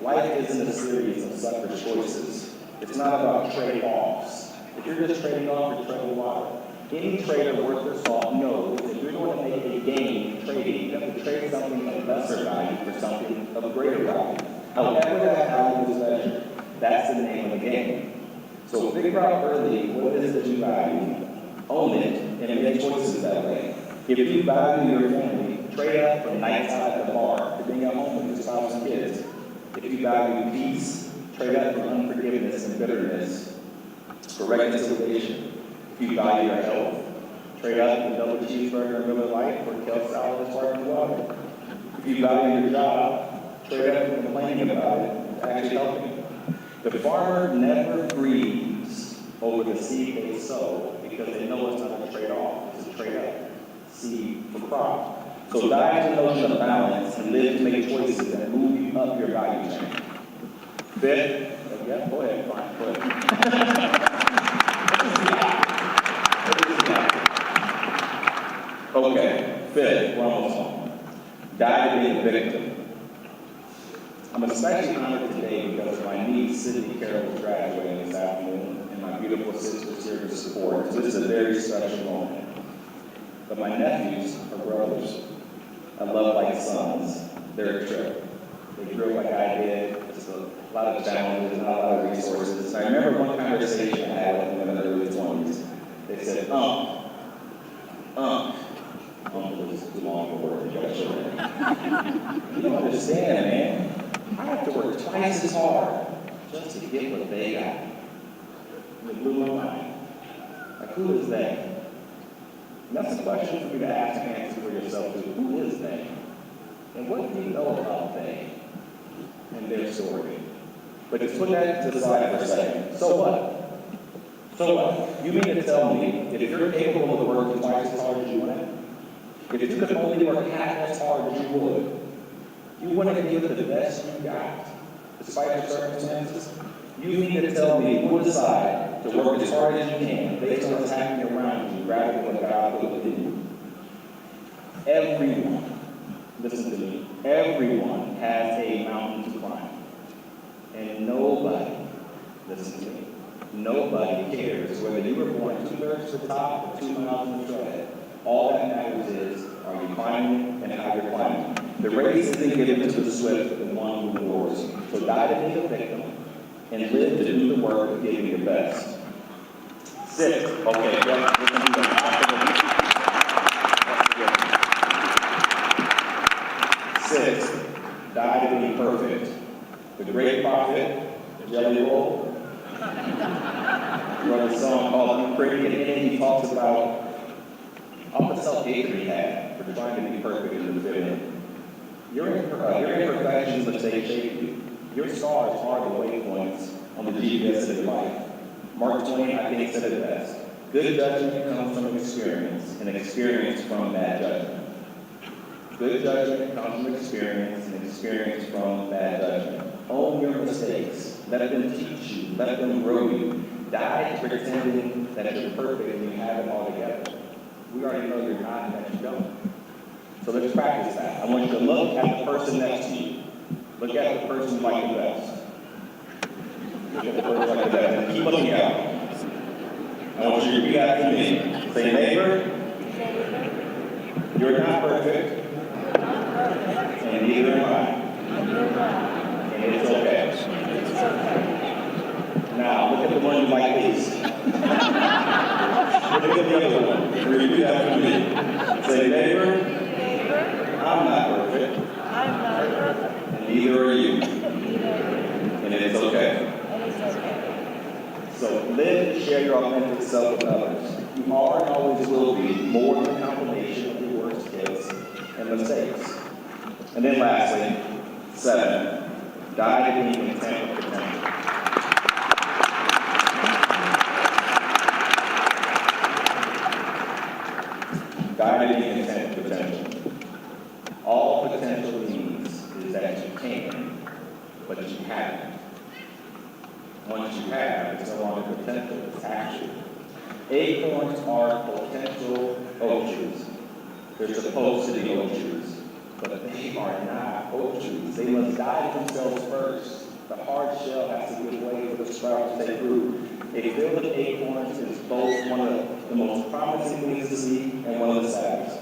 Life isn't a series of separate choices. It's not about trade-offs. If you're just trading off, you're trading water. Any trader worth their salt knows that if you're going to make a gain trading, you have to trade something of lesser value for something of greater value. However that value is measured, that's the name of the game. So figure out early what it is that you value, own it, and make choices that way. If you value your family, trade up from nights out at the bar to being at home with your spouse and kids. If you value peace, trade up from unforgiveness and bitterness For reconciliation, if you value your health, trade up the double cheeseburger and Miller Lite for kale salad and sparkling water. If you value your job, trade up from complaining about it to actually helping. The farmer never grieves over the seed they sow because they know it's not a trade-off, it's a trade-up. Seed for crop. So dive into the notion of balance and live to make choices that move you up your value chain. Fifth, yeah, go ahead, fine, go ahead. Okay, fifth, we're almost home. Die to be a victim. I'm especially honored today because my niece, Sydney Carroll, is graduating this afternoon, and my beautiful sister's here to support. So this is a very special moment. But my nephews are brothers. I love like sons. They're a trip. They grew up like I did. It's a lot of challenges, not a lot of resources. And I remember one conversation I had with them in the early 20s. They said, Uncle is too long for word. You gotta show that. You don't understand, man. I have to work twice as hard just to get what they got. And it blew my mind. Like, who is they? And that's a question for you to ask and answer for yourself too. Who is they? And what do you know about they and their story? But just put that to the side for a second. So what? So what? You mean to tell me if you're capable of working twice as hard as you went, if you could only work half as hard as you would, you wouldn't give it the best you got, despite your circumstances? You mean to tell me you would decide to work as hard as you can based on what's happening around you, rather than what God put within you? Everyone, listen to me, everyone has a mountain to climb. And nobody, listen to me, nobody cares whether you were born 2/3 to the top or 2 miles in the tread. All that matters is, are you climbing and how you're climbing? The race isn't given to the swift, but the one who endures. So die to be the victim and live to do the work of giving your best. 6. Okay, yeah, we're gonna do that. 6. Die to be perfect. The great prophet, Jelly Roll, wrote a song called "I'm Pretty," and in it he talks about all the self-hatred he had for trying to be perfect and to fit in. Your imperfections mistake shape you. Your scars are the waypoints on the GPS of your life. Mark Twain, I think, said it best. Good judgment comes from experience, and experience from bad judgment. Good judgment comes from experience, and experience from bad judgment. Own your mistakes. Let them teach you. Let them grow you. Die pretending that you're perfect and you have it all together. We already know you're not and that you don't. So let's practice that. I want you to look at the person next to you. Look at the person you like the best. Look at the person you like the best. And keep looking at them. I want you to repeat after me. Say, neighbor, you're not perfect. And neither am I. And it's okay. Now, look at the one you like least. Look at the other one. Repeat after me. Say, neighbor, I'm not perfect. And neither are you. And it's okay. So live and share your authentic self with others. You are and always will be more than a combination of your worst gifts and mistakes. And then lastly, 7, die to be content with potential. Die to be content with potential. All potential means is that you can, but you haven't. Once you have, it's no longer potential, it's actual. Acorns are potential oak trees. They're supposed to be oak trees, but they are not oak trees. They must die to themselves first. The hard shell has to give way for the sprout to take root. A field of acorns is both one of the most promising things to see and one of the saddest.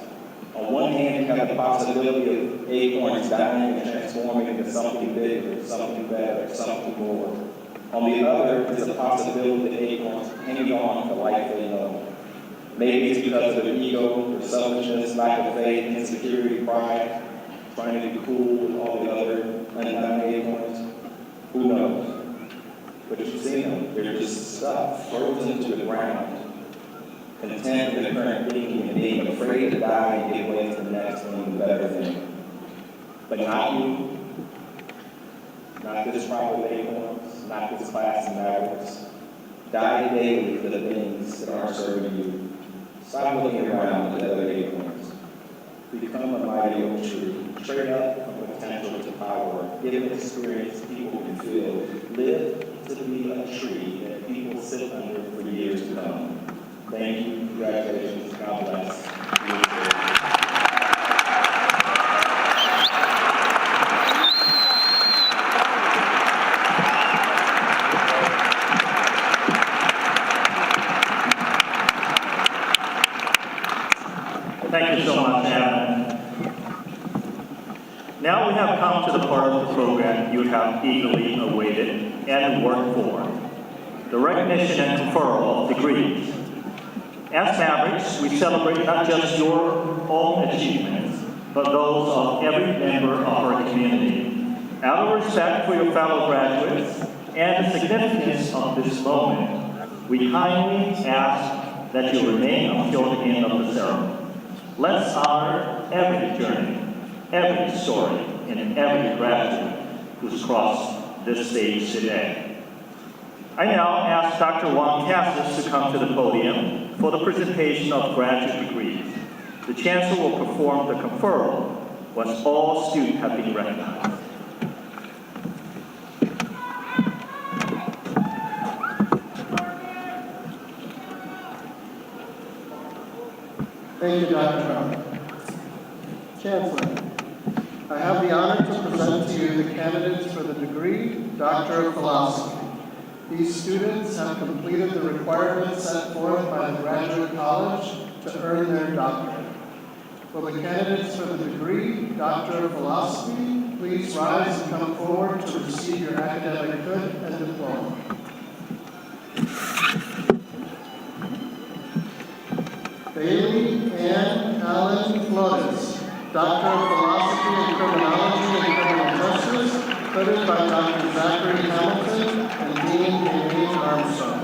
On one hand, you have the possibility of acorns dying and transforming into something bigger, something better, something more. On the other is the possibility that acorns hang on to life they know. Maybe it's because of their ego, their selfishness, lack of faith, insecurity, pride, trying to be cool with all the other undying acorns. Who knows? But you see them, they're just stuck, frozen to the ground, content with the current thinking and being afraid to die and give way to the next thing, the better thing. But not you, not this tribe of acorns, not this class of mavericks. Die daily for the things that aren't serving you. Stop looking around at other acorns. Become a mighty oak tree. Trade up from potential to power. Give an experience people can feel. Live to be a tree that people sit under for years to come. Thank you. Congratulations. God bless. Thank you so much, Adam. Now we have come to the part of the program you have eagerly awaited and worked for, the recognition and conferral of degrees. As Mavericks, we celebrate not just your own achievements, but those of every member of our community. Out of respect for your fellow graduates and the significance of this moment, we kindly ask that you remain until the end of the ceremony. Let's honor every journey, every story, and every graduate who's crossed this stage today. I now ask Dr. Juan Casas to come to the podium for the presentation of graduate degrees. The Chancellor will perform the conferral once all students have been recognized. Thank you, Dr. Brown. Chancellor, I have the honor to present to you the candidates for the degree Doctor of Philosophy. These students have completed the requirements set forth by the Graduate College to earn their doctorate. Will the candidates for the degree Doctor of Philosophy please rise and come forward to receive your academic hood and diploma. Bailey Ann Allen Flores, Doctor of Philosophy and Criminology and Criminal Justice, hooded by Dr. Zachary Hamilton and Dean Amy Armstrong.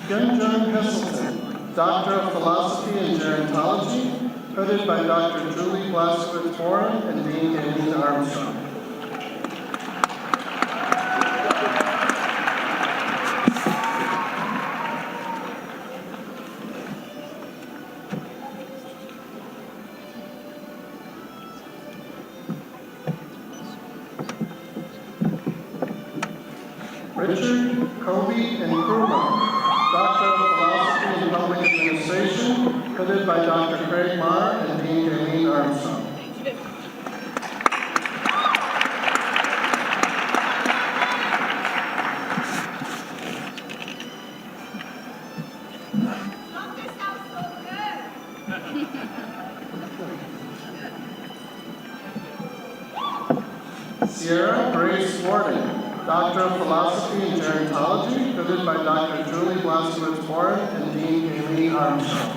Gunjun Heselton, Doctor of Philosophy and Gerontology, hooded by Dr. Julie Blaskowitz-Warren and Dean Amy Armstrong. Richard Kobe and Kruma, Doctor of Philosophy and Public Administration, hooded by Dr. Craig Marr and Dean Aileen Armstrong. Sierra Grace Warden, Doctor of Philosophy and Gerontology, hooded by Dr. Julie Blaskowitz-Warren and Dean Amy Armstrong.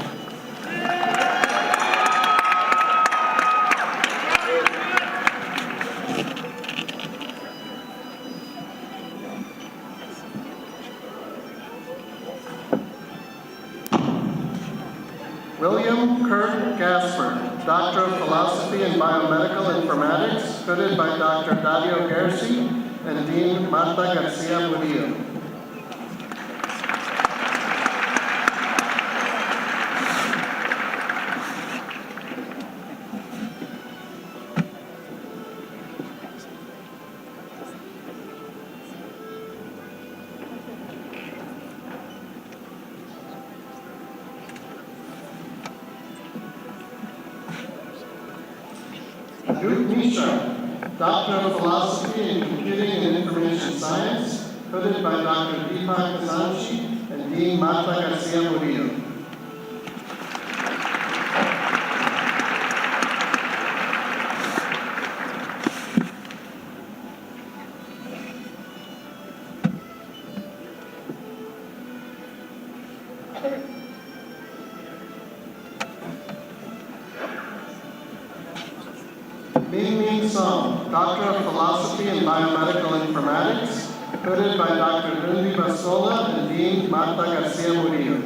William Kurt Gasper, Doctor of Philosophy and Biomedical Informatics, hooded by Dr. Dario Gersi and Dean Marta Garcia Murillo. Duke Mishra, Doctor of Philosophy in Computing and Information Science, hooded by Dr. Deepak Kazanchi and Dean Marta Garcia Murillo. Ming Song, Doctor of Philosophy and Biomedical Informatics, hooded by Dr. Rundi Basola and Dean Marta Garcia Murillo.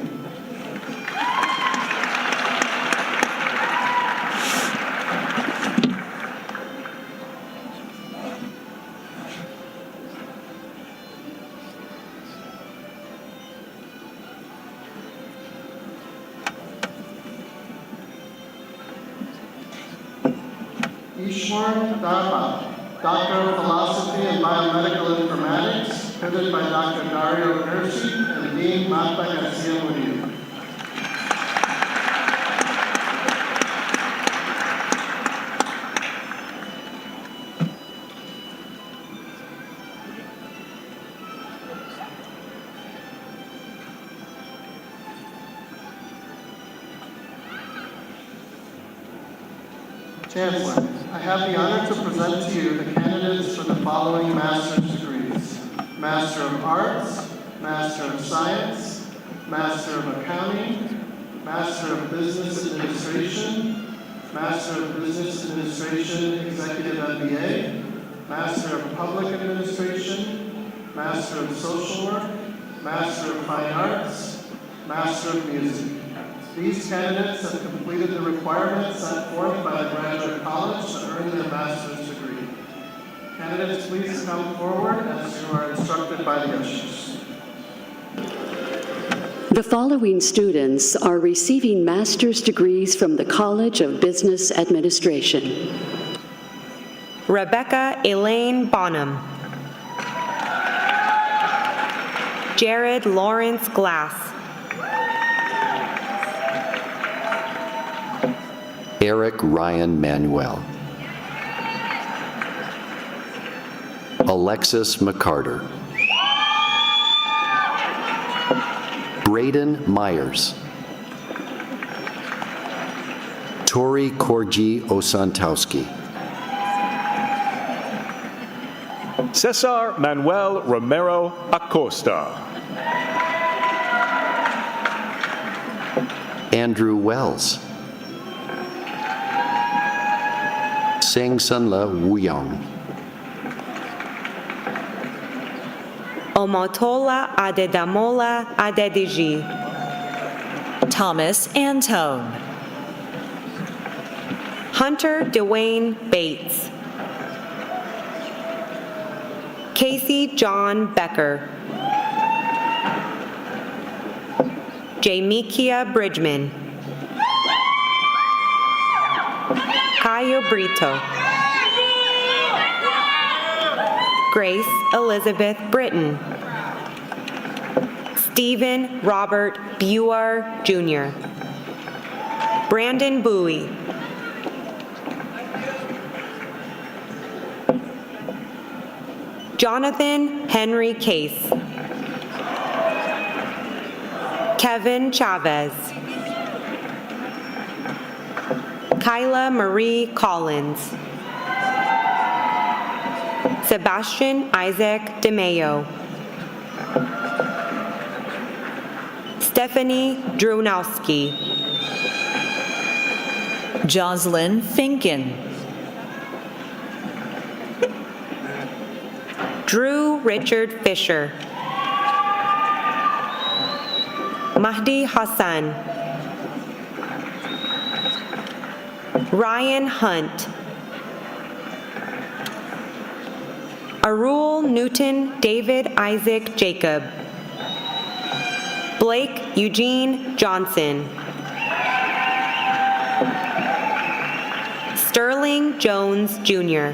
Ishwar Dharma, Doctor of Philosophy and Biomedical Informatics, headed by Dr. Dario Hershey and Dean Marta Garcia Murillo. Chancellor, I have the honor to present to you the candidates for the following master's degrees: Master of Arts, Master of Science, Master of Accounting, Master of Business Administration, Master of Business Administration Executive MBA, Master of Public Administration, Master of Social Work, Master of Fine Arts, Master of Music. These candidates have completed the requirements set forth by the Graduate College to earn their master's degree. Candidates, please come forward as you are instructed by the ushers. The following students are receiving master's degrees from the College of Business Administration. Rebecca Elaine Bonham. Jared Lawrence Glass. Eric Ryan Manuel. Alexis McCarter. Braden Myers. Tori Korji Osantowski. Cesar Manuel Romero Acosta. Andrew Wells. Seng Sunla Wuyong. Omotola Adedamola Adediji. Thomas Antone. Hunter Dwayne Bates. Casey John Becker. Jamikia Bridgman. Cayo Brito. Grace Elizabeth Britton. Stephen Robert Buer Jr. Brandon Bowie. Jonathan Henry Case. Kevin Chavez. Kyla Marie Collins. Sebastian Isaac DeMayo. Stephanie Drunowski. Jocelyn Finken. Drew Richard Fisher. Mahdi Hassan. Ryan Hunt. Arul Newton David Isaac Jacob. Blake Eugene Johnson. Sterling Jones Jr.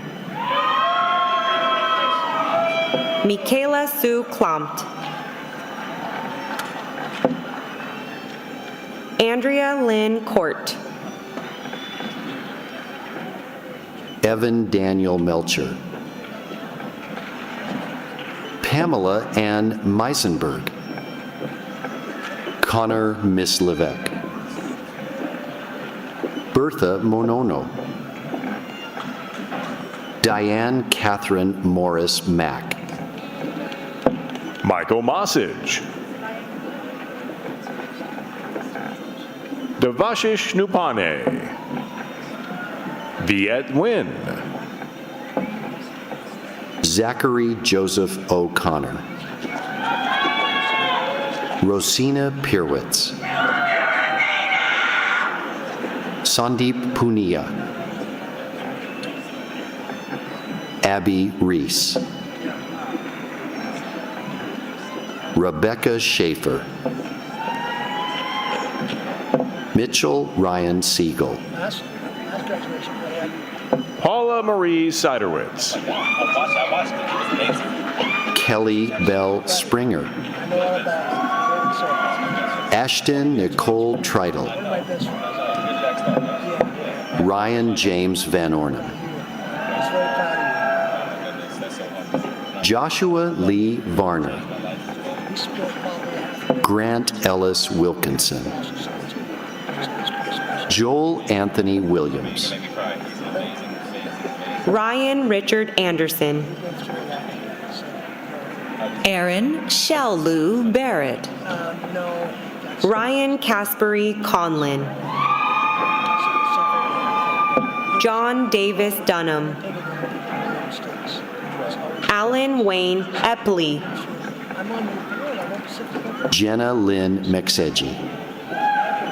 Michaela Sue Klomt. Andrea Lynn Court. Evan Daniel Melcher. Pamela Ann Meisenberg. Connor Miss Levesque. Bertha Monono. Diane Catherine Morris Mack. Michael Mossage. Devashish Nupane. Viet Nguyen. Zachary Joseph O'Connor. Rosina Pirwitz. Sandeep Punia. Abby Reese. Rebecca Schaefer. Mitchell Ryan Siegel. Paula Marie Siderwitz. Kelly Bell Springer. Ashton Nicole Tritle. Ryan James Van Ornum. Joshua Lee Varner. Grant Ellis Wilkinson. Joel Anthony Williams. Ryan Richard Anderson. Aaron Xiaolu Barrett. Ryan Caspery Conlin. John Davis Dunham. Alan Wayne Epley. Jenna Lynn McSedgy.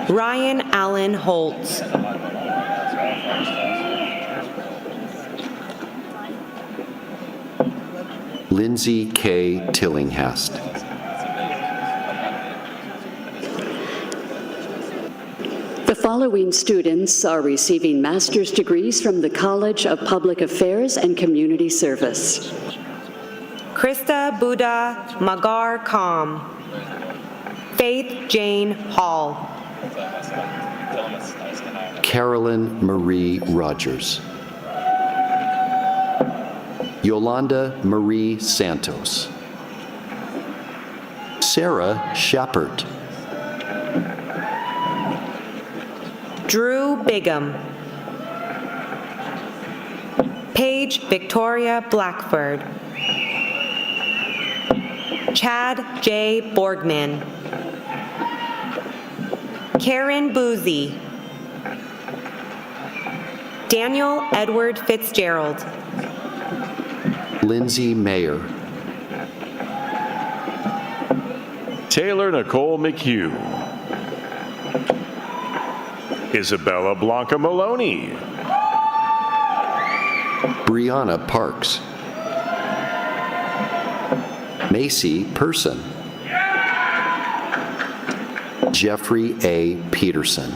Ryan Allen Holtz. Lindsay K. Tillinghast. The following students are receiving master's degrees from the College of Public Affairs and Community Service. Krista Buddha Magar Kam. Faith Jane Hall. Carolyn Marie Rogers. Yolanda Marie Santos. Sarah Shepard. Drew Bigham. Paige Victoria Blackford. Chad J. Borgman. Karen Boozy. Daniel Edward Fitzgerald. Lindsay Mayer. Taylor Nicole McHugh. Isabella Blanca Maloney. Brianna Parks. Macy Person. Jeffrey A. Peterson.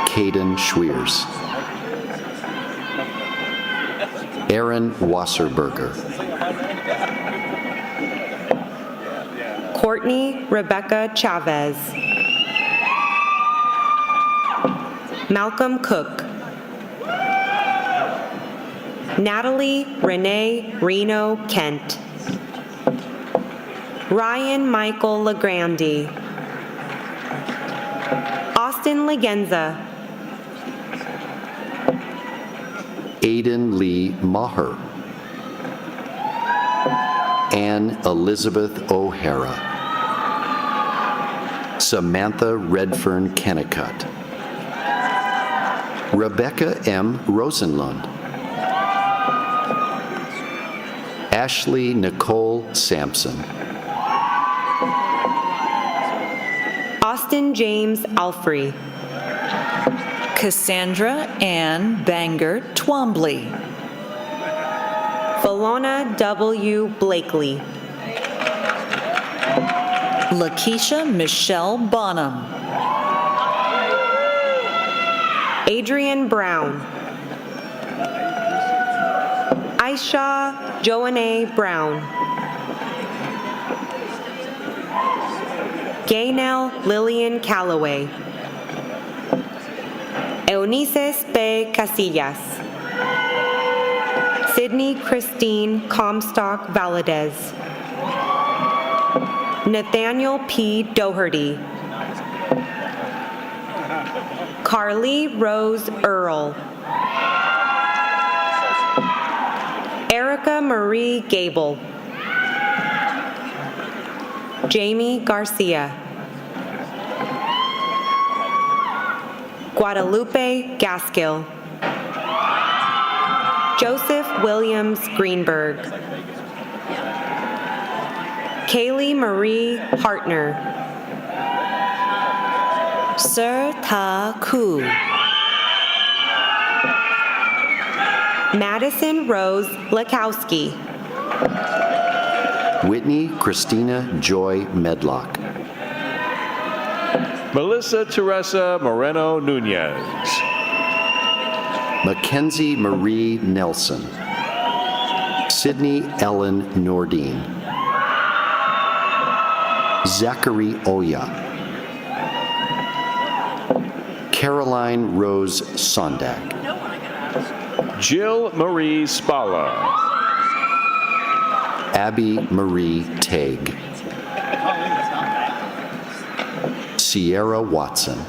Caden Schweers. Aaron Wasserberger. Courtney Rebecca Chavez. Malcolm Cook. Natalie Renee Reno Kent. Ryan Michael Legrandi. Austin Legenza. Aiden Lee Maher. Anne Elizabeth O'Hara. Samantha Redfern Kennicott. Rebecca M. Rosenlund. Ashley Nicole Sampson. Austin James Alfrey. Cassandra Ann Banger Twombly. Valona W. Blakely. Lakeisha Michelle Bonham. Adrian Brown. Aisha Joanne Brown. Gaynell Lillian Calloway. Eunices B. Casillas. Sydney Christine Comstock Valadez. Nathaniel P. Doherty. Carly Rose Earl. Erica Marie Gable. Jamie Garcia. Guadalupe Gaskill. Joseph Williams Greenberg. Kaylee Marie Hartner. Sir Ta Ku. Madison Rose Lakowski. Whitney Christina Joy Medlock. Melissa Teresa Moreno Nunez. Mackenzie Marie Nelson. Sydney Ellen Nordine. Zachary Oya. Caroline Rose Sondag. Jill Marie Spalla. Abby Marie Tague. Sierra Watson.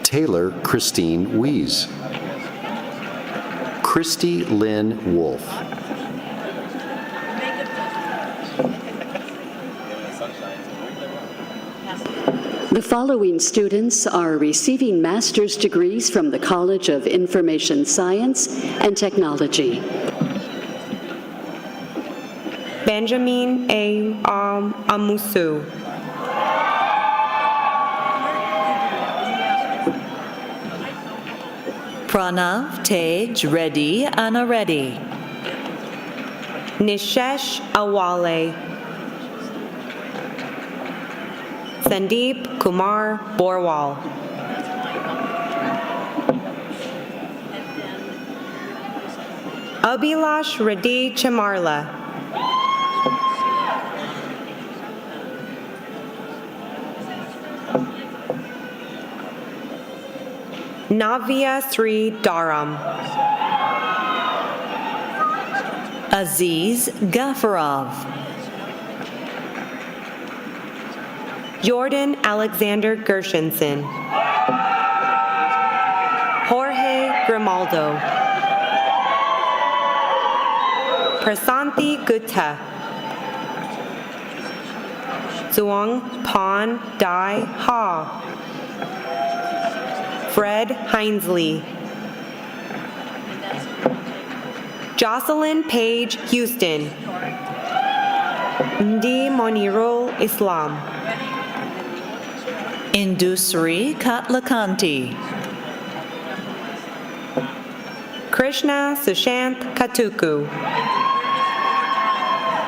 Taylor Christine Wees. Christy Lynn Wolf. The following students are receiving master's degrees from the College of Information Science and Technology. Benjamin A. Amusu. Pranav Tej Reddy Anareddy. Nishesh Awale. Sandeep Kumar Borwal. Abhilash Reddy Chamarla. Navya Sri Dharam. Aziz Ghafarov. Jordan Alexander Gershenson. Jorge Grimaldo. Prasanthi Gutta. Zuong Pon Dai Ha. Fred Hinesley. Jocelyn Page Houston. Mdi Monirul Islam. Indusri Katlakanti. Krishna Sushant Katuku.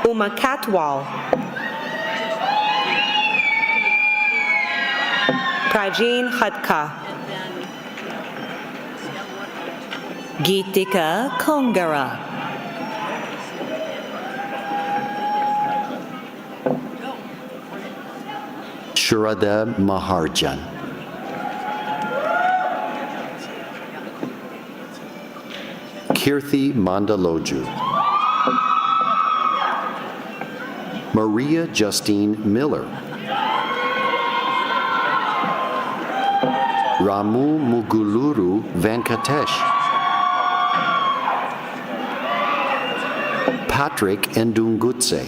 Uma Katwal. Prajeen Khadka. Geetika Kongara. Shraddha Maharjan. Kirthi Mandaloju. Maria Justine Miller. Ramu Muguluru Venkatesh. Patrick Ndungutse.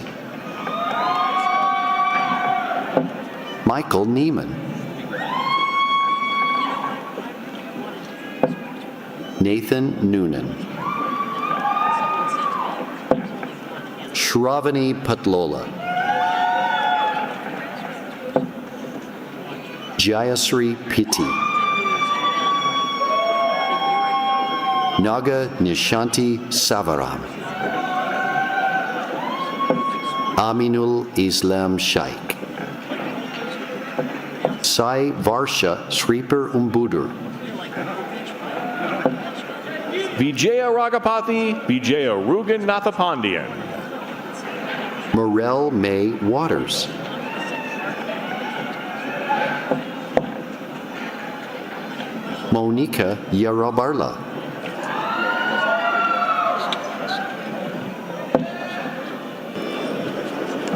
Michael Neiman. Nathan Noonan. Shravani Patlola. Jayasri Pitti. Naga Nishanti Savaram. Aminul Islam Shaikh. Sai Varsha Sripur Umbudur. Vijaya Ragapathy, Vijaya Rugan Nathapandian. Morel May Waters. Monica Yarabarla.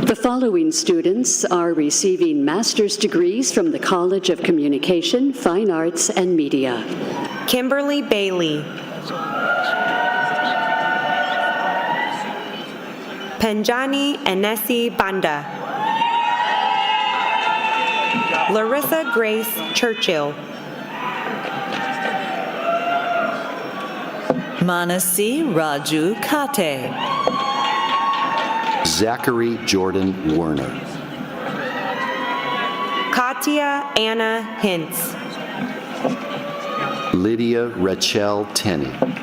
The following students are receiving master's degrees from the College of Communication, Fine Arts, and Media. Kimberly Bailey. Panjani Anesi Banda. Larissa Grace Churchill. Manasi Raju Kate. Zachary Jordan Werner. Katia Anna Hintz. Lydia Rachel Tenney.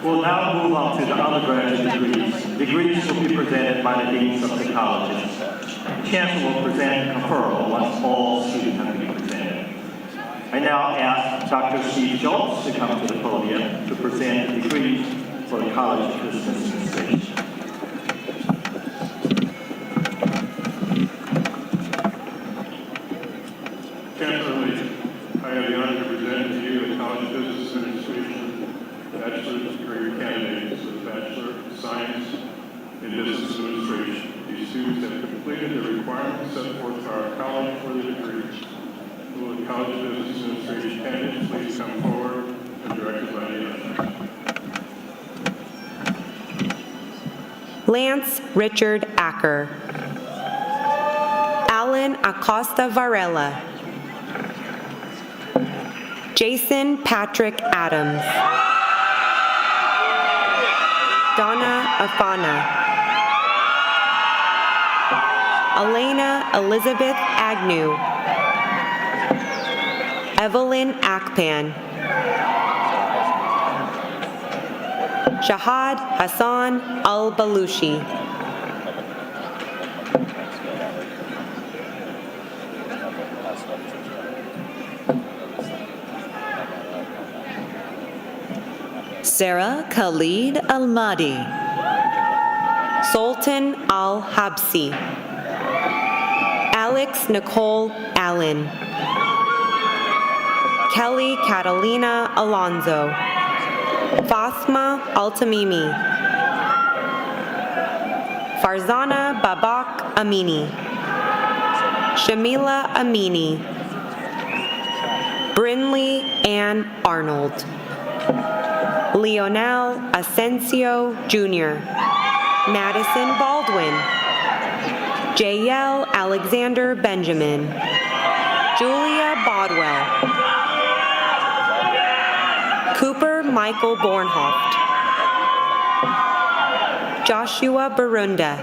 We'll now move on to the undergraduate degrees. Degrees will be presented by the deans of the colleges. The Chancellor will present Conferral once all students have been presented. I now ask Dr. Steve Schultz to come to the podium to present the degrees for the College of Business Administration. Chancellor Lee, I have the honor to present to you the College of Business Administration bachelor's degree candidates with a Bachelor of Science in Business Administration. These students have completed the requirements set forth by our college for the degree. Will the College of Business Administration candidates please come forward and directed by the ushers? Lance Richard Acker. Alan Acosta Varela. Jason Patrick Adams. Donna Afana. Elena Elizabeth Agnew. Evelyn Akpan. Shahad Hassan Al-Balushi. Sarah Khalid Almadi. Sultan Al-Habsi. Alex Nicole Allen. Kelly Catalina Alonzo. Fathma Altamimi. Farzana Babak Amini. Shamila Amini. Brinley Ann Arnold. Leonel Asensio Jr. Madison Baldwin. J.L. Alexander Benjamin. Julia Bodwell. Cooper Michael Bornhoft. Joshua Barunda.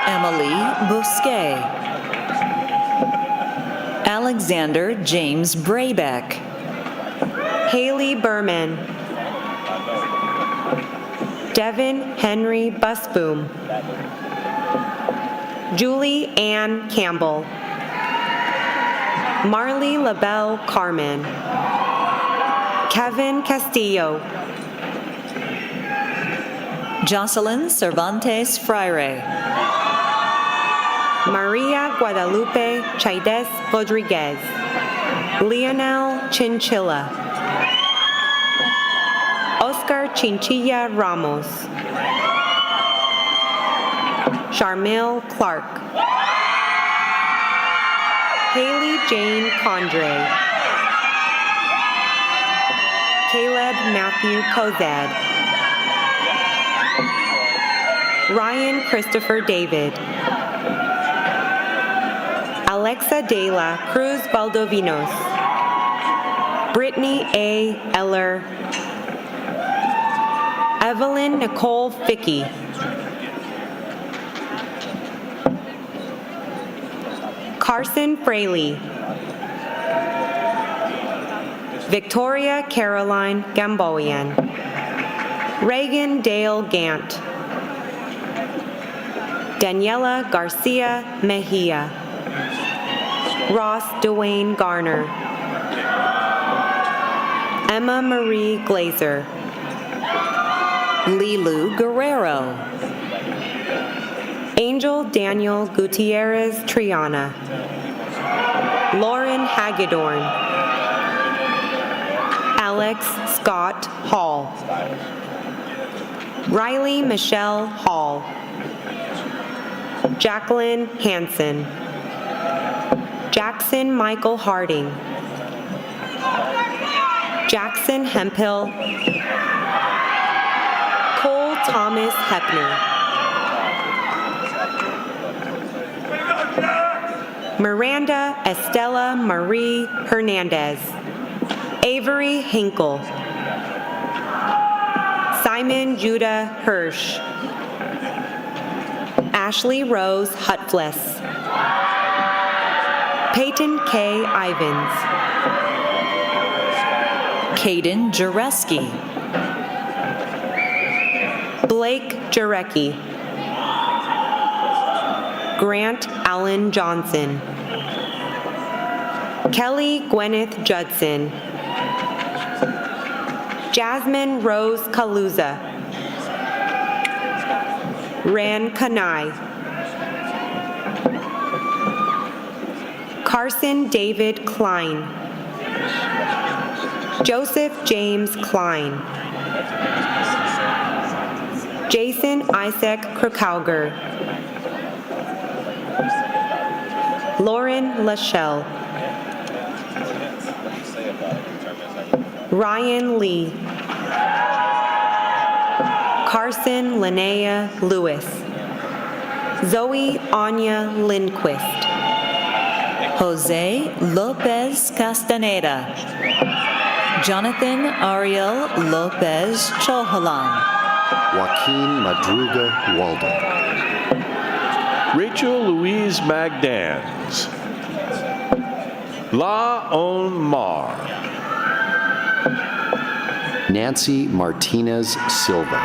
Emily Bousquet. Alexander James Braybeck. Haley Berman. Devin Henry Busboom. Julie Ann Campbell. Marley LaBelle Carmen. Kevin Castillo. Jocelyn Cervantes Freire. Maria Guadalupe Chaides Rodriguez. Leonel Chinchilla. Oscar Chinchilla Ramos. Charmel Clark. Haley Jane Condre. Caleb Matthew Kozad. Ryan Christopher David. Alexa De La Cruz Valdovinos. Brittany A. Eller. Evelyn Nicole Fickey. Carson Fraley. Victoria Caroline Gamboian. Reagan Dale Gant. Daniela Garcia Mejia. Ross Dwayne Garner. Emma Marie Glazer. Lilu Guerrero. Angel Daniel Gutierrez Triana. Lauren Hagedorn. Alex Scott Hall. Riley Michelle Hall. Jacqueline Hansen. Jackson Michael Harding. Jackson Hemphill, Cole Thomas Hepner, Miranda Estella Marie Hernandez, Avery Hinkle, Simon Judah Hirsch, Ashley Rose Hutfless, Peyton K. Ivins, Caden Jareski, Blake Jarecki, Grant Allen Johnson, Kelly Gwyneth Judson, Jasmine Rose Kaluza, Ran Kanai, Carson David Klein, Joseph James Klein, Jason Isaac Krakauger, Lauren Lachelle, Ryan Lee, Carson Linnea Lewis, Zoe Anya Lindquist, Jose Lopez Castaneda, Jonathan Ariel Lopez Chohalan, Joaquin Madruga Waldo, Rachel Louise Magdans, La On Mar, Nancy Martinez Silva,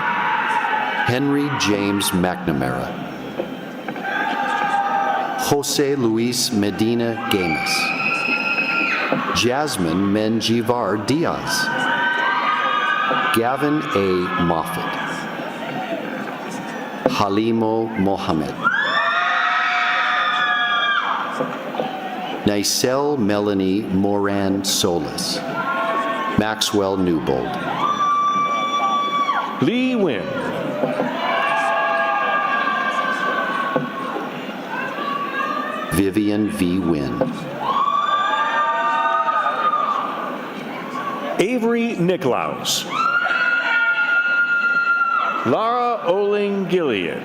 Henry James McNamara, Jose Luis Medina Gamas, Jasmine Menjivar Diaz, Gavin A. Moffett, Halimo Mohammed, Nicelle Melanie Moran Solis, Maxwell Newbold, Lee Wynn, Vivian V. Wynn, Avery Nicklaus, Lara Oling Gilead,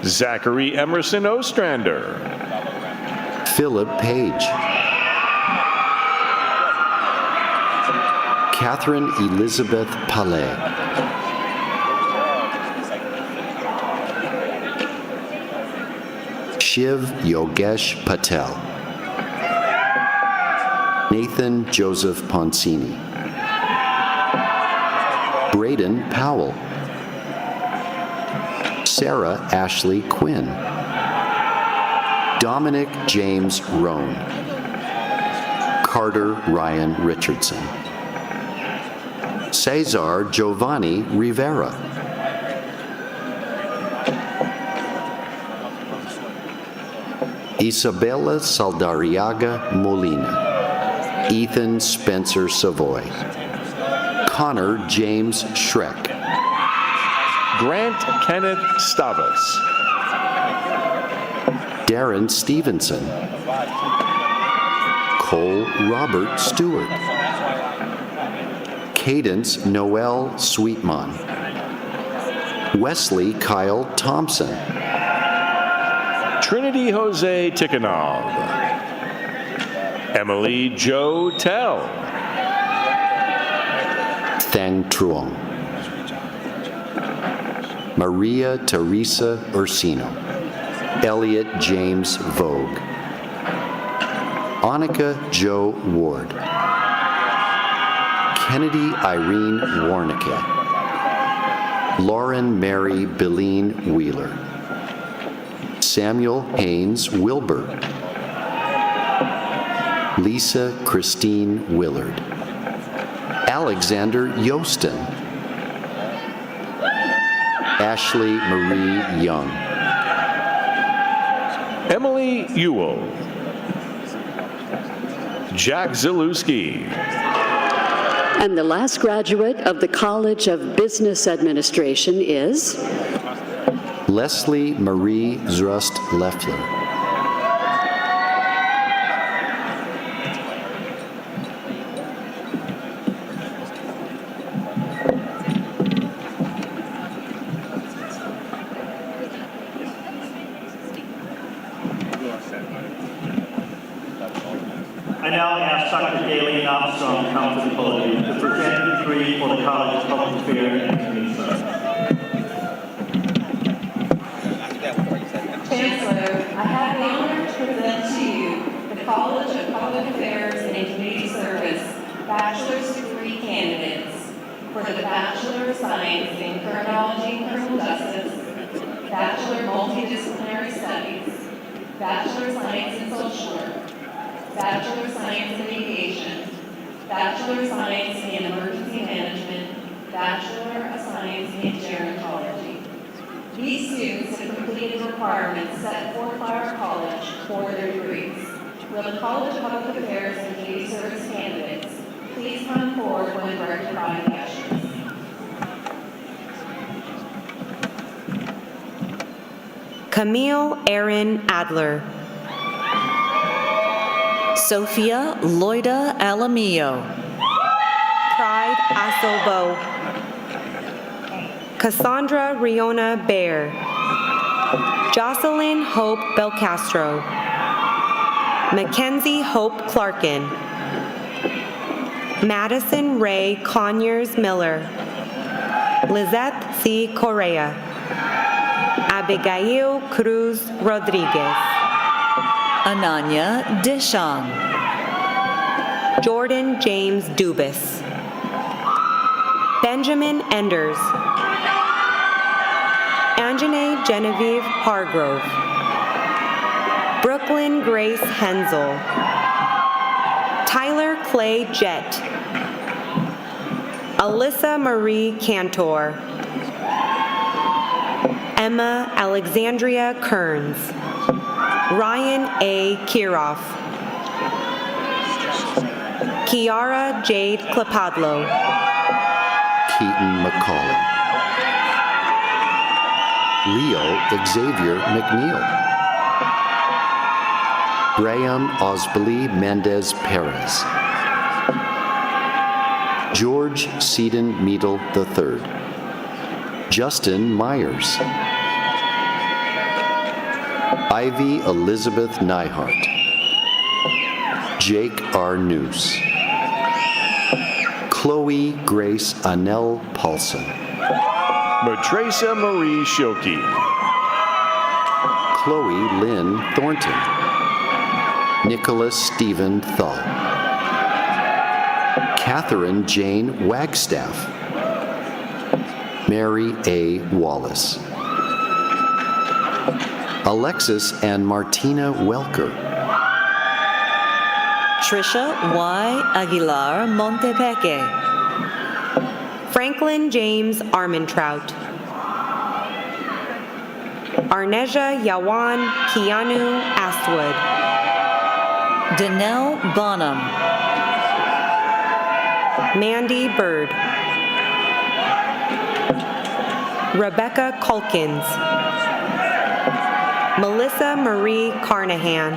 Zachary Emerson Ostrander, Philip Page, Catherine Elizabeth Palais, Shiv Yogesh Patel, Nathan Joseph Poncini, Braden Powell, Sarah Ashley Quinn, Dominic James Roan, Carter Ryan Richardson, Cesar Giovanni Rivera, Isabella Saldariaga Molina, Ethan Spencer Savoy, Connor James Schreck, Grant Kenneth Stavas, Darren Stevenson, Cole Robert Stewart, Cadence Noel Sweetman, Wesley Kyle Thompson, Trinity Jose Tikhonov, Emily Jo Tell, Thang Truong, Maria Teresa Ursino, Elliot James Vogue, Annika Jo Ward, Kennedy Irene Warnicke, Lauren Mary Beline Wheeler, Samuel Haynes Wilbur, Lisa Christine Willard, Alexander Yostin, Ashley Marie Young, Emily Ewell, Jack Zalewski, And the last graduate of the College of Business Administration is Leslie Marie Zrust Leffler, I now ask Dr. Galen Armstrong to come to the podium to present the degree for the College of Public Affairs and Community Service. Chancellor, I have the honor to present to you the College of Public Affairs and Community Service Bachelor's Degree candidates for the Bachelor of Science in Criminology and Criminal Justice, Bachelor Multidisciplinary Studies, Bachelor of Science in Social Work, Bachelor of Science in Aviation, Bachelor of Science in Emergency Management, Bachelor of Science in Gerontology. These students have completed the requirements set forth by our college for their degrees. Will the College of Public Affairs and Community Service candidates please come forward when directed by the ushers? Camille Erin Adler. Sophia Loida Alamillo. Pride Asobo. Cassandra Riona Baer. Jocelyn Hope Belcastro. Mackenzie Hope Clarkin. Madison Ray Conyers Miller. Lizette C. Correa. Abigail Cruz Rodriguez. Ananya Dishon. Jordan James Dubus. Benjamin Enders. Anjanae Genevieve Hargrove. Brooklyn Grace Hensel. Tyler Clay Jett. Alyssa Marie Cantor. Emma Alexandria Kearns. Ryan A. Kiroff. Kiara Jade Clapadlo. Keaton McCauley. Leo Xavier McNeil. Graham Osbly Mendez Perez. George Seaton Meadle III. Justin Myers. Ivy Elizabeth Nyhart. Jake R. Noose. Chloe Grace Anel Paulson. Matresa Marie Schilke. Chloe Lynn Thornton. Nicholas Stephen Thull. Catherine Jane Wagstaff. Mary A. Wallace. Alexis and Martina Welker. Trisha Y. Aguilar Montepeque. Franklin James Armentrout. Arnesia Yawan Keanu Astwood. Danelle Bonham. Mandy Bird. Rebecca Culkins. Melissa Marie Carnahan.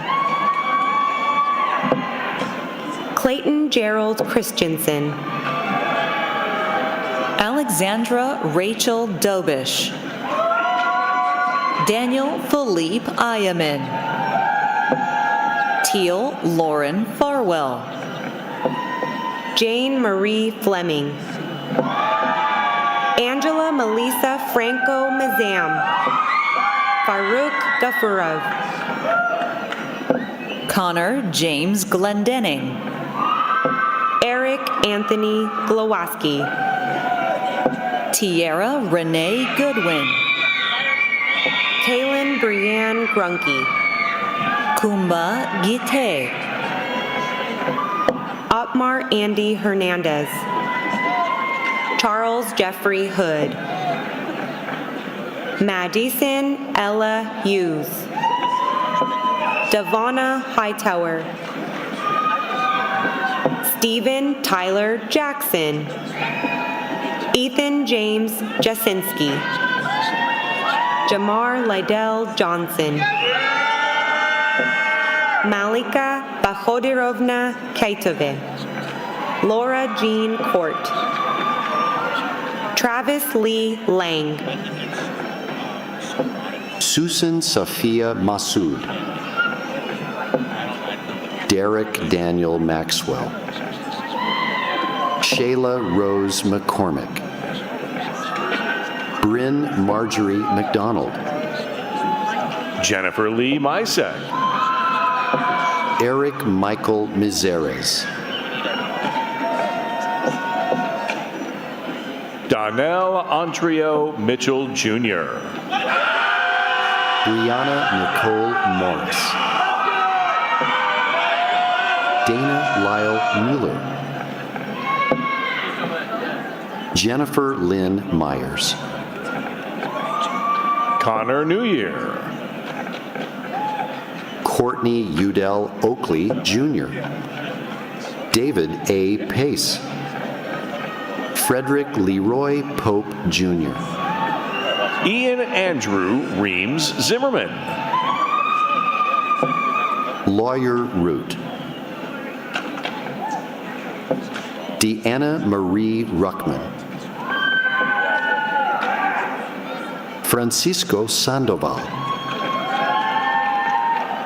Clayton Gerald Christensen. Alexandra Rachel Dobish. Daniel Philippe Ayamin. Teal Lauren Farwell. Jane Marie Fleming. Angela Melissa Franco Mazam. Farouk Gafurov. Connor James Glendenning. Eric Anthony Glowaski. Tierra Renee Goodwin. Kaylin Brianne Grunke. Kumba Gite. Otmar Andy Hernandez. Charles Jeffrey Hood. Madison Ella Hughes. Devonna Hightower. Stephen Tyler Jackson. Ethan James Jasinski. Jamar Lydell Johnson. Malika Bahodirovna Kaitove. Laura Jean Court. Travis Lee Lang. Susan Safia Masood. Derek Daniel Maxwell, Shayla Rose McCormick, Bryn Marjorie McDonald, Jennifer Lee Mysek, Eric Michael Mizeres, Donnell Ontreo Mitchell Jr., Brianna Nicole Morris, Dana Lyle Mueller, Jennifer Lynn Myers, Connor Newyear, Courtney Udell Oakley Jr., David A. Pace, Frederick Leroy Pope Jr., Ian Andrew Reams Zimmerman, Lawyer Root, Deanna Marie Ruckman, Francisco Sandoval,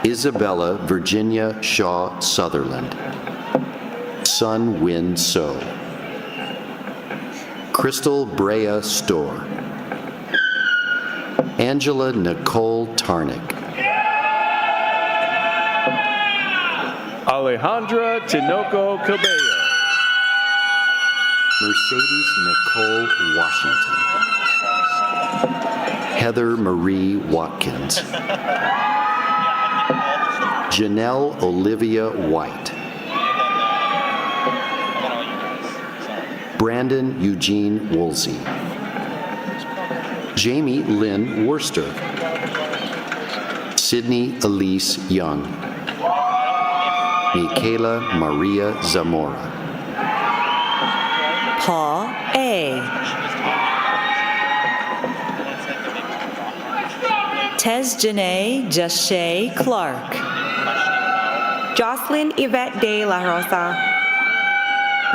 Isabella Virginia Shaw Sutherland, Sun Win So, Crystal Brea Storr, Angela Nicole Tarnick, Alejandra Tinoco Cabello, Mercedes Nicole Washington, Heather Marie Watkins, Janelle Olivia White, Brandon Eugene Woolsey, Jamie Lynn Worcester, Sydney Elise Young, Michaela Maria Zamora, Paul A. Tez Janae Jashay Clark, Jocelyn Yvette de la Rosa,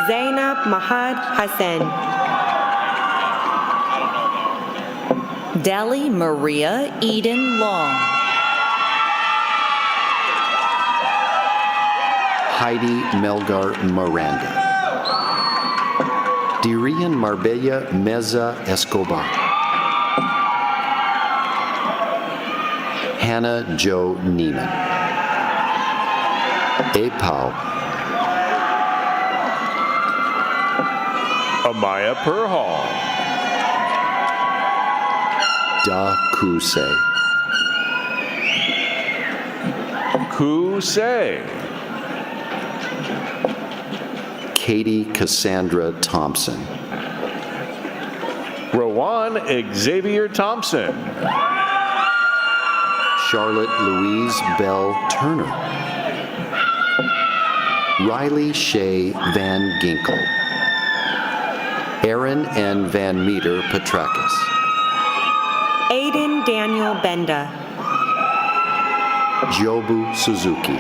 Zainab Mahad Hassan, Deli Maria Eden Long, Heidi Melgar Miranda, Dirian Marbella Meza Escobar, Hannah Jo Neiman, Apau, Amaya Purhall, Da Kuse, Kusei, Katie Cassandra Thompson, Rowan Xavier Thompson, Charlotte Louise Bell Turner, Riley Shea Van Ginkel, Aaron N. Van Meter Petrakis, Aiden Daniel Benda, Jobu Suzuki,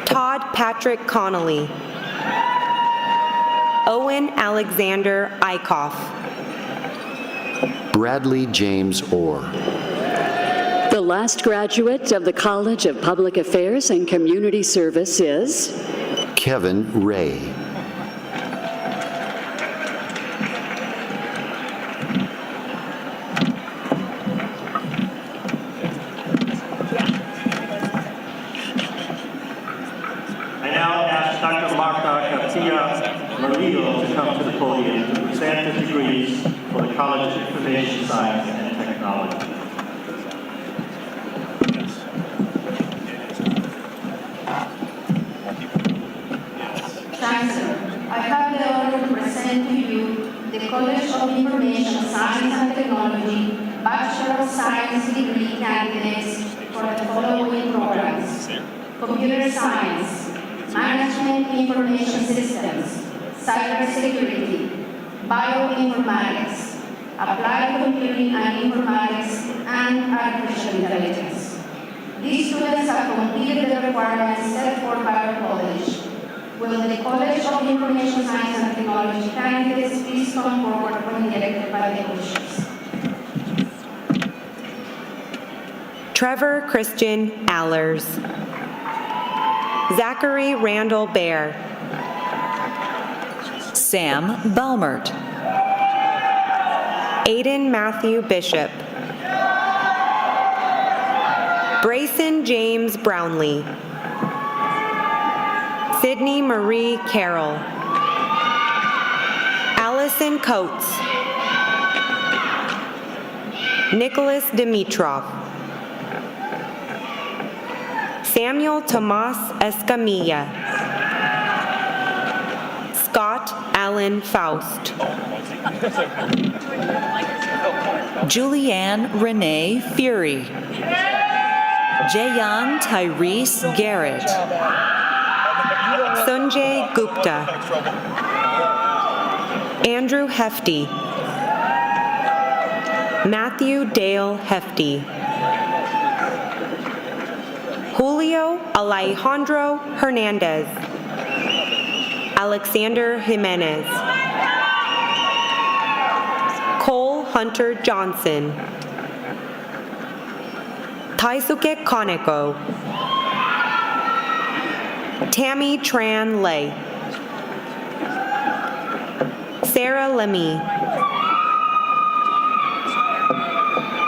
Todd Patrick Connolly, Owen Alexander Eichhoff, Bradley James Orr, The last graduate of the College of Public Affairs and Community Service is Kevin Ray, I now ask Dr. Marta Garcia Murillo to come to the podium to present the degrees for the College of Information Science and Technology. Chancellor, I have the honor to present to you the College of Information Science and Technology Bachelor of Science degree candidates for the following programs: Computer Science, Management Information Systems, Cybersecurity, Bioinformatics, Applied Computing and Informatics, and Artificial Intelligence. These students have completed the requirements set forth by our college. Will the College of Information Science and Technology candidates please come forward when elected by the officials? Trevor Christian Allers, Zachary Randall Bear, Sam Balmert, Aiden Matthew Bishop, Brayson James Brownlee, Sydney Marie Carroll, Allison Coates, Nicholas Dimitrov, Samuel Tomas Escamilla, Scott Allen Faust, Julianne Renee Fury, Jayan Tyrese Garrett, Sunjay Gupta, Andrew Hefty, Matthew Dale Hefty, Julio Alejandro Hernandez, Alexander Jimenez, Cole Hunter Johnson, Taisuke Kaneko, Tammy Tran Lay, Sarah Lemmy,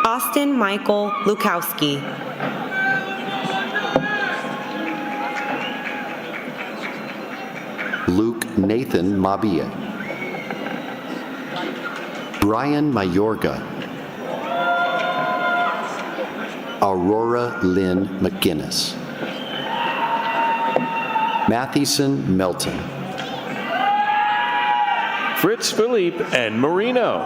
Austin Michael Lukowski, Luke Nathan Mabia, Brian Mayorga, Aurora Lynn McGinnis, Mathieson Melton, Fritz Philippe and Marino,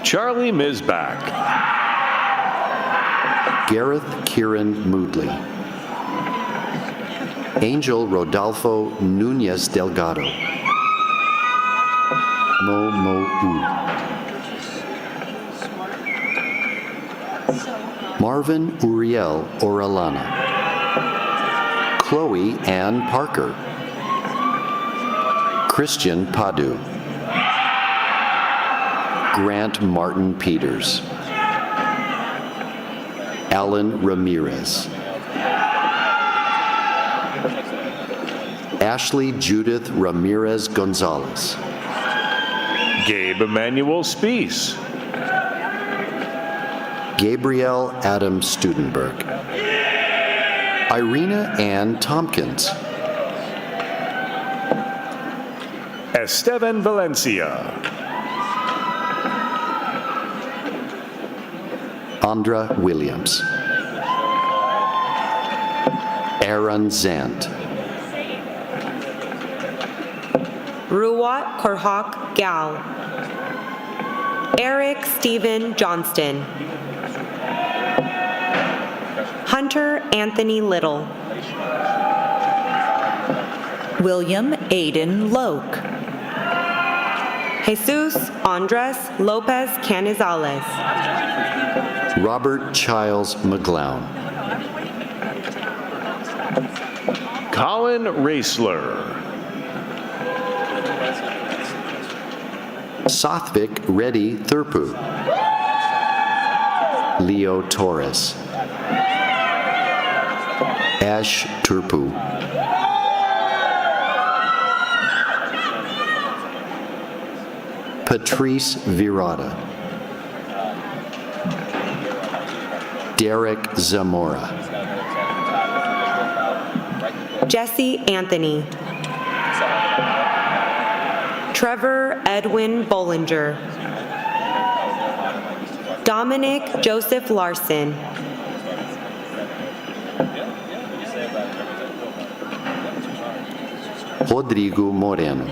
Charlie Mizbach, Gareth Kieran Moodley, Angel Rodolfo Nunez Delgado, Mo Mo U, Marvin Uriel Orellana, Chloe Ann Parker, Christian Padu, Grant Martin Peters, Alan Ramirez, Ashley Judith Ramirez Gonzalez, Gabe Emmanuel Spees, Gabrielle Adam Studenberg, Irina Ann Tompkins, Esteban Valencia, Andra Williams, Aaron Zant, Ruwat Korhak Gal, Eric Stephen Johnston, Hunter Anthony Little, William Aiden Loke, Jesus Andres Lopez Canizales, Robert Childs McGlown, Colin Raisler, Sathvik Reddy Thurpu, Leo Torres, Ash Turpu, Patrice Virata, Derek Zamora, Jesse Anthony, Trevor Edwin Bollinger, Dominic Joseph Larson, Rodrigo Moreno,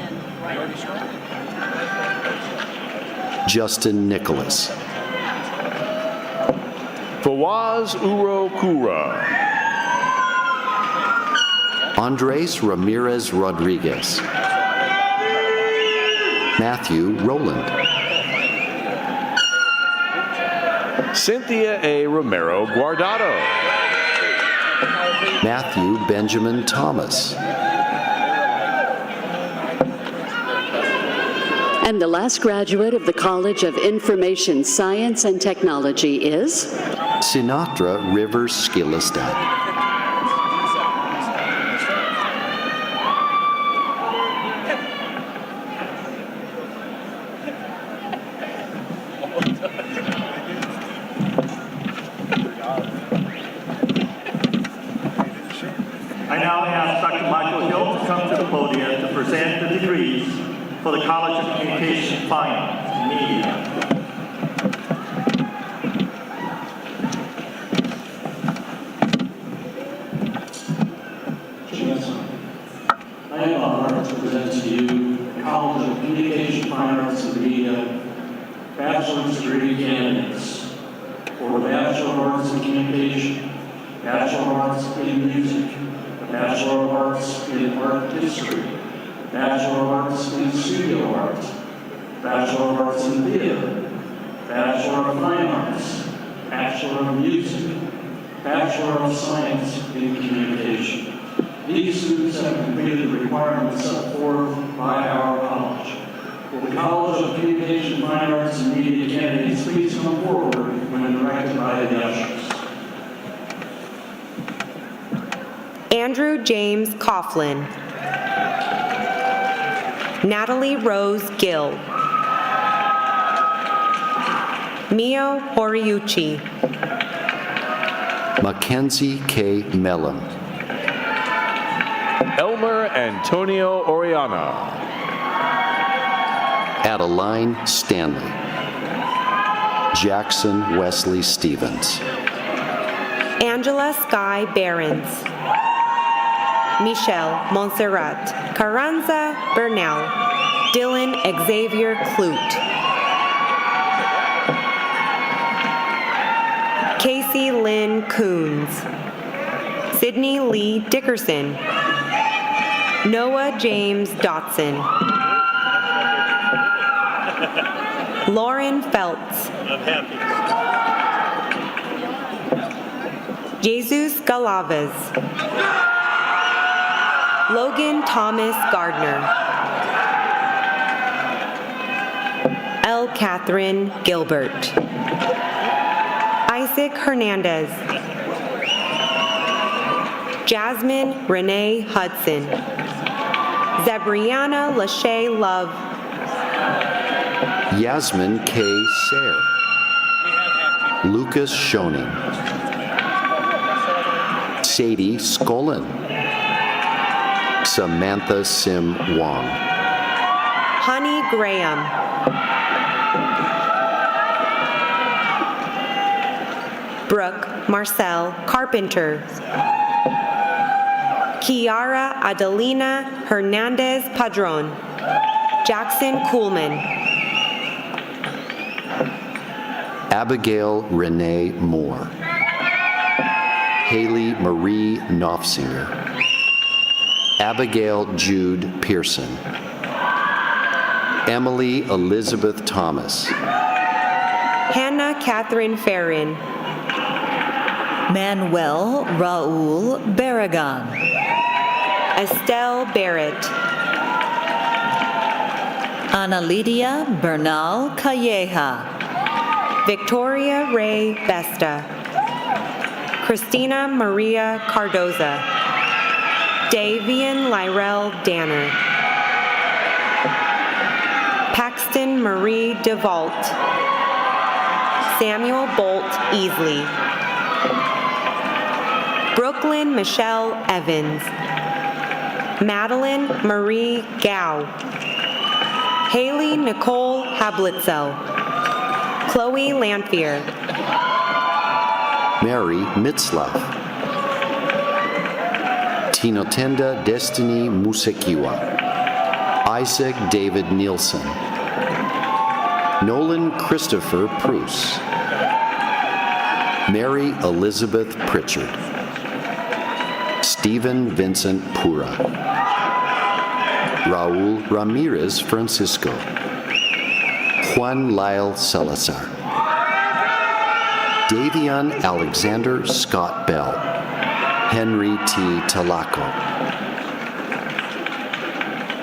Justin Nicholas, Fawaz Urokura, Andres Ramirez Rodriguez, Matthew Rowland, Cynthia A. Romero Guardado, Matthew Benjamin Thomas, And the last graduate of the College of Information Science and Technology is Sinatra Rivers Skillestad, I now ask Dr. Michael Hill to come to the podium to present the degrees for the College of Communication, Fine Arts, and Media. I am honored to present to you the College of Communication, Fine Arts, and Media bachelor's degree candidates for the Bachelor of Arts in Communication, Bachelor of Arts in Music, Bachelor of Arts in Art History, Bachelor of Arts in Studio Art, Bachelor of Arts in Theater, Bachelor of Fine Arts, Bachelor of Music, Bachelor of Science in Communication. These students have completed the requirements set forth by our college. Will the College of Communication, Fine Arts, and Media candidates please come forward when directed by the ushers? Andrew James Coughlin. Natalie Rose Gill. Mio Horiuchi. Mackenzie K. Mellon. Elmer Antonio Oriana. Adeline Stanley. Jackson Wesley Stevens. Angela Sky Behrens. Michelle Montserrat Carranza Bernal. Dylan Xavier Clute. Casey Lynn Coons. Sydney Lee Dickerson. Noah James Dotson. Lauren Feltz. Jesus Galaves. Logan Thomas Gardner. L. Catherine Gilbert. Isaac Hernandez. Jasmine Renee Hudson. Zebriana Lachey Love. Yasmin K. Sayre. Lucas Schoening. Sadie Skolin. Samantha Sim Wong. Honey Graham. Brooke Marcel Carpenter. Kiara Adelina Hernandez Padron. Jackson Kuhlman. Abigail Renee Moore. Haley Marie Knopfsinger. Abigail Jude Pearson. Emily Elizabeth Thomas. Hannah Catherine Farrin. Manuel Raul Barragan. Estelle Barrett. Ana Lydia Bernal Calleja. Victoria Ray Besta. Christina Maria Cardoza. Davian Lyrell Danner. Paxton Marie DeVault. Samuel Bolt Easley. Brooklyn Michelle Evans. Madeline Marie Gao. Haley Nicole Hablitzel. Chloe Lanphier. Mary Mitzlaff. Tinotenda Destiny Musekiwa. Isaac David Nielsen. Nolan Christopher Pruce. Mary Elizabeth Pritchard. Stephen Vincent Pura. Raul Ramirez Francisco. Juan Lyle Salazar. Davion Alexander Scott Bell. Henry T. Talaco.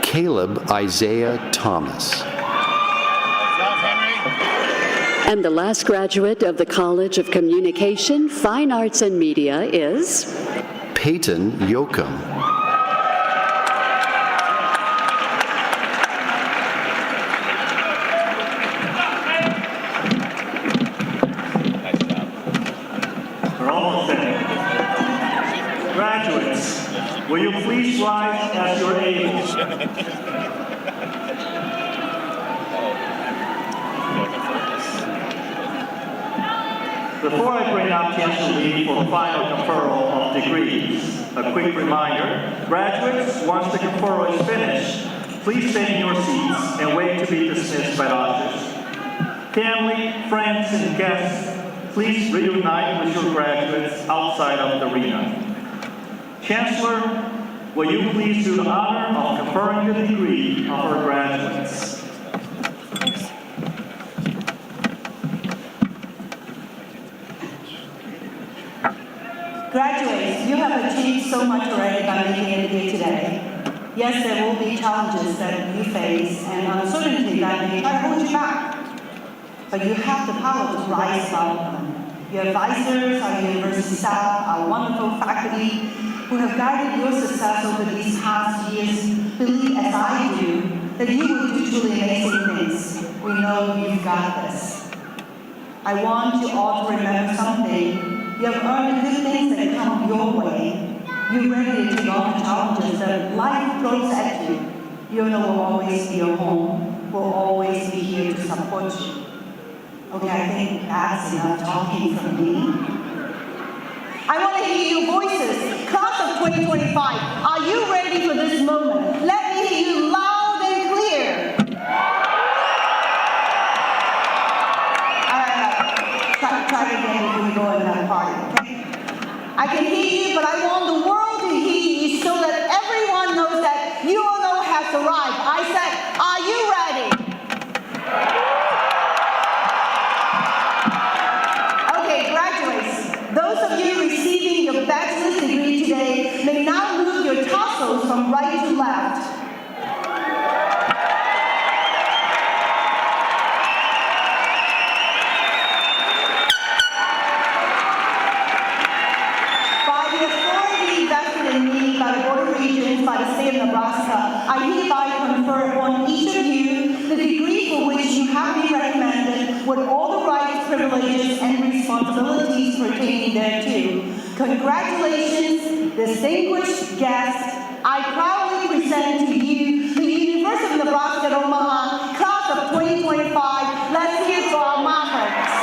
Caleb Isaiah Thomas. And the last graduate of the College of Communication, Fine Arts, and Media is Peyton Yoakum. We're almost there. Graduates, Will you please rise as you're able? Before I bring up Chancellor Lee for the final conferral of degrees, a quick reminder, graduates, once the conferral is finished, please stay in your seats and wait to be dismissed by ushers. Family, friends, and guests, please reunite with your graduates outside of the arena. Chancellor, will you please do the honor of conferring the degree of our graduates? Graduates, you have achieved so much already by making it here today. Yes, there will be challenges that you face and uncertainty that may try to hold you back. But you have the power to rise above them. Your advisors, our university staff, our wonderful faculty who have guided your success over these past years believe, as I do, that you will do truly amazing things. We know you've got this. I want you all to remember something. You have earned the good things that come your way. You're ready to take on the challenges that life throws at you. You know will always be your home. We'll always be here to support you. Okay, I think that's enough talking from me. I want to hear your voices. Class of 2025, are you ready for this moment? Let me hear you loud and clear. Try it again before we go in that party, okay? I can hear you, but I want the world to hear you so that everyone knows that UNO has arrived. I said, are you ready? Okay, graduates, those of you receiving your bachelor's degree today may now move your tassels from right to left. By the state of Nebraska, I hereby confer upon each of you the degree for which you have been recommended with all the rights, privileges, and responsibilities pertaining thereto. Congratulations, distinguished guests. I proudly present to you the University of Nebraska at Omaha, class of 2025. Let's hear it for our Mavericks.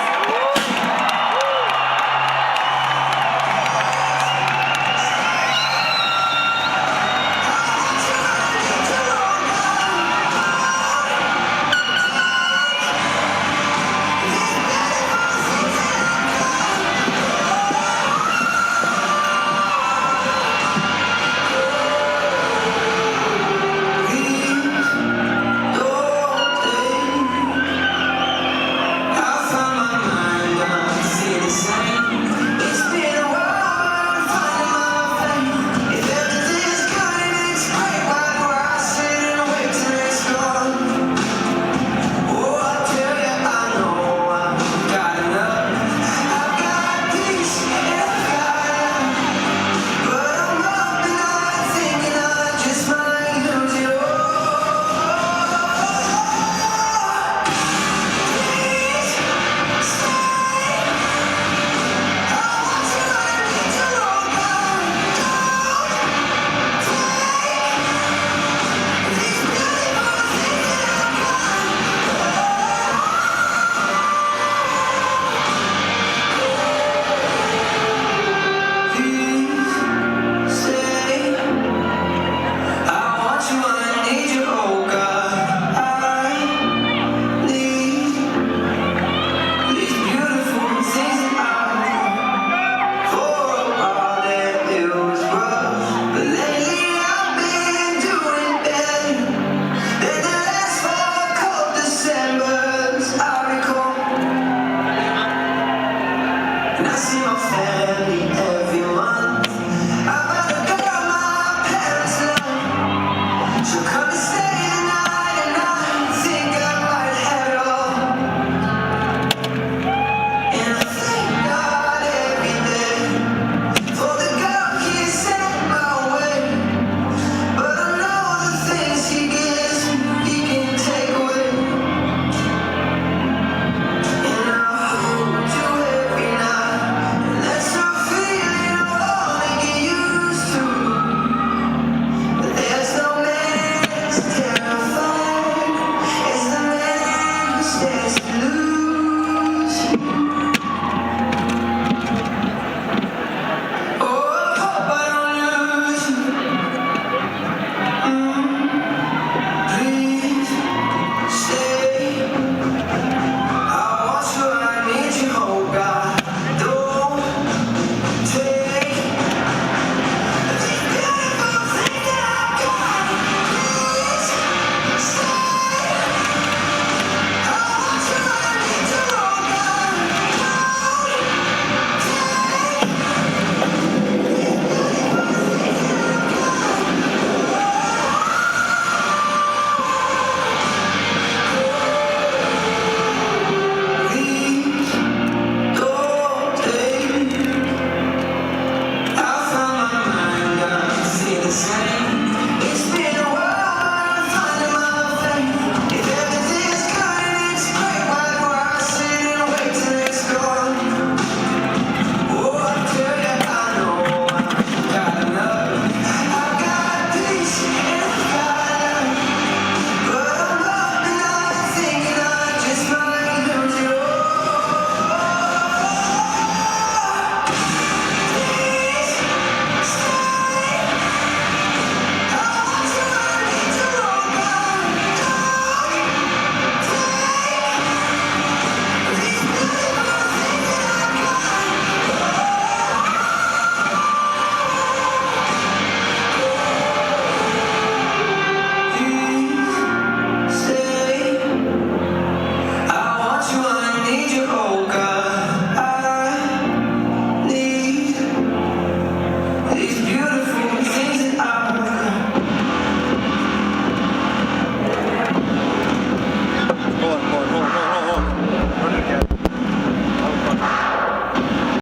And I see my family.